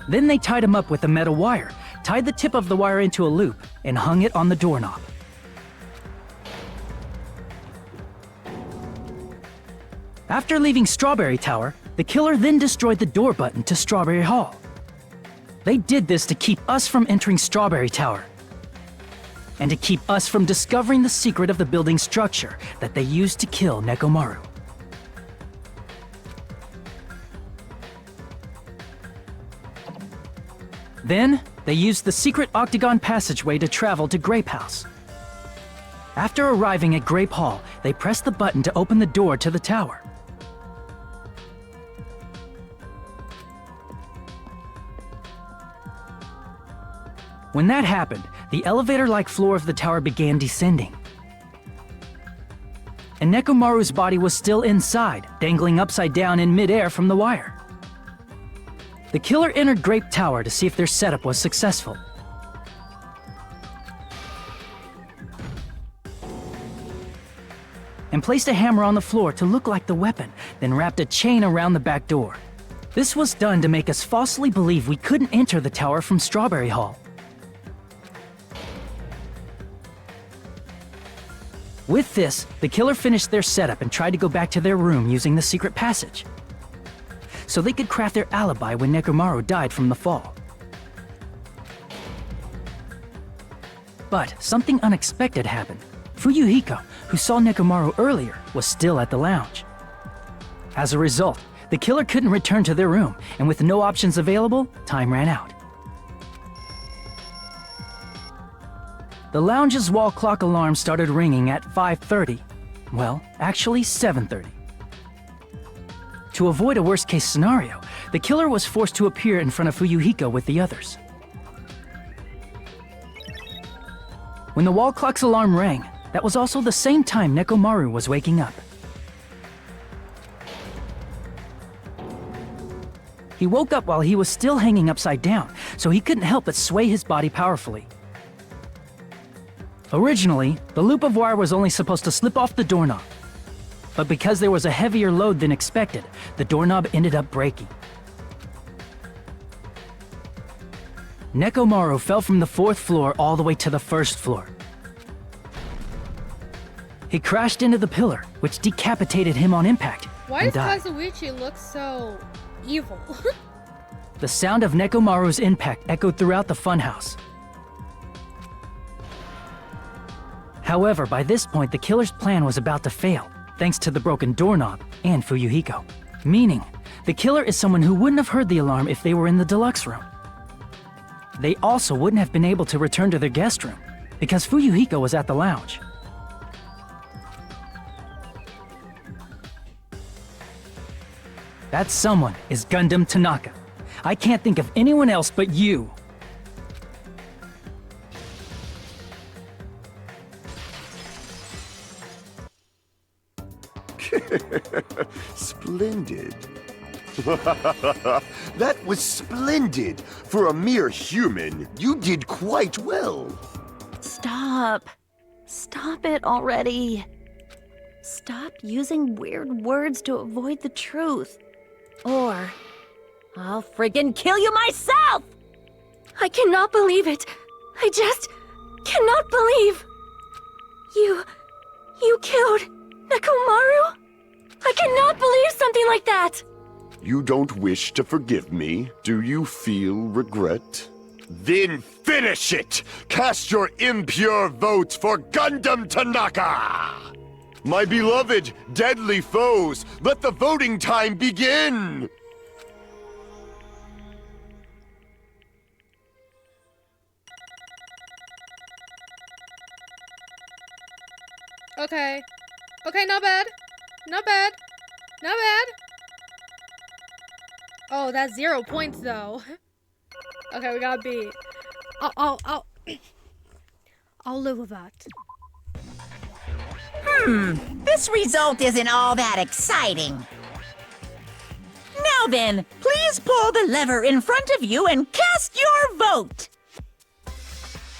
Then they tied him up with a metal wire, tied the tip of the wire into a loop, and hung it on the doorknob. After leaving Strawberry Tower, the killer then destroyed the door button to Strawberry Hall. They did this to keep us from entering Strawberry Tower, and to keep us from discovering the secret of the building's structure that they used to kill Nekomaru. Then, they used the secret octagon passageway to travel to Grape House. After arriving at Grape Hall, they pressed the button to open the door to the tower. When that happened, the elevator-like floor of the tower began descending. And Nekomaru's body was still inside, dangling upside down in midair from the wire. The killer entered Grape Tower to see if their setup was successful. And placed a hammer on the floor to look like the weapon, then wrapped a chain around the back door. This was done to make us falsely believe we couldn't enter the tower from Strawberry Hall. With this, the killer finished their setup and tried to go back to their room using the secret passage, so they could craft their alibi when Nekomaru died from the fall. But something unexpected happened. Fuyuhiko, who saw Nekomaru earlier, was still at the lounge. As a result, the killer couldn't return to their room, and with no options available, time ran out. The lounge's wall clock alarm started ringing at 5:30. Well, actually 7:30. To avoid a worst-case scenario, the killer was forced to appear in front of Fuyuhiko with the others. When the wall clock's alarm rang, that was also the same time Nekomaru was waking up. He woke up while he was still hanging upside down, so he couldn't help but sway his body powerfully. Originally, the loop of wire was only supposed to slip off the doorknob, but because there was a heavier load than expected, the doorknob ended up breaking. Nekomaru fell from the 4th floor all the way to the 1st floor. He crashed into the pillar, which decapitated him on impact, Why and does died. Kazuichi look so evil? The sound of Nekomaru's impact echoed throughout the funhouse. However, by this point, the killer's plan was about to fail, thanks to the broken doorknob and Fuyuhiko. Meaning, the killer is someone who wouldn't have heard the alarm if they were in the deluxe room. They also wouldn't have been able to return to their guest room, because Fuyuhiko was at the lounge. That someone is Gundam Tanaka. I can't think of anyone else but you. Splendid. That was splendid. For a mere human, you did quite well. Stop. Stop it already. Stop using weird words to avoid the truth. Or I'll friggin' kill you myself! I cannot believe it. I just cannot believe. You killed Nekomaru? I cannot believe something like that. You don't wish to forgive me? Do you feel regret? Then finish it! Cast your impure votes for Gundam Tanaka! My beloved, deadly foes, let the voting time begin! Okay. Okay, not bad. Not bad. Not bad. Oh, that's 0 points though. Okay, we got B. I'll live with that. This result isn't all that exciting. Now then, please pull the lever in front of you and cast your vote.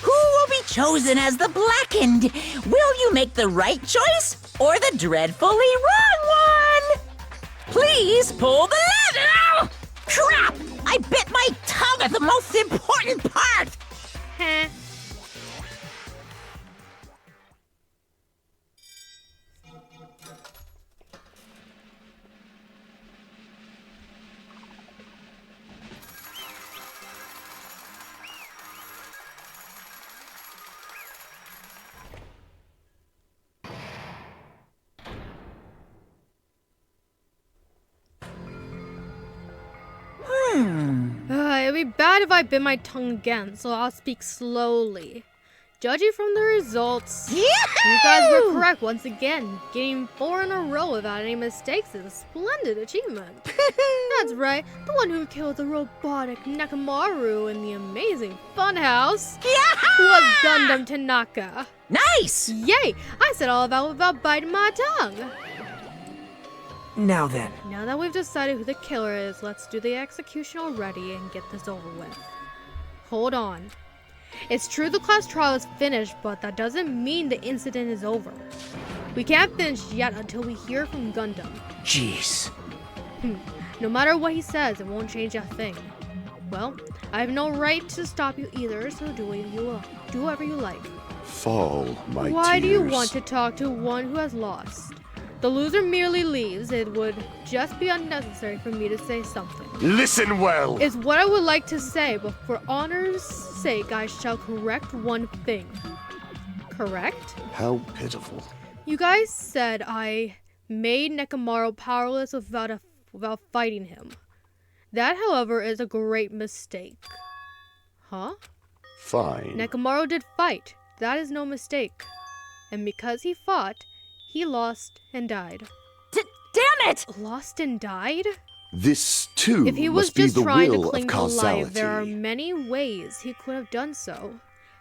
Who will be chosen as the blackened? Will you make the right choice or the dreadfully wrong one? Please pull the lever! Oh, crap! I bit my tongue at the most important part! Heh. It'd be bad if I bit my tongue again, so I'll speak slowly. Judging from the results, you guys were correct once again. Getting 4 in a row without any mistakes is a splendid achievement. That's right, the one who killed the robotic Nekomaru in the amazing funhouse was Gundam Tanaka. Nice! Yay! I said all about without biting my tongue. Now then, Now that we've decided who the killer is, let's do the execution already and get this over with. Hold on. It's true the class trial is finished, but that doesn't mean the incident is over. We can't finish yet until we hear from Gundam. jeez. No matter what he says, it won't change a thing. Well, I have no right to stop you either, so do whatever you like. Fall, my Why do you tears. want to talk to one who has lost? The loser merely leaves. It would just be unnecessary for me to say something. Listen well! Is what I would like to say, but for honor's sake, I shall correct one thing. Correct? How pitiful. You guys said I made Nekomaru powerless without fighting him. That, however, is a great mistake. Huh? Fine. Nekomaru did fight. That is no mistake. And because he fought, he lost and died. Damn it! Lost and died? This, too, If he was must be just the trying to will cling of to life, causality. there are many ways he could have done so.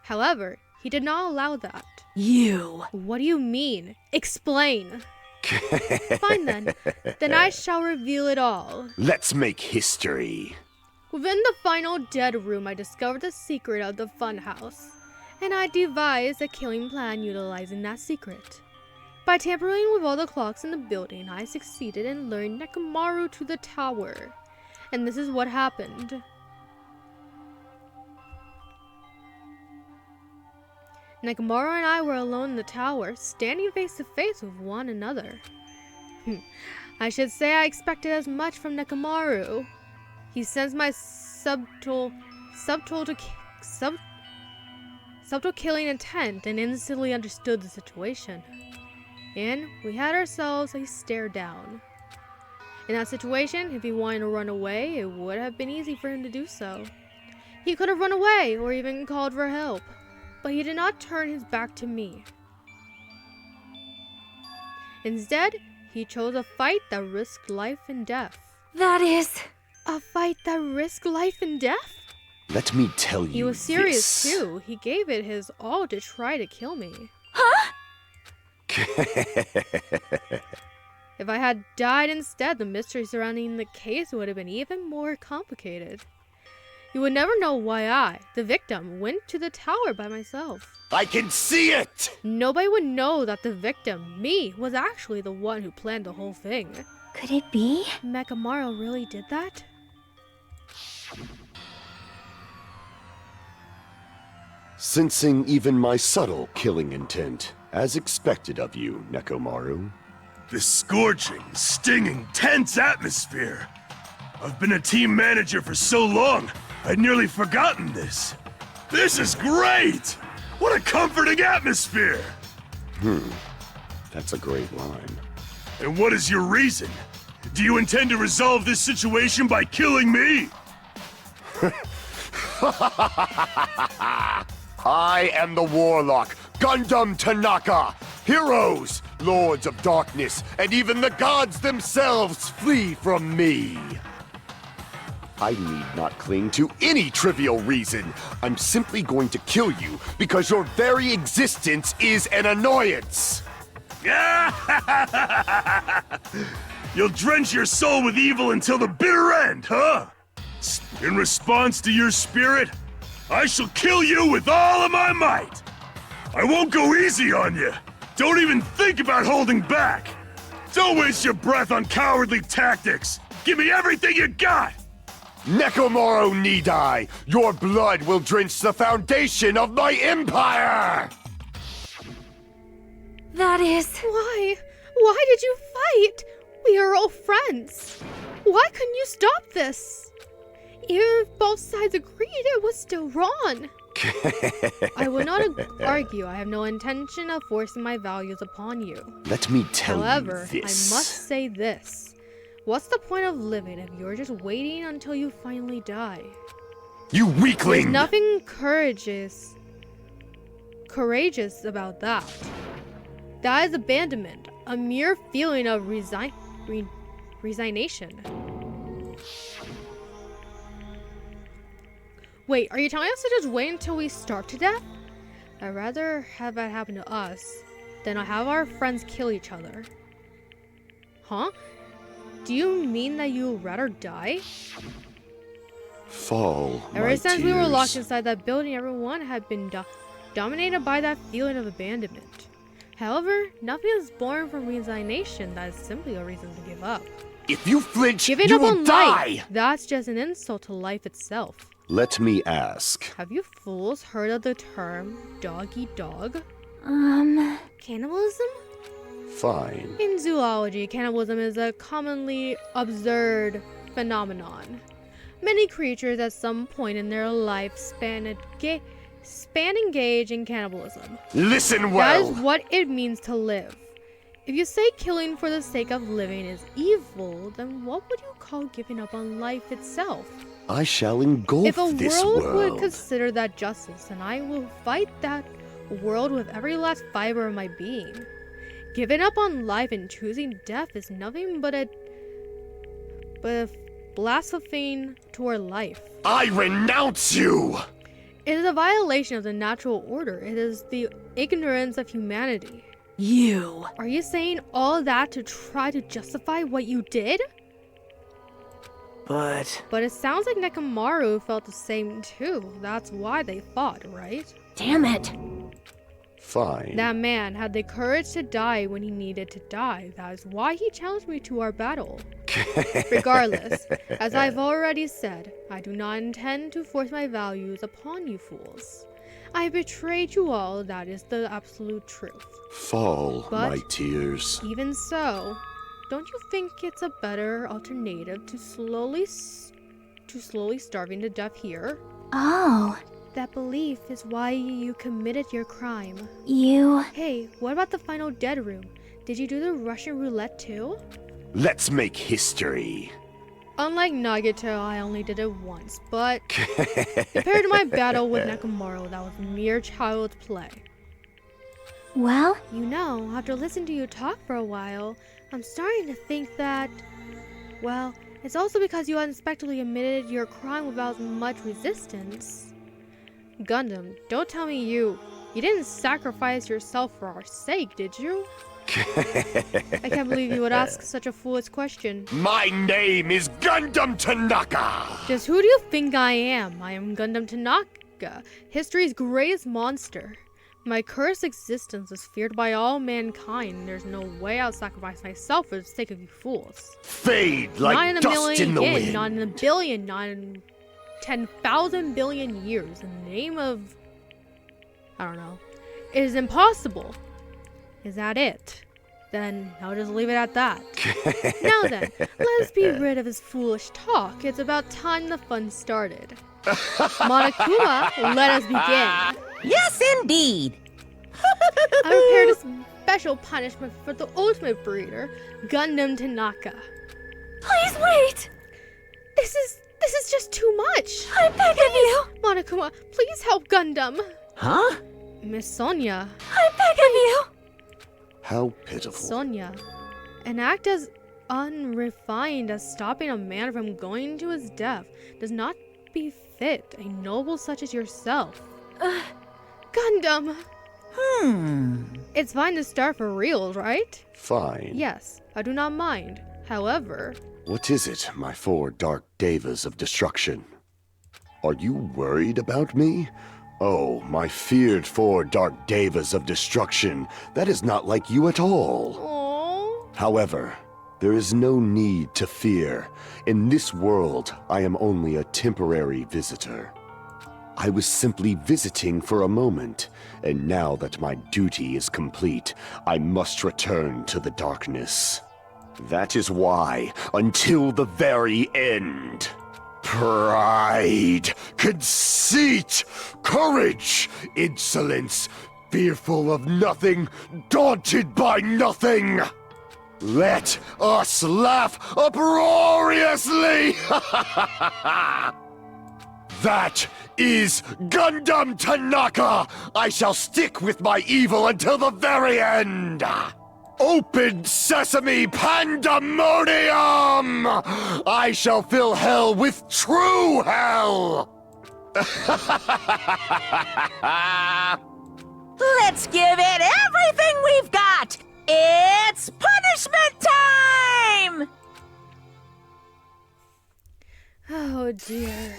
However, he did not allow that. You. What do you mean? Explain. Fine then. Then I shall reveal it all. Let's make history. Within the final dead room, I discovered the secret of the funhouse, and I devised a killing plan utilizing that secret. By tampering with all the clocks in the building, I succeeded in luring Nekomaru to the tower. And this is what happened. Nekomaru and I were alone in the tower, standing face to face with one another. I should say I expected as much from Nekomaru. He sensed my subtle killing intent and instantly understood the situation. And we had ourselves a stare down. In that situation, if he wanted to run away, it would have been easy for him to do so. He could have run away or even called for help, but he did not turn his back to me. Instead, he chose a fight that risked life and death. That is... A fight that risked life and death? Let me tell you He was serious this. too. He gave it his all to try to kill me. Huh? If I had died instead, the mystery surrounding the case would have been even more complicated. You would never know why I, the victim, went to the tower by myself. I can see it! Nobody would know that the victim, me, was actually the one who planned the whole thing. Could it be? Nekomaru really did that? Sensing even my subtle killing intent, as expected of you, Nekomaru. This scorching, stinging, tense atmosphere. I've been a team manager for so long, I'd nearly forgotten this. This is great! What a comforting atmosphere! That's a great line. And what is your reason? Do you intend to resolve this situation by killing me? I am the Warlock, Gundam Tanaka. Heroes, Lords of Darkness, and even the gods themselves flee from me. I need not cling to any trivial reason. I'm simply going to kill you because your very existence is an annoyance. You'll drench your soul with evil until the bitter end, huh? In response to your spirit, I shall kill you with all of my might. I won't go easy on you. Don't even think about holding back. Don't waste your breath on cowardly tactics. Give me everything you got. Nekomaru Nidai, your blood will drench the foundation of my empire! That is... Why? Why did you fight? We are all friends. Why couldn't you stop this? Even if both sides agreed, it was still wrong. I will not argue. I have no intention of forcing my values upon you. Let me tell However, you this. I must say this. What's the point of living if you're just waiting until you finally die? You weakling! There's nothing courageous about that. That is abandonment, a mere feeling of resignation. Wait, are you telling us to just wait until we starve to death? I'd rather have that happen to us than have our friends kill each other. Huh? Do you mean that you would rather die? Fall, Ever my since we were tears. locked inside that building, everyone had been dominated by that feeling of abandonment. However, nothing is born from resignation that is simply a reason to give up. If you flinch, Giving you up will on die! life, that's just an insult to life itself. Let me ask. Have you fools heard of the term dog-eat-dog? Cannibalism? Fine. In zoology, cannibalism is a commonly observed phenomenon. Many creatures at some point in their lifespan engage in cannibalism. Listen well! That is what it means to live. If you say killing for the sake of living is evil, then what would you call giving up on life itself? I shall engulf If a this world world. would consider that justice, then I will fight that world with every last fiber of my being. Giving up on life and choosing death is nothing but a blasphemy toward life. I renounce you! It is a violation of the natural order. It is the ignorance of humanity. You. Are you saying all that to try to justify what you did? But But it sounds like Nekomaru felt the same too. That's why they fought, right? Damn it. Fine. That man had the courage to die when he needed to die. That is why he challenged me to our battle. Regardless, as I've already said, I do not intend to force my values upon you fools. I betrayed you all, that is the absolute truth. Fall, But my tears. even so, don't you think it's a better alternative to slowly starving to death here? Oh, That belief is why you committed your crime. you... Hey, what about the final dead room? Did you do the Russian roulette too? Let's make history. Unlike Nagito, I only did it once, but compared to my battle with Nekomaru, that was mere child's play. Well, You know, after listening to you talk for a while, I'm starting to think that, well, it's also because you unexpectedly admitted your crime without much resistance. Gundam, don't tell me you didn't sacrifice yourself for our sake, did you? I can't believe you would ask such a foolish question. My name is Gundam Tanaka! Just who do you think I am? I am Gundam Tanaka, history's greatest monster. My cursed existence is feared by all mankind. There's no way I'll sacrifice myself for the sake of you fools. Fade Not like in a dust million in the years, wind. not in a billion, not in 10,000 billion years. In the name of... I don't know. It is impossible. Is that it? Then I'll just leave it at that. Now then, let's be rid of this foolish talk. It's about time the fun started. Monokuma, let us begin. Yes, indeed. I prepared a special punishment for the ultimate breeder, Gundam Tanaka. Please wait! This is just too much. I beg of you! Monokuma, please help Gundam. Huh? Miss Sonia. I beg of you! How pitiful. Sonia. An act as unrefined as stopping a man from going to his death does not befit a noble such as yourself. Gundam! It's fine to start for real, right? Fine. Yes, I do not mind. However... What is it, my 4 dark devas of destruction? Are you worried about me? Oh, my feared 4 dark devas of destruction. That is not like you at all. Aww. However, there is no need to fear. In this world, I am only a temporary visitor. I was simply visiting for a moment, and now that my duty is complete, I must return to the darkness. That is why, until the very end, pride, conceit, courage, insolence, fearful of nothing, daunted by nothing. Let us laugh uproariously! That is Gundam Tanaka! I shall stick with my evil until the very end! Open sesame pandemonium! I shall fill hell with true hell! Let's give it everything we've got! It's punishment time! Oh dear.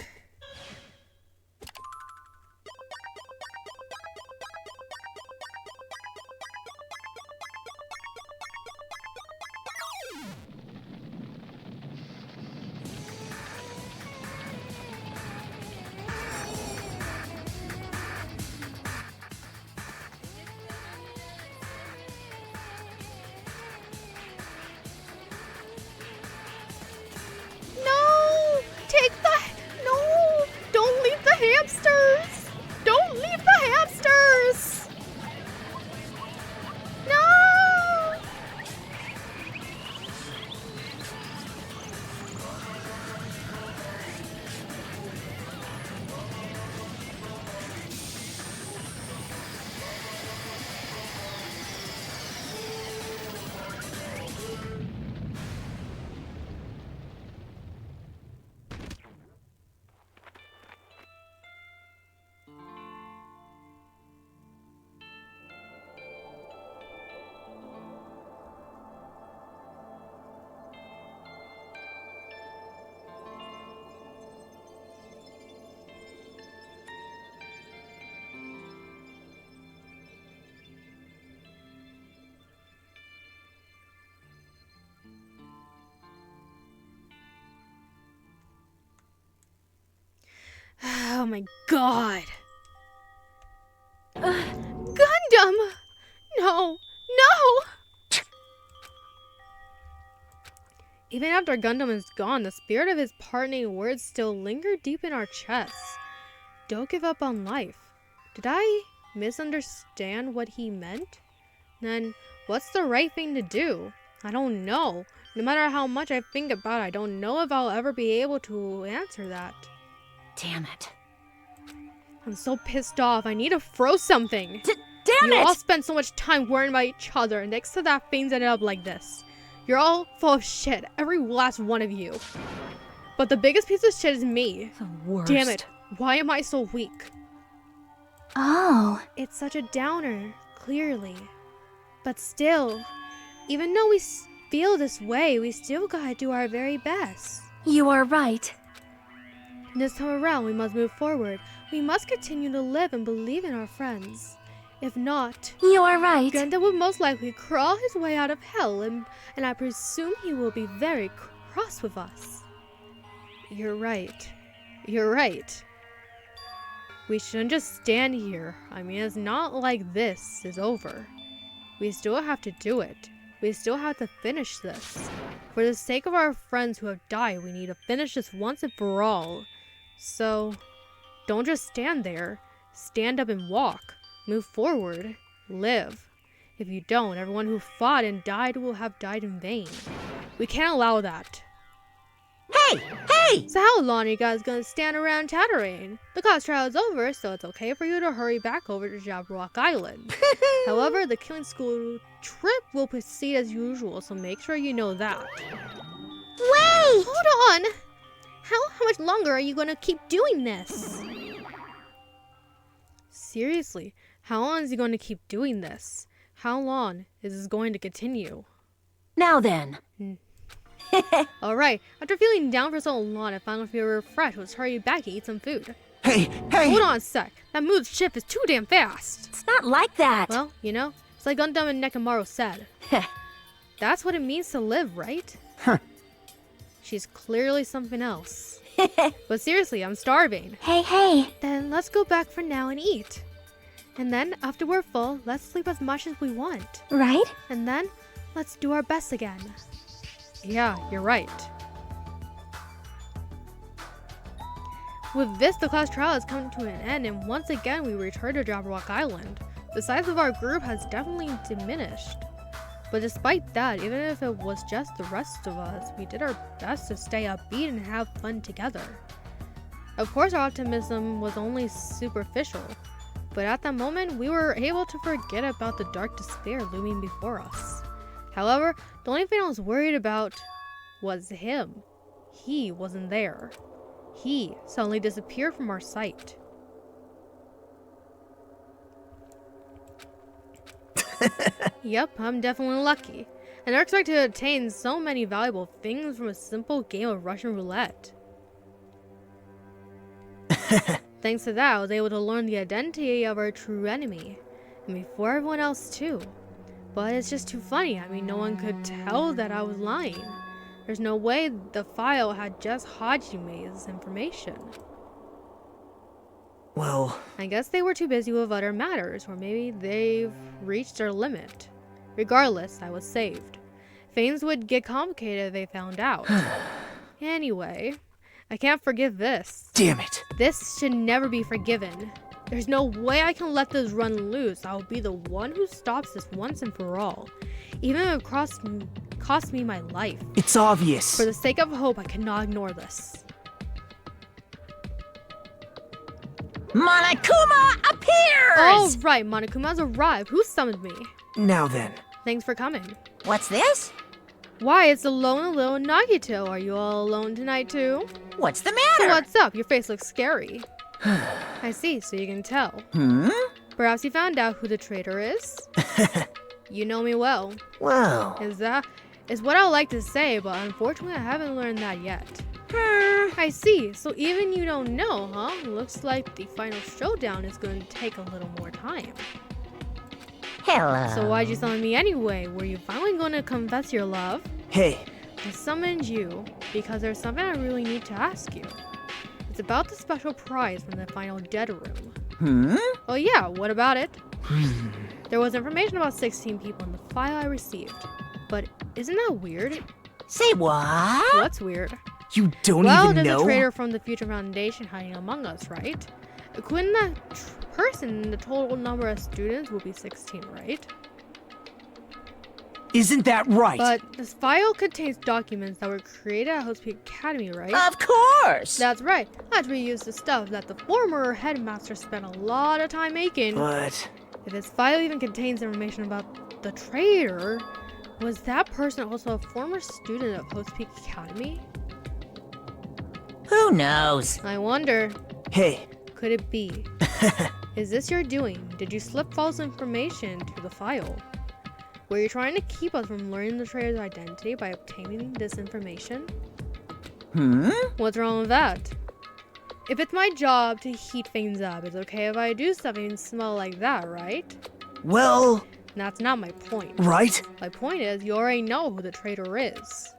No! Take that! No! Oh my god. Gundam! No! No! Even after Gundam is gone, the spirit of his parting words still linger deep in our chests. Don't give up on life. Did I misunderstand what he meant? Then, what's the right thing to do? I don't know. No matter how much I think about it, I don't know if I'll ever be able to answer that. Damn it. I'm so pissed off. I need to throw something. Damn You it! all spent so much time worrying about each other, and next to that, things ended up like this. You're all full of shit, every last one of you. But the biggest piece of shit is me. The worst. Damn it. Why am I so weak? Oh, It's such a downer, clearly. But still, even though we feel this way, we still gotta do our very best. You are right. This time around, we must move forward. We must continue to live and believe in our friends. If not, You are right. Gundam will most likely crawl his way out of hell, and I presume he will be very cross with us. You're right. You're right. We shouldn't just stand here. I mean, it's not like this is over. We still have to do it. We still have to finish this. For the sake of our friends who have died, we need to finish this once and for all. So, don't just stand there. Stand up and walk. Move forward. Live. If you don't, everyone who fought and died will have died in vain. We can't allow that. Hey! Hey! So how long are you guys gonna stand around chattering? The class trial is over, so it's okay for you to hurry back over to Jabberwock Island. However, the killing school trip will proceed as usual, so make sure you know that. Wait! Hold on! How much longer are you gonna keep doing this? Seriously, how long is he going to keep doing this? How long is this going to continue? Now then. Alright, after feeling down for so long, I finally feel refreshed. Let's hurry back and eat some food. Hey, hey! Hold on a sec. That move's shift is too damn fast. It's not like that. Well, you know, it's like Gundam and Nekomaru said. That's what it means to live, right? Huh. She's clearly something else. But seriously, I'm starving. hey. Then let's go back for now and eat. And then, after we're full, let's sleep as much as we want. Right? And then, let's do our best again. Yeah, you're right. With this, the class trial has come to an end, and once again we return to Jabberwock Island. The size of our group has definitely diminished. But despite that, even if it was just the rest of us, we did our best to stay upbeat and have fun together. Of course, our optimism was only superficial, but at that moment, we were able to forget about the dark despair looming before us. However, the only thing I was worried about was him. He wasn't there. He suddenly disappeared from our sight. Yep, I'm definitely lucky. I never expected to attain so many valuable things from a simple game of Russian roulette. Thanks to that, I was able to learn the identity of our true enemy. And before everyone else too. But it's just too funny. I mean, no one could tell that I was lying. There's no way the file had just Hajime's information. Well, I guess they were too busy with other matters, or maybe they've reached their limit. Regardless, I was saved. Things would get complicated if they found out. Anyway, I can't forgive this. damn it. This should never be forgiven. There's no way I can let this run loose. I'll be the one who stops this once and for all. Even if it cost me my life. It's obvious. For the sake of hope, I cannot ignore this. Monokuma appears! Oh, right, Monokuma's arrived. Who summoned me? Now then. Thanks for coming. What's this? Why, it's the lone little Nagito. Are you all alone tonight too? What's the So matter? what's up? Your face looks scary. I see, so you can tell. Perhaps you found out who the traitor is? You know me well. Well, Is what I would like to say, but unfortunately I haven't learned that yet. I see, so even you don't know, huh? Looks like the final showdown is going to take a little more time. Hello. So why'd you summon me anyway? Were you finally going to confess your love? hey, I summoned you because there's something I really need to ask you. It's about the special prize from the final dead room. Hmm? Oh yeah, what about it? There was information about 16 people in the file I received. But isn't that weird? Say what? What's weird? You don't Well, even there's know? a traitor from the Future Foundation hiding among us, right? Couldn't that person, the total number of students will be 16, right? Isn't that right? But this file contains documents that were created at Host Peak Academy, right? Of course! That's right. I reused the stuff that the former headmaster spent a lot of time making. But... If this file even contains information about the traitor, was that person also a former student of Host Peak Academy? Who knows? I wonder. Hey. Could it be? Is this your doing? Did you slip false information to the file? Were you trying to keep us from learning the traitor's identity by obtaining this information? What's wrong with that? If it's my job to heat things up, it's okay if I do something smell like that, right? Well... That's not my point. Right? My point is, you already know who the traitor is.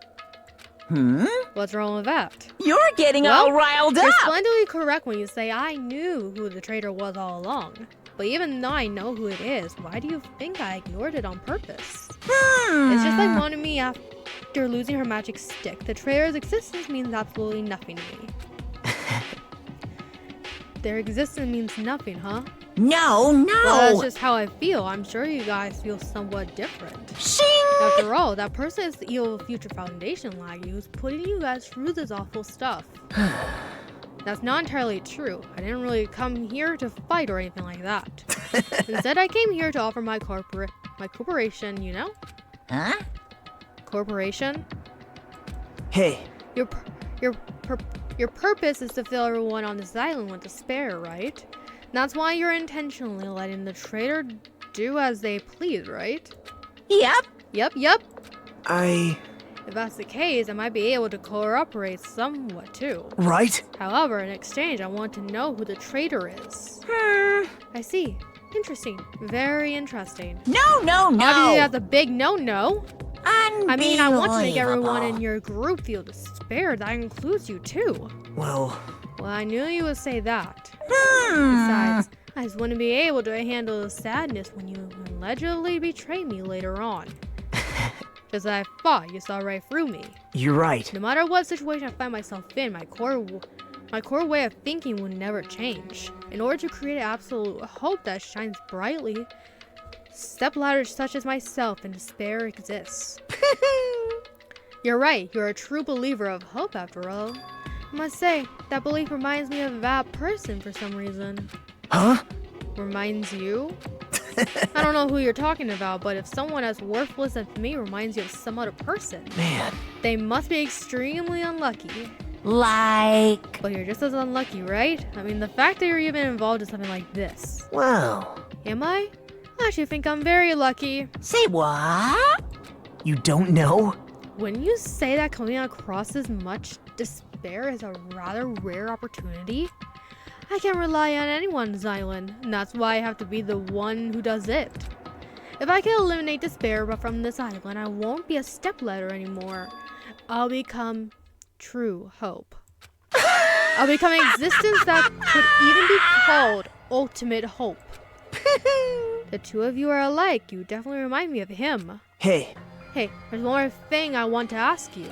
What's wrong with that? You're getting all riled You're up! splendidly correct when you say I knew who the traitor was all along. But even though I know who it is, why do you think I ignored it on purpose? It's just like Monami after losing her magic stick. The traitor's existence means absolutely nothing to me. Their existence means nothing, huh? No! Well, that's just how I feel. I'm sure you guys feel somewhat different. Shing! After all, that person is the evil Future Foundation laggy who's putting you guys through this awful stuff. That's not entirely true. I didn't really come here to fight or anything like that. Instead, I came here to offer my corporation, you know? Huh? Corporation? Hey. Your purpose is to fill everyone on this island with despair, right? That's why you're intentionally letting the traitor do as they please, right? Yep. Yep. If that's the case, I might be able to cooperate somewhat too. Right? However, in exchange, I want to know who the traitor is. I see. Interesting. Very interesting. No! Obviously, that's a big no-no. I mean, I want to make everyone in Unbelievable. your group feel despair. That includes you too. Well, I knew you would say that. Besides, I just want to be able to handle the sadness when you allegedly betray me later on. Just as I thought, you saw right through me. you're right. No matter what situation I find myself in, my core way of thinking will never change. In order to create absolute hope that shines brightly, stepladders such as myself and despair exists. You're right, you're a true believer of hope after all. I must say, that belief reminds me of that person for some reason. Huh? Reminds you? I don't know who you're talking about, but if someone as worthless as me reminds you of some other person, Man. they must be extremely unlucky. Like... But you're just as unlucky, right? I mean, the fact that you're even involved in something like this. Well... Am I? I actually think I'm very lucky. Say what? You don't know? When you say that coming across as much despair is a rather rare opportunity, I can't rely on anyone's island, and that's why I have to be the one who does it. If I can eliminate despair from this island, I won't be a stepladder anymore. I'll become true hope. I'll become an existence that could even be called ultimate hope. The two of you are alike. You definitely remind me of him. Hey. Hey, there's one more thing I want to ask you.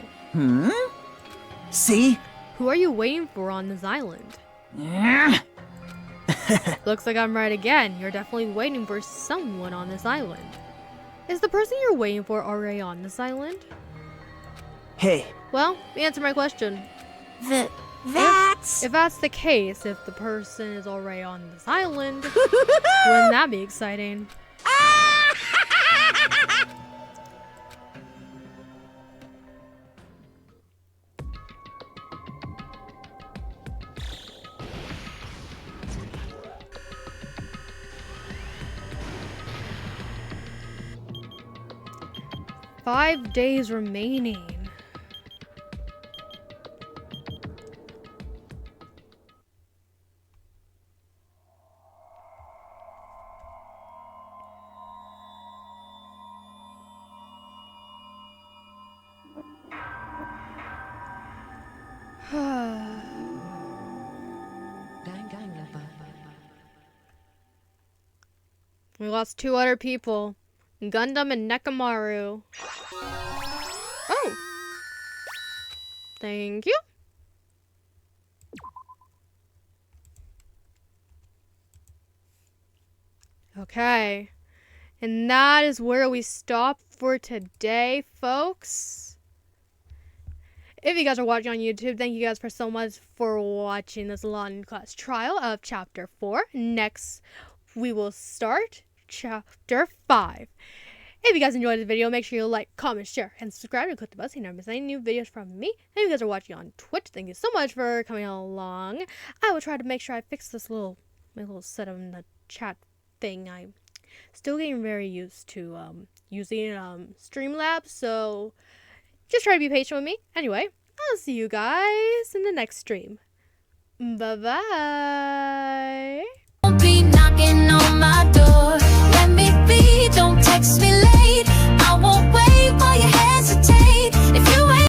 See? Who are you waiting for on this island? Looks like I'm right again. You're definitely waiting for someone on this island. Is the person you're waiting for already on this island? Hey. Well, answer my question. That's... If that's the case, if the person is already on this island, wouldn't that be exciting? Five days remaining. We lost 2 other people. Gundam and Nekomaru. Oh. Thank you. Okay. And that is where we stop for today, folks. If you guys are watching on YouTube, thank you guys for so much for watching this long class trial of Chapter 4. Next, we will start Chapter 5. If you guys enjoyed this video, make sure you like, comment, share, and subscribe, and click the bell so you never miss any new videos from me. And if you guys are watching on Twitch, thank you so much for coming along. I will try to make sure I fix this my little setup in the chat thing. I'm still getting very used to using Streamlabs, so just try to be patient with me. Anyway, I'll see you guys in the next stream. Bye-bye. Don't be knocking on my door. Let me be, don't text me late. I won't wait while you